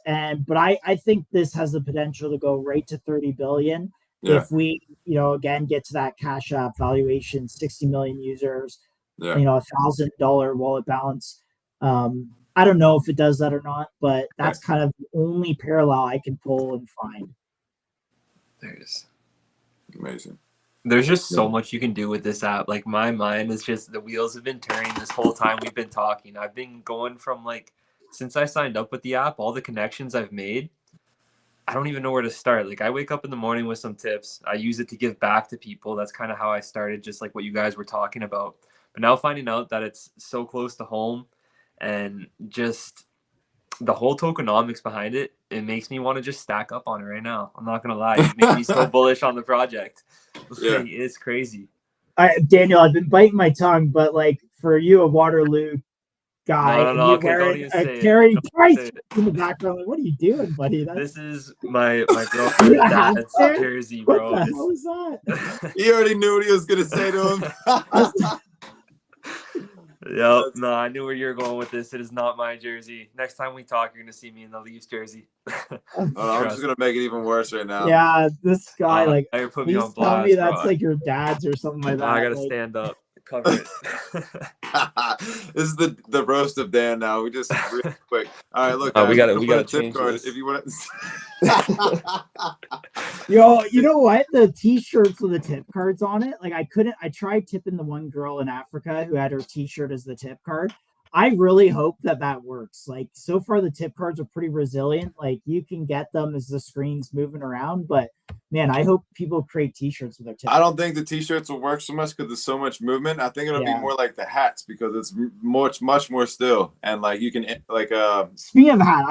But I think this has the potential to go right to 30 billion. Yeah. If we, again, get to that Cash App valuation, 60 million users, $1,000 wallet balance. I don't know if it does that or not, but that's kind of the only parallel I can pull and find. There's amazing. There's just so much you can do with this app. Like my mind is just, the wheels have been turning this whole time we've been talking. I've been going from like, since I signed up with the app, all the connections I've made, I don't even know where to start. Like I wake up in the morning with some tips. I use it to give back to people. That's kind of how I started, just like what you guys were talking about. But now finding out that it's so close to home and just the whole tokenomics behind it, it makes me want to just stack up on it right now. I'm not going to lie. It makes me so bullish on the project. Yeah. It's crazy. Daniel, I've been biting my tongue, but like for you, a Waterloo guy, no, and you're wearing a Carey Price in the background. Like, what are you doing, buddy? This is my girlfriend's dad's jersey, bro. What the hell is that? He already knew what he was going to say to him. Yep. No, I knew where you were going with this. It is not my jersey. Next time we talk, you're going to see me in the Leafs jersey. I'm just going to make it even worse right now. Yeah, this guy, you're putting me on blast, tell me that's like your dad's or something like that. I got to stand up. Cover it. This is the roast of Dan now. We just real quick. All right, look. We got to change card this. if you want to. Yo, you know what? The T-shirts with the tip cards on it. Like I tried tipping the one girl in Africa who had her T-shirt as the tip card. I really hope that works. Like so far, the tip cards are pretty resilient. Like you can get them as the screen's moving around, but man, I hope people create T-shirts with their tip. I don't think the T-shirts will work so much because there's so much movement. I think it'll be more like the hats because it's much more still, and like you can like. Speaking of hat,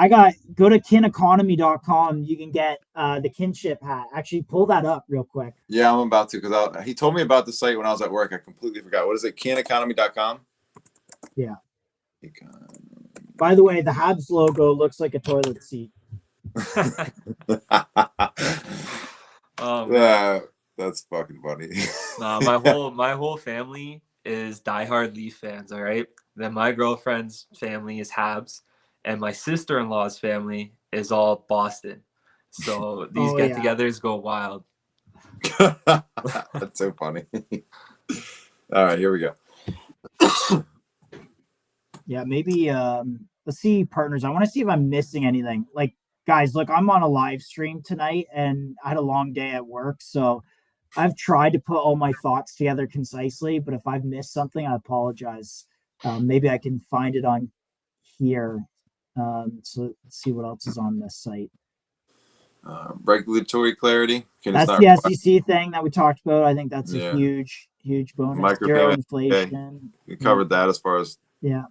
go to kineconomy.com. You can get the kinship hat. Actually, pull that up real quick. Yeah, I'm about to because he told me about the site when I was at work. I completely forgot. What is it? Kineconomy.com. Yeah. By the way, the Habs logo looks like a toilet seat. That's fucking funny. My whole family is diehard Leaf fans. All right. Then my girlfriend's family is Habs, and my sister-in-law's family is all Boston. So these get-togethers go wild. That's so funny. All right, here we go. Yeah, maybe let's see partners. I want to see if I'm missing anything. Like, guys, look, I'm on a live stream tonight and I had a long day at work. So I've tried to put all my thoughts together concisely, but if I've missed something, I apologize. Maybe I can find it on here. So let's see what else is on this site. Regulatory clarity. That's the SEC thing that we talked about. I think that's a huge bonus. Zero inflation. Okay. We covered that as far as that.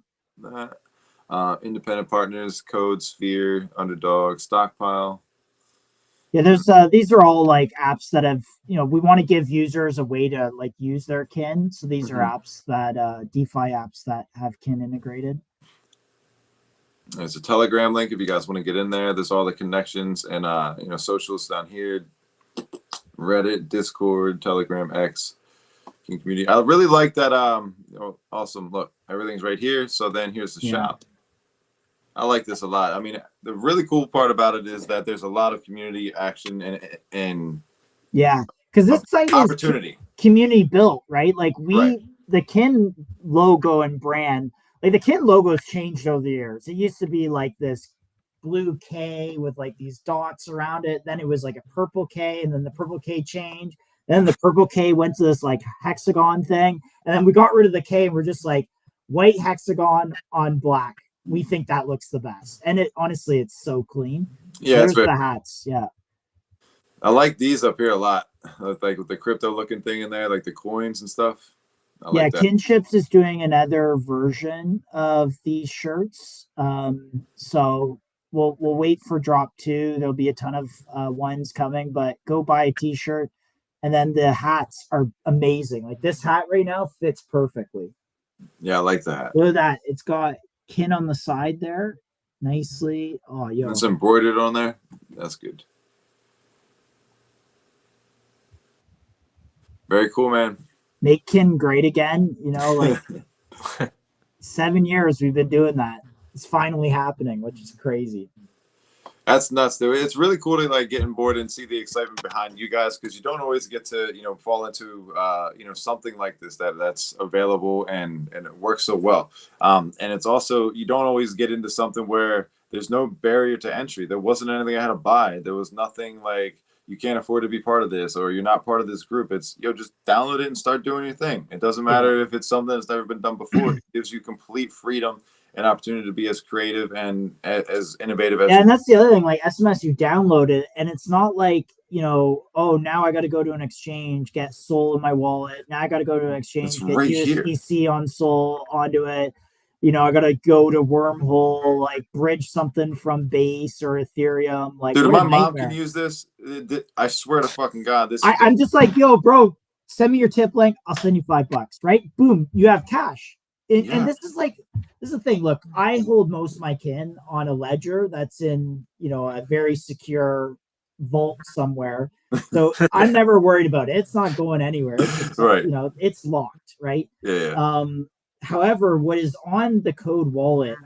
Independent partners, Code, Sphere, Underdog, Stockpile. Yeah, there's these are all like apps that have, we want to give users a way to like use their kin. So these are apps that DeFi apps that have kin integrated. There's a Telegram link if you guys want to get in there. There's all the connections and socials down here. Reddit, Discord, Telegram, X, King Community. I really like that. Awesome. Look, everything's right here. So then here's the shop. I like this a lot. I mean, the really cool part about it is that there's a lot of community action and because this site opportunity is community built, right? Like the kin logo and brand, like the kin logo has changed over the years. It used to be like this blue K with like these dots around it. Then it was like a purple K, and then the purple K changed. Then the purple K went to this like hexagon thing, and then we got rid of the K and we're just like white hexagon on black. We think that looks the best, and it honestly, it's so clean. Yeah, there's the hats. Yeah, I like these up here a lot, like with the crypto looking thing in there, like the coins and stuff. I Yeah, like that. Kinships is doing another version of these shirts. So we'll wait for drop two. There'll be a ton of ones coming, but go buy a t-shirt. And then the hats are amazing. Like this hat right now fits perfectly. Yeah, I like that. Look at that. It's got kin on the side there. Nicely. Oh, yo. It's embroidered on there. That's good. Very cool, man. Make kin great again. You know, like 7 years we've been doing that. It's finally happening, which is crazy. That's nuts, though. It's really cool to like get on board and see the excitement behind you guys, because you don't always get to fall into something like this that's available and it works so well. And it's also, you don't always get into something where there's no barrier to entry. There wasn't anything I had to buy. There was nothing like you can't afford to be part of this or you're not part of this group. It's just download it and start doing your thing. It doesn't matter if it's something that's never been done before. It gives you complete freedom, an opportunity to be as creative and as innovative as. Yeah, and that's the other thing. Like SMS, you download it, and it's not like oh, now I got to go to an exchange, get Sol in my wallet. Now I got to go to an exchange, get right USDC on Sol onto it. I got to go to Wormhole, like bridge something from Base or Ethereum. Like, dude, my mom can use this. I swear to fucking God, this. I'm just like, yo, bro, send me your tip link. I'll send you $5. Right? Boom, you have cash. And this is the thing. Look, I hold most of my kin on a ledger that's in, a very secure vault somewhere. So I'm never worried about it. It's not going anywhere. It's, right. It's locked, right? Yeah. However, what is on the Code wallet,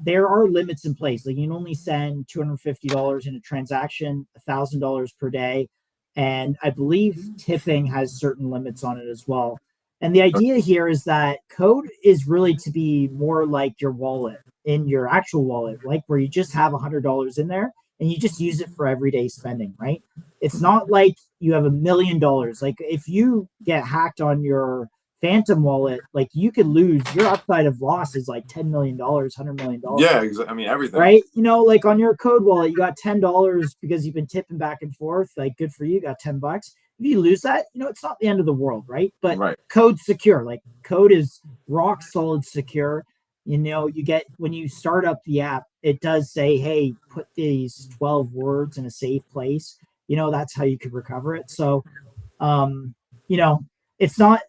there are limits in place. Like you can only send $250 in a transaction, $1,000 per day. And I believe tipping has certain limits on it as well. And the idea here is that Code is really to be more like your wallet, in your actual wallet, like where you just have $100 in there and you just use it for everyday spending, right? It's not like you have $1 million. Like if you get hacked on your Phantom wallet, like you could lose, your upside of loss is like $10 million, $100 million. Yeah, exactly. I mean, everything. Right? Like on your Code wallet, you got $10 because you've been tipping back and forth. Like good for you, got $10. If you lose that, it's not the end of the world, right? But right. Code's secure. Like Code is rock solid secure. You get, when you start up the app, it does say, hey, put these 12 words in a safe place. That's how you could recover it. So, it's not,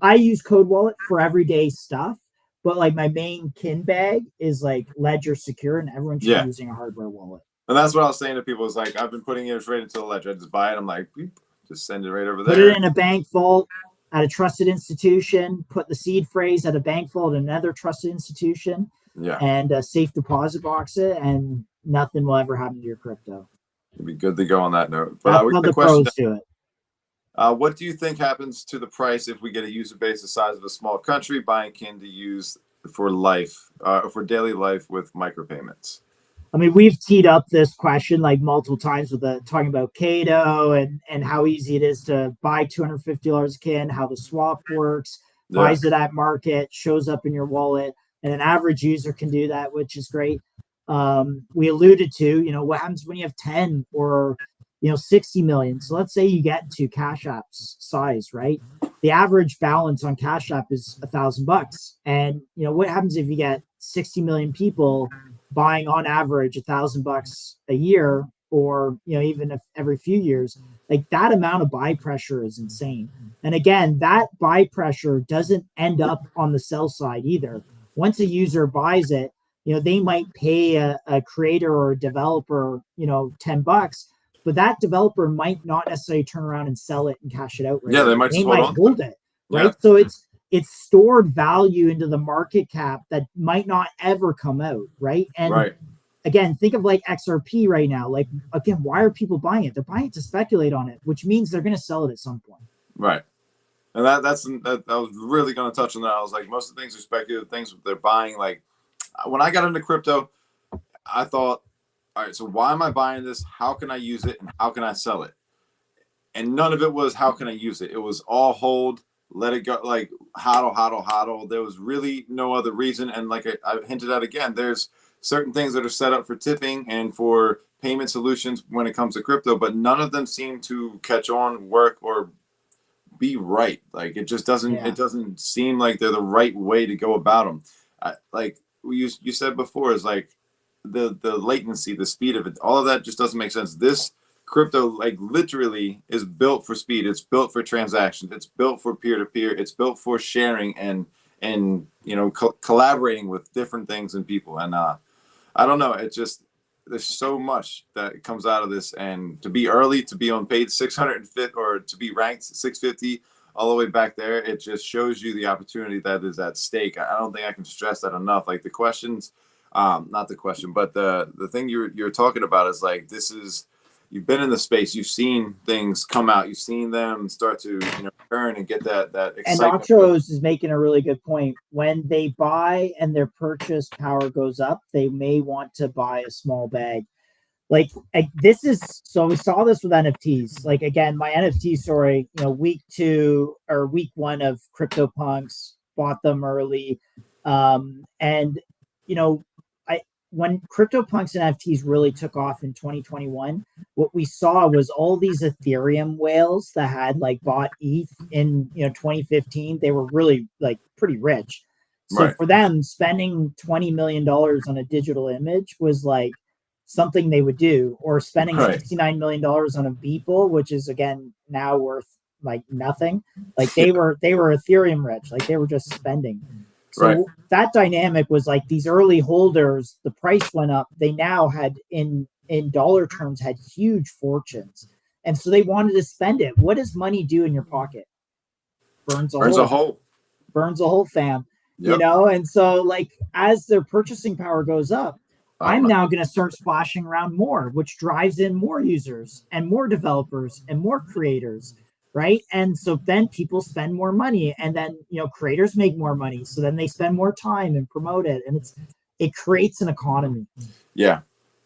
I use Code Wallet for everyday stuff, but like my main kin bag is like Ledger secure, and everyone's using a hardware wallet. And that's what I was saying to people is like, I've been putting it right into the Ledger. I just buy it. I'm like, just send it right over there. Put it in a bank vault at a trusted institution, put the seed phrase at a bank vault at another trusted institution, and a safe deposit box it, and nothing will ever happen to your crypto. It'd be good to go on that note. But that's how the pros do it. What do you think happens to the price if we get a user base the size of a small country buying kin to use for life, for daily life with micropayments? I mean, we've teed up this question like multiple times with talking about Cato and how easy it is to buy $250 a kin, how the swap works, buys it at market, shows up in your wallet, and an average user can do that, which is great. We alluded to, what happens when you have 10 or 60 million. So let's say you get to Cash App's size, right? The average balance on Cash App is $1,000. And what happens if you get 60 million people buying on average $1,000 a year, or even if every few years? Like that amount of buy pressure is insane. And again, that buy pressure doesn't end up on the sell side either. Once a user buys it, they might pay a creator or a developer, $10, but that developer might not necessarily turn around and sell it and cash it out. Right? Yeah, they might hold it, right? Yeah. So it's stored value into the market cap that might not ever come out, right? And again, think of like XRP right now. Like, again, why are people buying it? They're buying it to speculate on it, which means they're going to sell it at some point. Right. And I was really going to touch on that. I was like, most of the things are speculative things they're buying. Like when I got into crypto, I thought, all right, so why am I buying this? How can I use it? And how can I sell it? And none of it was, how can I use it? It was all hold, let it go, like hodl. There was really no other reason. And like I hinted at again, there's certain things that are set up for tipping and for payment solutions when it comes to crypto, but none of them seem to catch on, work, or be right. Like it just doesn't. Yeah. It doesn't seem like they're the right way to go about them. Like you said before, is like the latency, the speed of it, all of that just doesn't make sense. This crypto, like, literally is built for speed. It's built for transactions. It's built for peer to peer. It's built for sharing and collaborating with different things and people. And I don't know. It just, there's so much that comes out of this, and to be early, to be on page 650, or to be ranked 650 all the way back there, it just shows you the opportunity that is at stake. I don't think I can stress that enough. Like the questions, not the question, but the thing you're talking about is like, this is, you've been in the space, you've seen things come out, you've seen them start to turn and get that And excitement. Nachos is making a really good point. When they buy and their purchase power goes up, they may want to buy a small bag. Like this is, so we saw this with NFTs. Like again, my NFT story, week 2 or week 1 of CryptoPunks, bought them early. And when CryptoPunks and NFTs really took off in 2021, what we saw was all these Ethereum whales that had like bought ETH in 2015. They were really like pretty rich. So Right. for them, spending $20 million on a digital image was like something they would do, or spending Right. $69 million on a Beeple, which is again now worth like nothing. Like they were Ethereum rich, like they were just spending. So Right. that dynamic was like these early holders, the price went up. They now had in dollar terms had huge fortunes. And so they wanted to spend it. What does money do in your pocket? Burns a hole. Burns a hole, fam. Yep. And so like as their purchasing power goes up, I'm now going to start splashing around more, which drives in more users and more developers and more creators. Right. And so then people spend more money, and then, creators make more money. So then they spend more time and promote it. And it creates an economy. Yeah.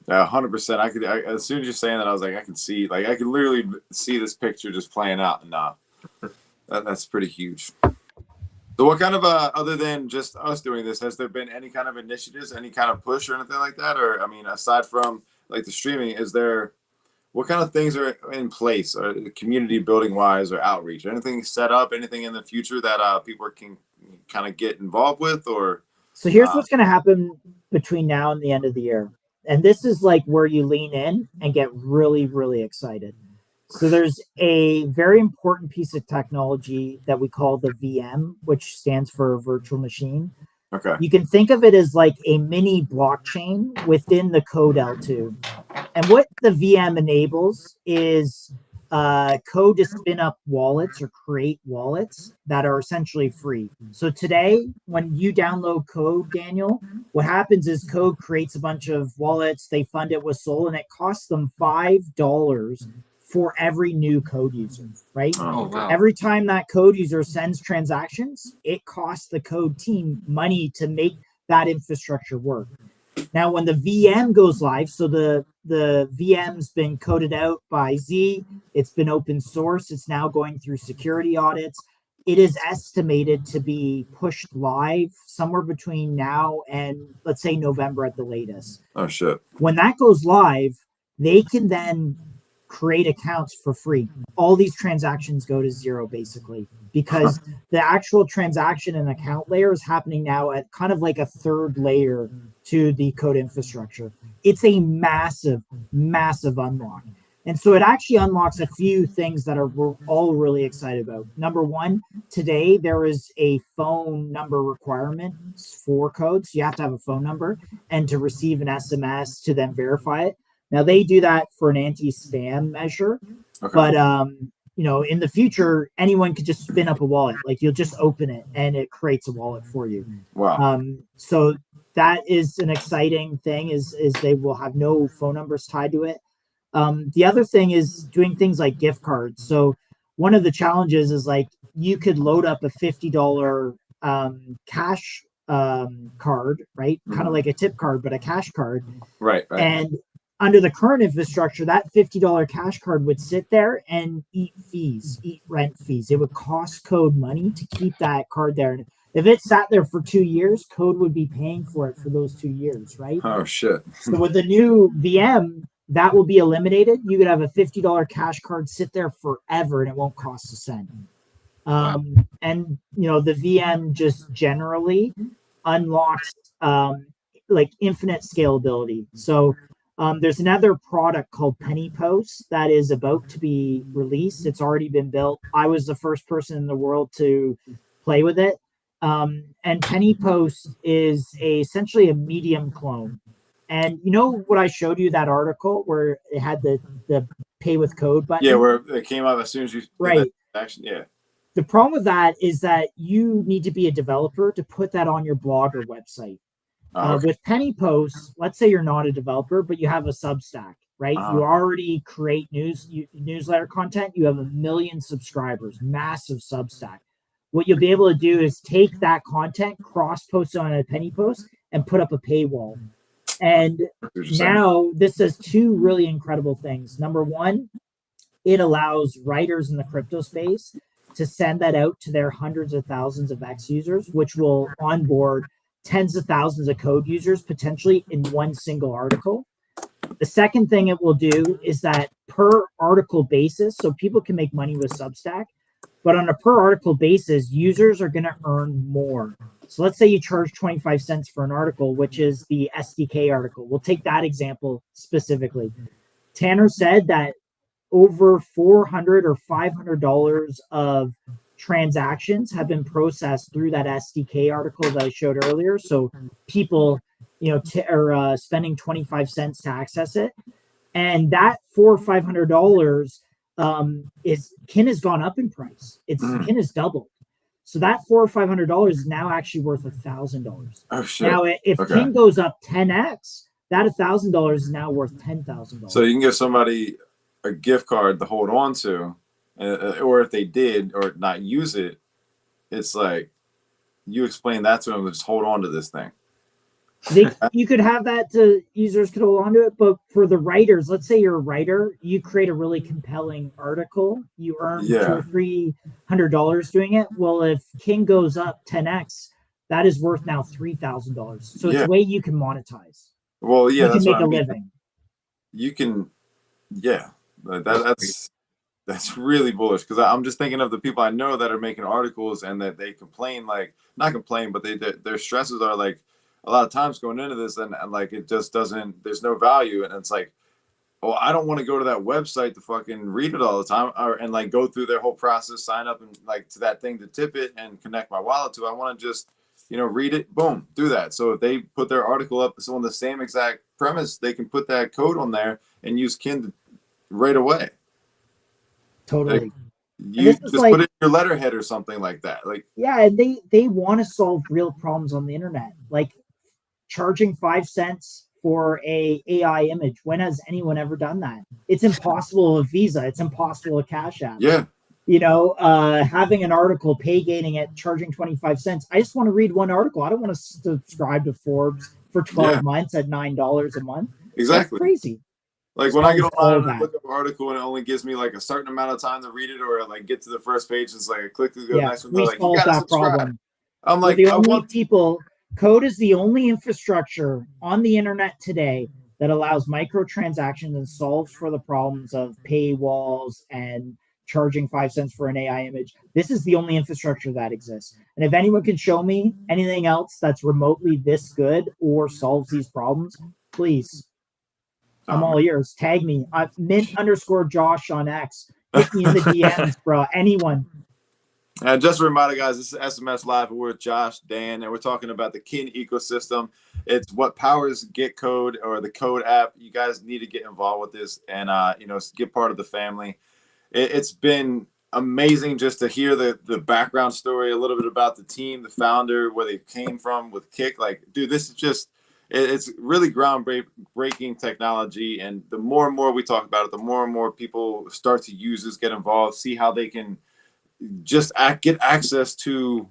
100%. As soon as you're saying that, I was like, I can literally see this picture just playing out. Nah, that's pretty huge. So what kind of, other than just us doing this, has there been any kind of initiatives, any kind of push or anything like that? Or, I mean, aside from like the streaming, what kind of things are in place, or community building wise, or outreach, anything set up, anything in the future that people can kind of get involved with? Or so here's what's going to happen between now and the end of the year. And this is like where you lean in and get really, really excited. So there's a very important piece of technology that we call the VM, which stands for virtual machine. okay. You can think of it as like a mini blockchain within the code L2. And what the VM enables is code to spin up wallets or create wallets that are essentially free. So today, when you download code, Daniel, what happens is code creates a bunch of wallets. They fund it with Sol, and it costs them $5 for every new code user, right? Oh, wow. Every time that code user sends transactions, it costs the code team money to make that infrastructure work. Now, when the VM goes live, so the VM's been coded out by Z, it's been open source, it's now going through security audits. It is estimated to be pushed live somewhere between now and, let's say, November at the latest. Oh, shit. When that goes live, they can then create accounts for free. All these transactions go to zero, basically, because the actual transaction and account layer is happening now at kind of like a third layer to the code infrastructure. It's a massive, massive unlock. And so it actually unlocks a few things that we're all really excited about. Number one, today there is a phone number requirement for code. So you have to have a phone number and to receive an SMS to then verify it. Now they do that for an anti-spam measure, Okay. but in the future, anyone could just spin up a wallet. Like you'll just open it and it creates a wallet for you. Wow. So that is an exciting thing. Is they will have no phone numbers tied to it. The other thing is doing things like gift cards. So one of the challenges is like you could load up a $50 cash card, right? Kind of like a tip card, but a cash card. Right. And under the current infrastructure, that $50 cash card would sit there and eat rent fees. It would cost code money to keep that card there. And if it sat there for 2 years, code would be paying for it for those 2 years, right? Oh, shit. So with the new VM, that will be eliminated. You could have a $50 cash card sit there forever and it won't cost a cent. And the VM just generally unlocks like infinite scalability. So there's another product called Penny Post that is about to be released. It's already been built. I was the first person in the world to play with it. And Penny Post is essentially a Medium clone. And you know what I showed you, that article where it had the pay with code button? Yeah, where it came up as soon as you did right. that action. Yeah. The problem with that is that you need to be a developer to put that on your blog or website. Okay. With Penny Post, let's say you're not a developer, but you have a Substack, right? You already create newsletter content. You have 1 million subscribers, massive Substack. What you'll be able to do is take that content, cross-post it on a Penny Post, and put up a paywall. And now this does two really incredible things. Number one, it allows writers in the crypto space to send that out to their hundreds of thousands of X users, which will onboard tens of thousands of code users potentially in one single article. The second thing it will do is that per article basis, so people can make money with Substack, but on a per article basis, users are going to earn more. So let's say you charge 25 cents for an article, which is the SDK article. We'll take that example specifically. Tanner said that over $400 or $500 of transactions have been processed through that SDK article that I showed earlier. So people, are spending 25 cents to access it, and that $400 or $500 Kin has gone up in price. Kin has doubled. So that $400 or $500 is now actually worth $1,000. Oh shit! Now, if Kin goes up 10x, that $1,000 is now worth $10,000. So you can give somebody a gift card to hold on to, or if they did or not use it, it's like you explain that to them to just hold on to this thing. You could have that to users could hold on to it, but for the writers, let's say you're a writer, you create a really compelling article, you earn $200 or $300 doing it. Well, if Kin goes up 10x, that is worth now $3,000. So it's a way you can monetize. Well, yeah, you can make a living. You can, that's really bullish, because I'm just thinking of the people I know that are making articles and that they complain, like not complain, but their stresses are like a lot of times going into this and like it just doesn't, there's no value, and it's like, oh, I don't want to go to that website to fucking read it all the time and like go through their whole process, sign up and like to that thing to tip it and connect my wallet to. I want to just read it, boom, do that. So if they put their article up on the same exact premise, they can put that code on there and use Kin right away. Totally. Like, you just put it in your letterhead or something like that. Like, yeah, and they want to solve real problems on the internet, like charging 5 cents for a AI image. When has anyone ever done that? It's impossible with Visa. It's impossible with Cash App. Yeah. Having an article, pay gating it, charging 25 cents. I just want to read one article. I don't want to subscribe to Forbes for 12 months at $9 a month. Exactly. That's crazy. Like when I get online and look up an article and it only gives me like a certain amount of time to read it, or like get to the first page, it's like I click to the next one. We like, solved that problem. I'm like, Code is the only infrastructure on the internet today that allows microtransactions and solves for the problems of paywalls and charging 5 cents for an AI image. This is the only infrastructure that exists. And if anyone can show me anything else that's remotely this good or solves these problems, please. I'm all ears. Tag me. Mint_Josh on X. Hit me in the DMs, bro. Anyone. And just a reminder, guys, this is SMS Live. We're with Josh, Dan, and we're talking about the Kin ecosystem. It's what powers GitCode, or the Code app. You guys need to get involved with this and get part of the family. It's been amazing just to hear the background story, a little bit about the team, the founder, where they came from with Kik. Like, dude, this is just, it's really groundbreaking technology. And the more and more we talk about it, the more and more people start to use this, get involved, see how they can just get access to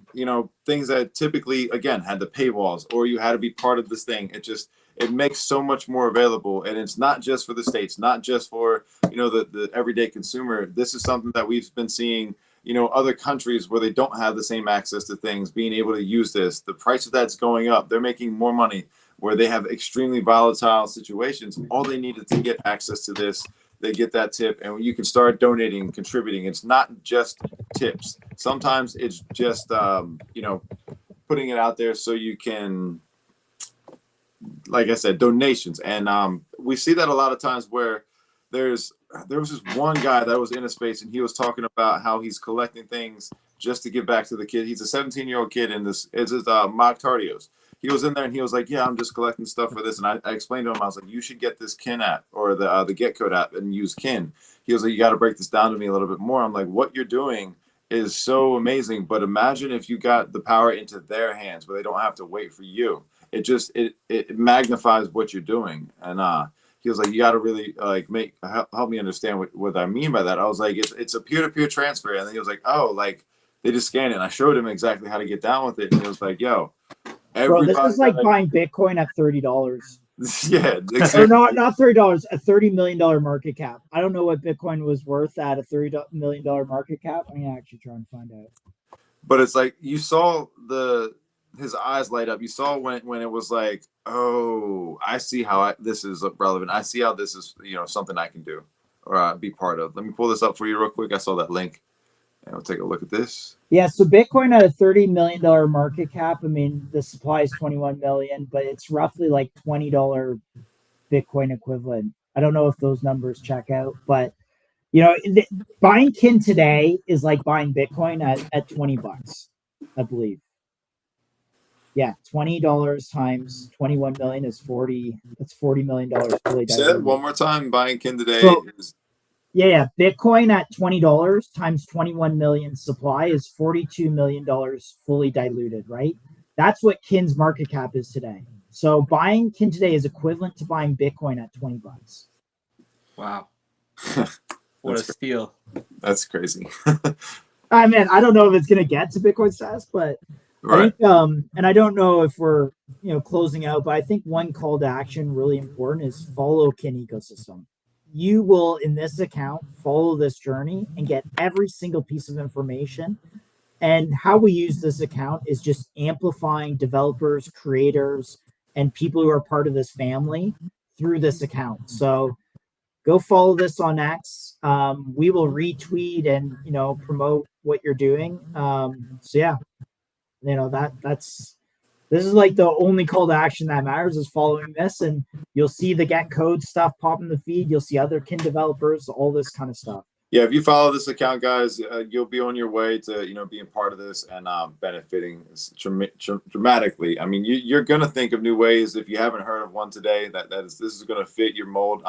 things that typically, again, had the paywalls, or you had to be part of this thing. It makes so much more available, and it's not just for the States, not just for the everyday consumer. This is something that we've been seeing other countries where they don't have the same access to things being able to use this. The price of that's going up. They're making more money. where they have extremely volatile situations. All they needed to get access to this, they get that tip, and you can start donating and contributing. It's not just tips. Sometimes it's just putting it out there so you can, like I said, donations. And we see that a lot of times where there was this one guy that was in a space, and he was talking about how he's collecting things just to give back to the kid. He's a 17-year-old kid in this. It's his mock Tardios. He was in there and he was like, "Yeah, I'm just collecting stuff for this." And I explained to him, I was like, "You should get this Kin app or the Get Code app and use Kin." He was like, "You got to break this down to me a little bit more." I'm like, "What you're doing is so amazing, but imagine if you got the power into their hands where they don't have to wait for you. It magnifies what you're doing." And he was like, "You got to really help me understand what I mean by that." I was like, "It's a peer-to-peer transfer." And then he was like, "Oh, like they just scan it." And I showed him exactly how to get down with it. And he was like, "Yo, bro, this is like buying Bitcoin at $30." Yeah, exactly. Or not $30, a $30 million market cap. I don't know what Bitcoin was worth at a $30 million market cap. I'm gonna actually try and find out. But it's like you saw his eyes light up. You saw when it was like, "Oh, I see how this is relevant. I see how this is something I can do or be part of." Let me pull this up for you real quick. I saw that link, and we'll take a look at this. Yeah, so Bitcoin at a $30 million market cap. I mean, the supply is 21 million, but it's roughly like $20 Bitcoin equivalent. I don't know if those numbers check out, but buying Kin today is like buying Bitcoin at $20, I believe. Yeah, $20 times 21 million is 40. That's $40 million. Say that one more time. Buying Kin today is. Yeah. Bitcoin at $20 times 21 million supply is $42 million fully diluted, right? That's what Kin's market cap is today. So buying Kin today is equivalent to buying Bitcoin at $20. Wow. What a steal. That's crazy. I mean, I don't know if it's going to get to Bitcoin status, but right. I think, and I don't know if we're, closing out, but I think one call to action really important is follow Kin ecosystem. You will, in this account, follow this journey and get every single piece of information. And how we use this account is just amplifying developers, creators, and people who are part of this family through this account. So go follow this on X. We will retweet and promote what you're doing. So yeah, this is like the only call to action that matters is following this, and you'll see the Get Code stuff pop in the feed. You'll see other Kin developers, all this kind of stuff. Yeah, if you follow this account, guys, you'll be on your way to being part of this and benefiting dramatically. I mean, you're gonna think of new ways if you haven't heard of one today. This is gonna fit your mold.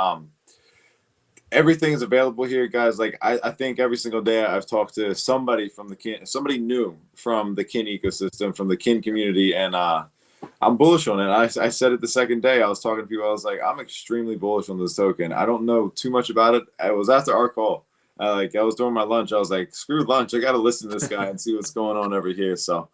Everything is available here, guys. Like I think every single day I've talked to somebody from somebody new from the Kin ecosystem, from the Kin community, and I'm bullish on it. I said it the second day. I was talking to people. I was like, I'm extremely bullish on this token. I don't know too much about it. It was after our call. I was doing my lunch. I was like, screw lunch. I got to listen to this guy and see what's going on over here. So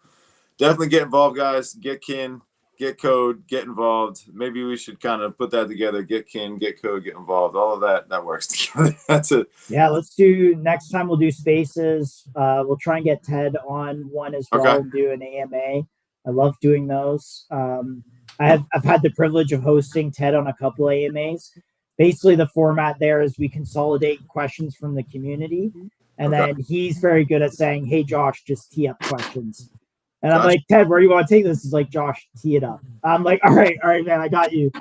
definitely get involved, guys. Get Kin, Get Code, get involved. Maybe we should kind of put that together. Get Kin, Get Code, get involved. All of that works together. That's it. Yeah, let's do next time. We'll do spaces. We'll try and get Ted on one as well. Okay. Do an AMA. I love doing those. I've had the privilege of hosting Ted on a couple AMAs. Basically, the format there is we consolidate questions from the community, and then he's very good at saying, "Hey, Josh, just tee up questions." And I'm like, "Ted, where do you want to take this?" He's like, "Josh, tee it up." I'm like, all right, man, I got you.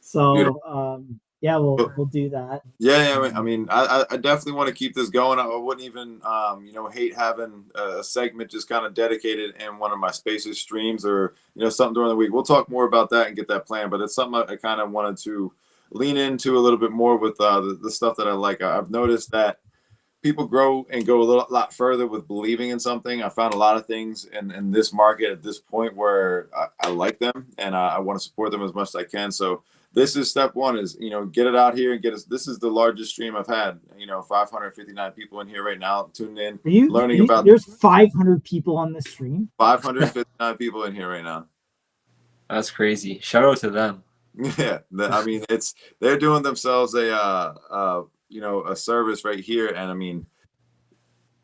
So, yeah, we'll do that. Yeah. I mean, I definitely want to keep this going. I wouldn't even, hate having a segment just kind of dedicated in one of my Spaces streams or, something during the week. We'll talk more about that and get that plan. But it's something I kind of wanted to lean into a little bit more with the stuff that I like. I've noticed that people grow and go a lot further with believing in something. I found a lot of things in this market at this point where I like them and I want to support them as much as I can. So this is step one is, get it out here and get us. This is the largest stream I've had, 559 people in here right now tuned in, learning about. There's 500 people on this stream. 559 people in here right now. That's crazy. Shout out to them. Yeah. I mean, they're doing themselves a service right here. And I mean,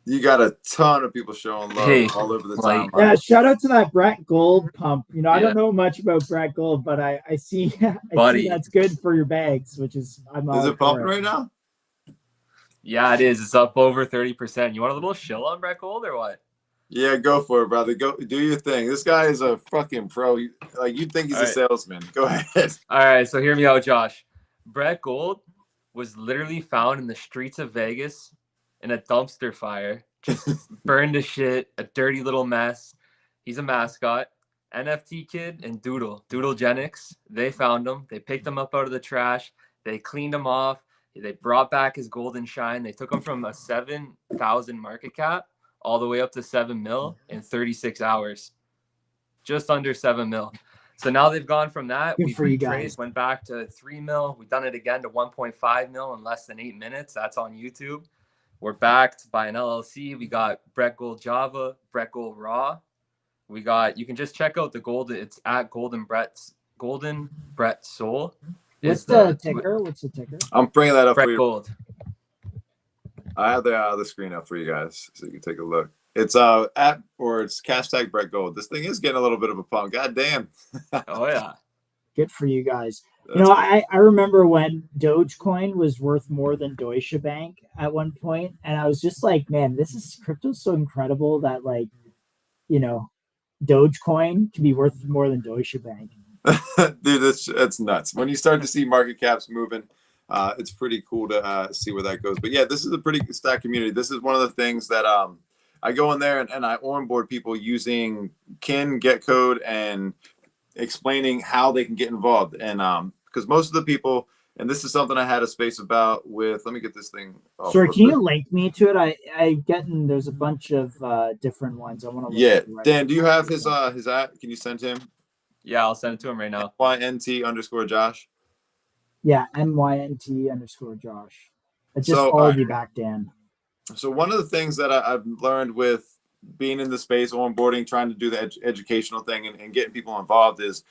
You got a ton of people showing love Hey, all over the like- timeline. Yeah, shout out to that Brett Gold pump. You know, I Yeah. don't know much about Brett Gold, but I see Buddy. see that's good for your bags, which is I'm all Is it for pumping right now? Yeah, it is. It's up over 30%. You want a little shill on Brett Gold or what? Yeah, go for it, brother. Go do your thing. This guy is a fucking pro. Like you'd think he's All a right. salesman. Go ahead. All right, so hear me out, Josh. Brett Gold was literally found in the streets of Vegas in a dumpster fire, just burned to shit, a dirty little mess. He's a mascot. NFT Kid and Doodlegenics, they found him. They picked him up out of the trash. They cleaned him off. They brought back his golden shine. They took him from a 7,000 market cap all the way up to 7 mil in 36 hours. Just under 7 mil. So now they've gone from that. Good We for you retraced, guys. went back to 3 mil. We've done it again to 1.5 mil in less than 8 minutes. That's on YouTube. We're backed by an LLC. We got Brett Gold Java, Brett Gold Raw. We got, you can just check out the gold. It's at Golden Brett Soul. What's is the ticker? What's the ticker? I'm bringing that up for Brett you. Gold. I have the screen up for you guys so you can take a look. It's it's hashtag Brett Gold. This thing is getting a little bit of a pump. God damn. Oh yeah. Good for you guys. That's You know, good. I remember when Dogecoin was worth more than Deutsche Bank at one point, and I was just like, man, crypto's so incredible that, like, you know, Dogecoin can be worth more than Deutsche Bank. Dude, that's nuts. When you start to see market caps moving, it's pretty cool to see where that goes. But yeah, this is a pretty stacked community. This is one of the things that I go in there and I onboard people using Kin, Get Code, and explaining how they can get involved. And because most of the people, and this is something I had a space about with, let me get this thing off Sorry, real can you quick. link me to it? I getting there's a bunch of different ones. I want to. Yeah, Dan, do you have his app? Can you send him Yeah, I'll send it to him right now. YNT_Josh? Yeah, MYNT_Josh. I just So, followed you back, Dan. So one of the things that I've learned with being in the space, onboarding, trying to do the educational thing and getting people involved is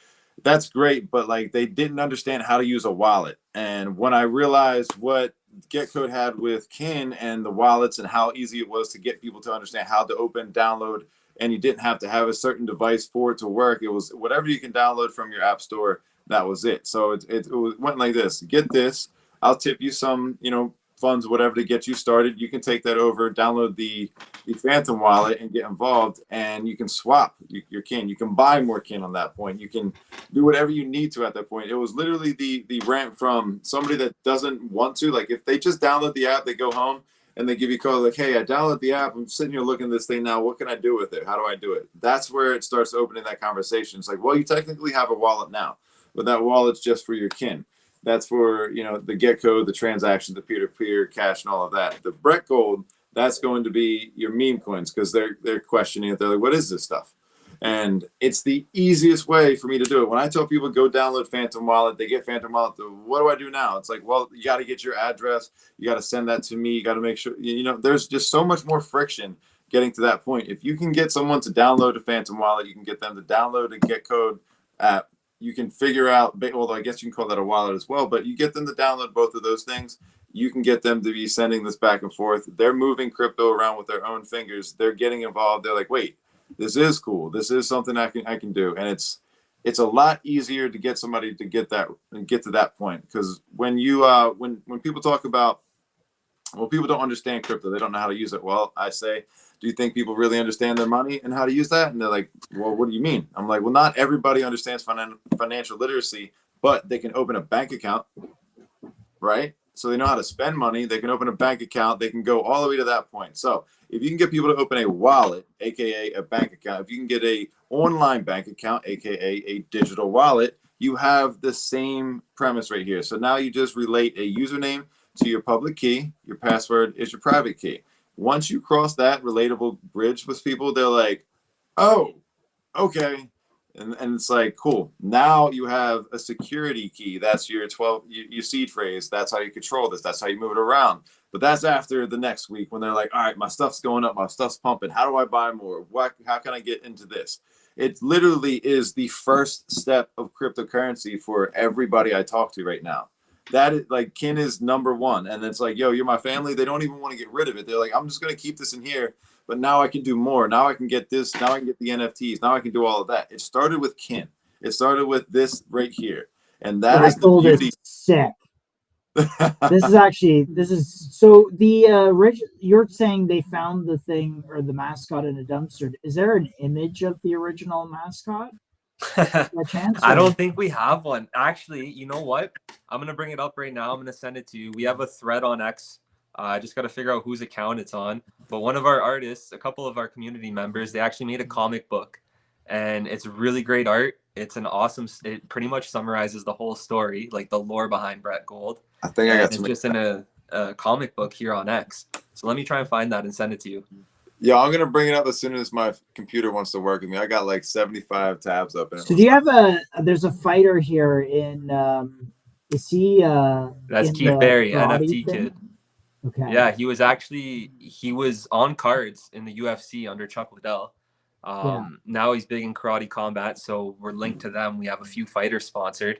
that's great, but like they didn't understand how to use a wallet. And when I realized what GetCode had with Kin and the wallets and how easy it was to get people to understand how to open, download, and you didn't have to have a certain device for it to work. It was whatever you can download from your app store. That was it. So it went like this. Get this. I'll tip you some, funds, whatever, to get you started. You can take that over, download the Phantom wallet and get involved, and you can swap your Kin. You can buy more Kin on that point. You can do whatever you need to at that point. It was literally the rant from somebody that doesn't want to. Like if they just download the app, they go home and they give you a call like, hey, I downloaded the app. I'm sitting here looking at this thing now. What can I do with it? How do I do it? That's where it starts opening that conversation. It's like, well, you technically have a wallet now, but that wallet's just for your Kin. That's for, the Get Code, the transaction, the peer-to-peer cash and all of that. The Brett Gold, that's going to be your meme coins because they're questioning it. They're like, what is this stuff? And it's the easiest way for me to do it. When I tell people go download Phantom Wallet, they get Phantom Wallet. What do I do now? It's like, well, you got to get your address. You got to send that to me. You got to make sure, there's just so much more friction getting to that point. If you can get someone to download a Phantom Wallet, you can get them to download a Get Code app. You can figure out, well, I guess you can call that a wallet as well, but you get them to download both of those things. You can get them to be sending this back and forth. They're moving crypto around with their own fingers. They're getting involved. They're like, wait, this is cool. This is something I can do. And it's a lot easier to get somebody to get to that point. Because when you when people talk about, well, people don't understand crypto, they don't know how to use it. Well, I say, do you think people really understand their money and how to use that? And they're like, well, what do you mean? I'm like, well, not everybody understands financial literacy, but they can open a bank account, right? So they know how to spend money. They can open a bank account. They can go all the way to that point. So if you can get people to open a wallet, aka a bank account, if you can get a online bank account, aka a digital wallet, you have the same premise right here. So now you just relate a username to your public key. Your password is your private key. Once you cross that relatable bridge with people, they're like, oh, okay. And it's like, cool. Now you have a security key. That's your your seed phrase. That's how you control this. That's how you move it around. But that's after the next week when they're like, all right, my stuff's going up. My stuff's pumping. How do I buy more? How can I get into this? It literally is the first step of cryptocurrency for everybody I talk to right now. that is like kin is number one. And it's like, yo, you're my family. They don't even want to get rid of it. They're like, I'm just going to keep this in here, but now I can do more. Now I can get this. Now I can get the NFTs. Now I can do all of that. It started with kin. It started with this right here. And that is the Gold beauty. is sick. This is so the you're saying they found the thing or the mascot in a dumpster. Is there an image of the original mascot? By chance, I or- don't think we have one. Actually, you know what? I'm gonna bring it up right now. I'm gonna send it to you. We have a thread on X. I just got to figure out whose account it's on. But one of our artists, a couple of our community members, they actually made a comic book, and it's really great art. It's an awesome. It pretty much summarizes the whole story, like the lore behind Brett Gold. I think I And got it's some. just in a comic book here on X. So let me try and find that and send it to you. Yeah, I'm going to bring it up as soon as my computer wants to work with me. I got like 75 tabs up. In it. So do you have there's a fighter here in is he That's in Keith the Berry, karate NFT thing? kid. Okay. Yeah, he was on cards in the UFC under Chuck Liddell. Now he's big in Karate Combat, so we're linked to them. We have a few fighters sponsored,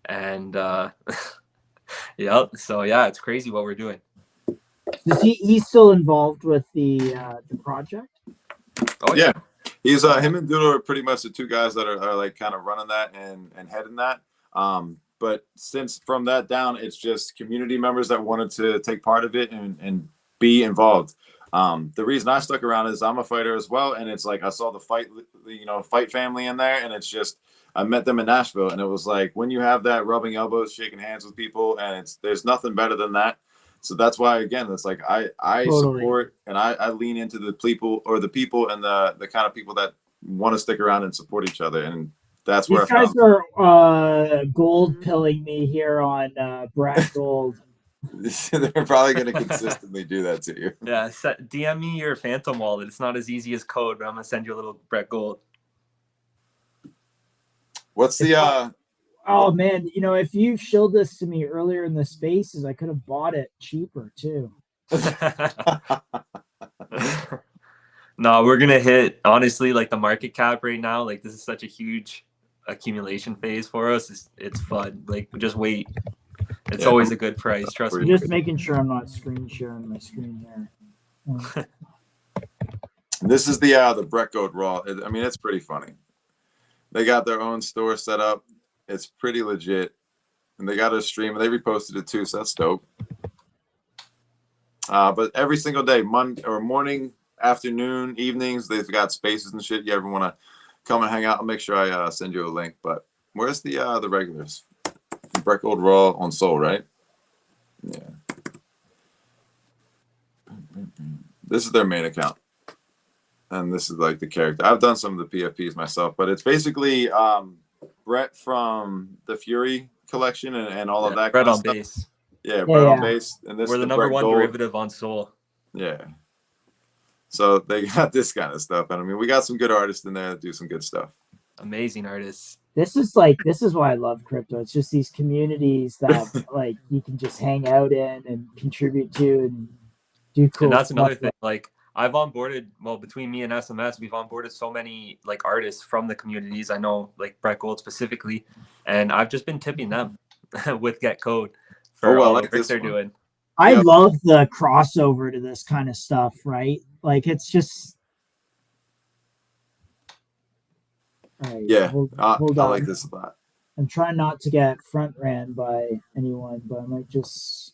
and yeah, so yeah, it's crazy what we're doing. Is he's still involved with the project? Oh Yeah, he's him and Doodle are pretty much the two guys that are like kind of running that and heading that. But since from that down, it's just community members that wanted to take part of it and be involved. The reason I stuck around is I'm a fighter as well, and it's like I saw the fight family in there, and it's just I met them in Nashville, and it was like when you have that rubbing elbows, shaking hands with people, and there's nothing better than that. So that's why again, it's like I Totally. support and I lean into the people and the kind of people that want to stick around and support each other, and that's where These I guys found. are gold pilling me here on Brett Gold. They're probably going to consistently do that to you. Yeah, DM me your Phantom wallet. It's not as easy as code, but I'm gonna send you a little Brett Gold. What's the Oh man, if you showed this to me earlier in the spaces, I could have bought it cheaper too. No, we're gonna hit honestly like the market cap right now. Like this is such a huge accumulation phase for us. It's fun. Like just wait. It's always a good price. Trust I'm me. just making sure I'm not screen sharing my screen here. This is the Brett Gold Raw. I mean, it's pretty funny. They got their own store set up. It's pretty legit, and they got a stream, and they reposted it too, so that's dope. But every single day, morning, afternoon, evenings, they've got spaces and shit. You ever want to come and hang out? I'll make sure I send you a link. But where's the regulars? Brett Gold Raw on Soul, right? Yeah. This is their main account. And this is like the character. I've done some of the PFPs myself, but it's basically Brett from the Fury collection and all of that Brett kind of on stuff. base. Yeah, Brett on Yeah. base. And this We're is the number Brett one Gold. derivative on Soul. Yeah. So they got this kind of stuff. And I mean, we got some good artists in there that do some good stuff. Amazing artists. This is why I love crypto. It's just these communities that like you can just hang out in and contribute to and do cool And that's stuff. another thing. Like I've onboarded, between me and SMS, we've onboarded so many like artists from the communities. I know like Brett Gold specifically, and I've just been tipping them with Get Code for I all like the work this they're one. doing. I Yeah. love the crossover to this kind of stuff, right? Like it's just all right, Yeah. hold I on. like this a lot. I'm trying not to get front ran by anyone, but I might just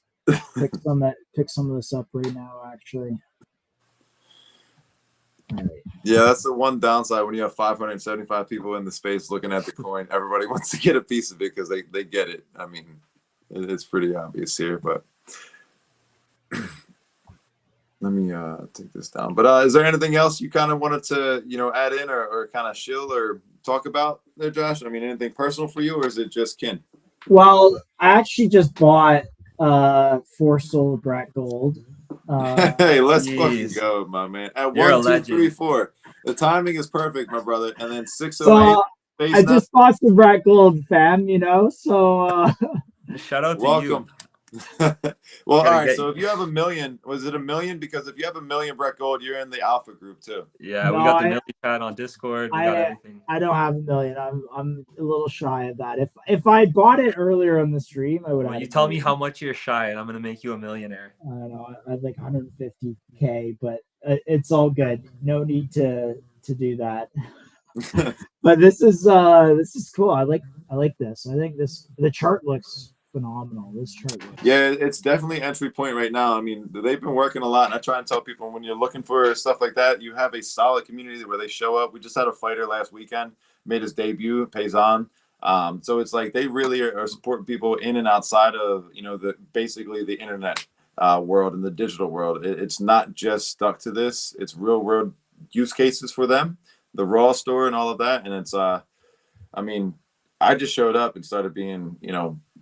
pick some of this up right now, actually. All right. Yeah, that's the one downside when you have 575 people in the space looking at the coin. Everybody wants to get a piece of it because they get it. I mean, it's pretty obvious here, but let me take this down. But is there anything else you kind of wanted to, add in or kind of shill or talk about there, Josh? I mean, anything personal for you, or is it just kin? Well, I actually just bought 4 Soul Brett Gold. Hey, let's Jeez. fucking go, my man. At You're a 1, 2, legend. 3, 4. The timing is perfect, my brother. And then 608. So face I up. just bought some Brett Gold, fam. So Shout out to Welcome. Well, all Gotta right. get- So if you have $1 million, was it $1 million? Because if you have $1 million Brett Gold, you're in the alpha group too. Yeah, we No, got the I- Millie chat on Discord. We got everything. I don't have $1 million. I'm a little shy of that. If I bought it earlier on the stream, I would Well, have. you tell me how much you're shy, and I'm gonna make you a millionaire. I don't know. I'd like 150K, but it's all good. No need to do that. But this is cool. I like this. I think the chart looks phenomenal. This chart looks. Yeah, it's definitely entry point right now. I mean, they've been working a lot, and I try and tell people when you're looking for stuff like that, you have a solid community where they show up. We just had a fighter last weekend, made his debut, Paysan. So it's like they really are supporting people in and outside of basically the internet world and the digital world. It's not just stuck to this; it's real world use cases for them, the raw store and all of that. And it's I mean, I just showed up and started being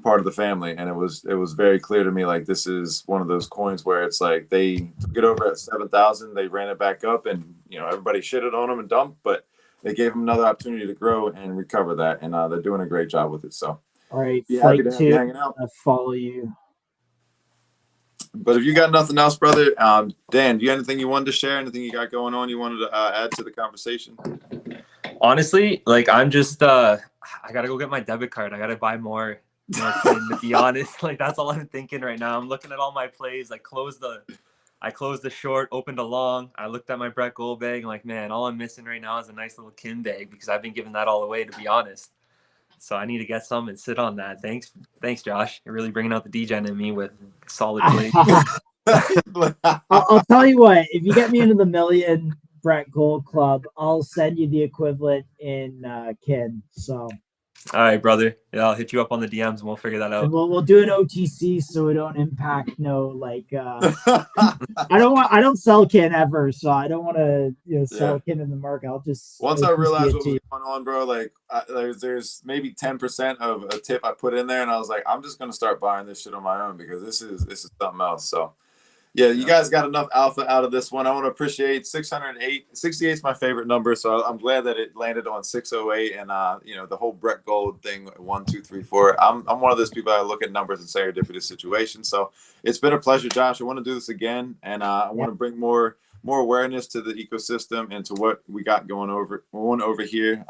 part of the family, and it was very clear to me like this is one of those coins where it's like they took it over at 7,000, they ran it back up, and everybody shitted on them and dumped, but they gave them another opportunity to grow and recover that, and they're doing a great job with it. So All right, be happy Flight to have you 2. hanging out. I follow you. But if you got nothing else, brother, Dan, do you have anything you wanted to share? Anything you got going on you wanted to add to the conversation? Honestly, like I'm just I gotta go get my debit card. I gotta buy more. To be honest, like that's all I'm thinking right now. I'm looking at all my plays. I closed the short, opened a long. I looked at my Brett Gold bag. I'm like, man, all I'm missing right now is a nice little Kim bag because I've been giving that all away, to be honest. So I need to get some and sit on that. Thanks, Josh. You're really bringing out the DGen in me with solid plays. I'll tell you what. If you get me into the million Brett Gold Club, I'll send you the equivalent in Kin. So. All right, brother. Yeah, I'll hit you up on the DMs and we'll figure that out. And we'll do an OTC so we don't impact I don't sell Kin ever, so I don't want to sell Kin in the market. I'll just once I realized what was going on, bro, like there's maybe 10% of a tip I put in there, and I was like, I'm just gonna start buying this shit on my own because this is something else. So yeah, you guys got enough alpha out of this one. I want to appreciate 608. 68 is my favorite number, so I'm glad that it landed on 608 and the whole Brett Gold thing 1, 2, 3, 4. I'm one of those people that look at numbers and serendipitous situations. So it's been a pleasure, Josh. I want to do this again, and I want to bring more awareness to the ecosystem and to what we got going over here.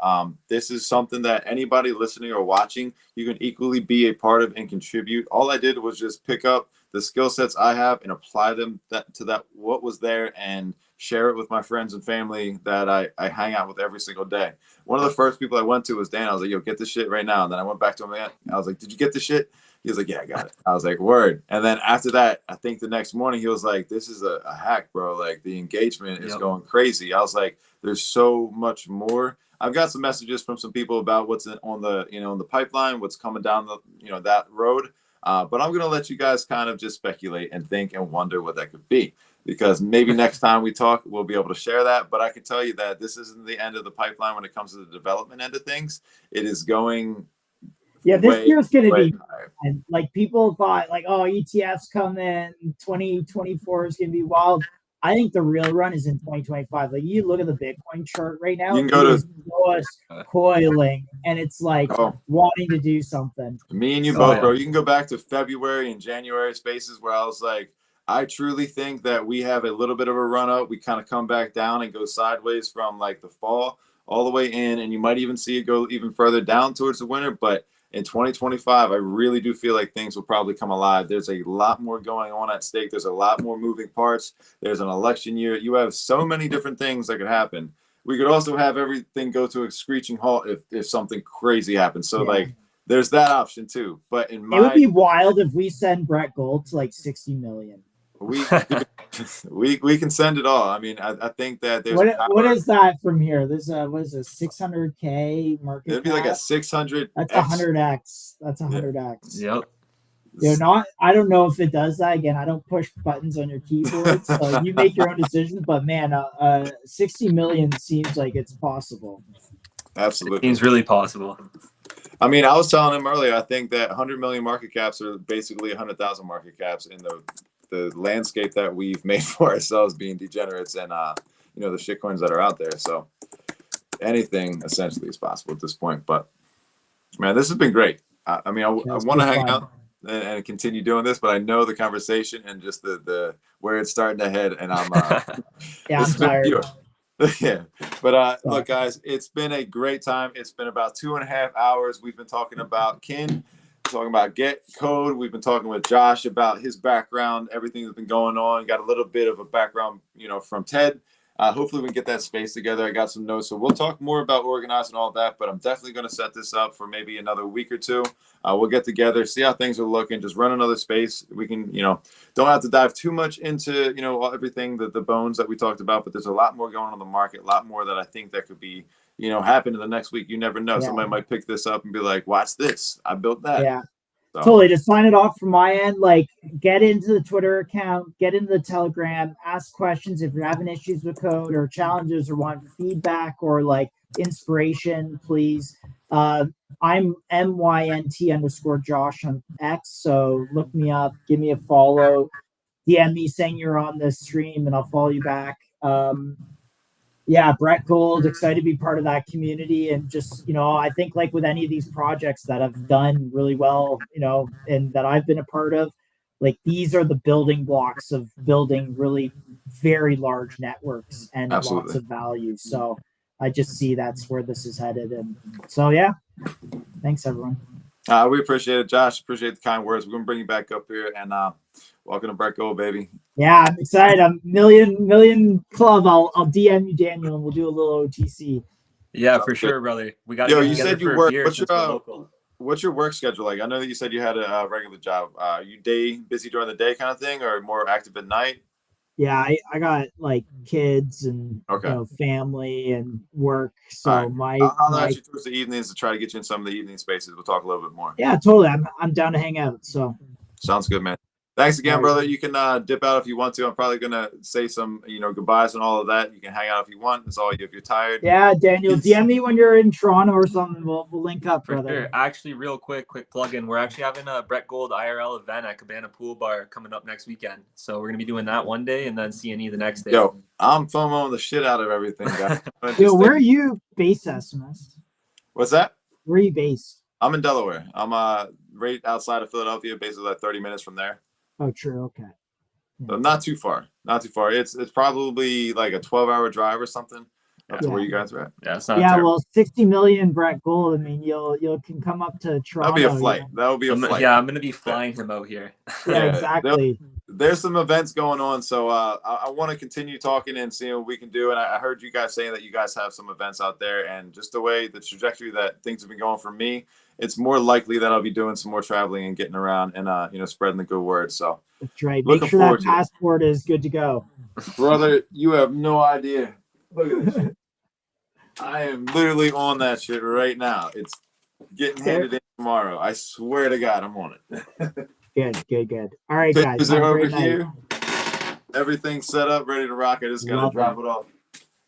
This is something that anybody listening or watching, you can equally be a part of and contribute. All I did was just pick up the skill sets I have and apply them to what was there and share it with my friends and family that I hang out with every single day. One of the first people I went to was Dan. I was like, yo, get this shit right now. And then I went back to him again. I was like, did you get this shit? He was like, yeah, I got it. I was like, word. And then after that, I think the next morning he was like, this is a hack, bro. Like the engagement is going crazy. I was like, there's so much more. I've got some messages from some people about what's on the, on the pipeline, what's coming down the, that road. But I'm going to let you guys kind of just speculate and think and wonder what that could be, because maybe next time we talk, we'll be able to share that. But I can tell you that this isn't the end of the pipeline when it comes to the development end of things. It is going. Yeah, this year's going to be, higher. and like people thought like, oh, ETFs come in 2024 is going to be wild. I think the real run is in 2025. Like you look at the Bitcoin chart right now, You can go to coiling, and it's like wanting to do something. Me and you both, bro. You can go back to February and January spaces where I was like, I truly think that we have a little bit of a run up. We kind of come back down and go sideways from like the fall all the way in, and you might even see it go even further down towards the winter. But in 2025, I really do feel like things will probably come alive. There's a lot more going on at stake. There's a lot more moving parts. There's an election year. You have so many different things that could happen. We could also have everything go to a screeching halt if something crazy happens. So like, there's that option too. But it would be wild if we send Brett Gold to like 60 million. We can send it all. I mean, I think that there's what is that from here? There's what is this 600K market? It'd be like a 600. That's 100x. That's 100x. Yep. I don't know if it does that. Again, I don't push buttons on your keyboard, so you make your own decisions. But man, 60 million seems like it's possible. Absolutely, it seems really possible. I mean, I was telling him earlier. I think that 100 million market caps are basically 100,000 market caps in the landscape that we've made for ourselves, being degenerates and the shitcoins that are out there. So anything essentially is possible at this point. But man, this has been great. I mean, I want to hang out. and continue doing this, but I know the conversation and just the where it's starting to head, and I'm Yeah, I'm tired. Yeah, but look, guys, it's been a great time. It's been about 2.5 hours. We've been talking about Ken, talking about Get Code. We've been talking with Josh about his background, everything that's been going on. Got a little bit of a background, from Ted. Hopefully we can get that space together. I got some notes, so we'll talk more about organizing all that, but I'm definitely going to set this up for maybe another week or two. We'll get together, see how things are looking, just run another space. We can, don't have to dive too much into, everything, the bones that we talked about, but there's a lot more going on in the market, a lot more that I think that could be, happen in the next week. You never know. Yeah. Somebody might pick this up and be like, watch this. I built that. Yeah. So. Totally. To sign it off from my end, like get into the Twitter account, get into the Telegram, ask questions if you're having issues with code or challenges or want feedback or like inspiration, please. I'm MYNT_Josh on X. So look me up, give me a follow, DM me saying you're on the stream and I'll follow you back. Yeah, Brett Gold, excited to be part of that community. And just, I think like with any of these projects that have done really well, and that I've been a part of, like these are the building blocks of building really very large networks and Absolutely. lots of value. So I just see that's where this is headed. And so, yeah, thanks everyone. We appreciate it, Josh. Appreciate the kind words. We're going to bring you back up here, and welcome to Brett Gold, baby. Yeah, I'm excited. I'm million club. I'll DM you, Daniel, and we'll do a little OTC. Yeah, for sure, brother. We got. Yo, you said you work. What's your work schedule like? I know that you said you had a regular job. You busy during the day kind of thing, or more active at night? Yeah, I got like kids and family and work. So I'll ask you towards the evenings to try to get you in some of the evening spaces. We'll talk a little bit more. Yeah, totally. I'm down to hang out. So sounds good, man. Thanks again, brother. You can dip out if you want to. I'm probably gonna say some, goodbyes and all of that. You can hang out if you want. It's all you if you're tired. Yeah, Daniel, DM me when you're in Toronto or something. We'll link up, brother. Sure. Actually, real quick plug-in. We're actually having a Brett Gold IRL event at Cabana Pool Bar coming up next weekend. So we're gonna be doing that one day and then CNE the next day. Yo, I'm FOMOing the shit out of everything, guys. Yo, where are you based, SMS? What's that? Where are you based? I'm in Delaware. I'm right outside of Philadelphia, basically like 30 minutes from there. Oh, true. Okay. Yeah. So not too far. It's probably like a 12-hour drive or something up to where you guys are at. Yeah, it's not. Yeah, well, 60 million Brett Gold. I mean, you can come up to Toronto. That'll be a flight. That'll be a flight. Yeah, I'm gonna be flying him out here. Yeah, exactly. There's some events going on, so I want to continue talking and seeing what we can do. And I heard you guys saying that you guys have some events out there, and just the trajectory that things have been going for me, it's more likely that I'll be doing some more traveling and getting around and spreading the good word. So that's right. Make sure that passport is good to go, brother. You have no idea. Look at this. I am literally on that shit right now. It's getting handed in tomorrow. I swear to God, I'm on it. Good. All right, guys. Is over here? Everything's set up, ready to rock. I just gotta drop it off,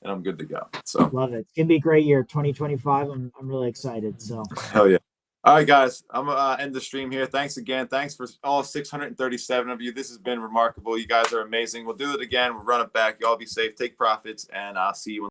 and I'm good to go. So love it. It's gonna be a great year, 2025. I'm really excited. So hell yeah. All right, guys. I'm gonna end the stream here. Thanks again. Thanks for all 637 of you. This has been remarkable. You guys are amazing. We'll do it again. We'll run it back. Y'all be safe. Take profits, and I'll see you.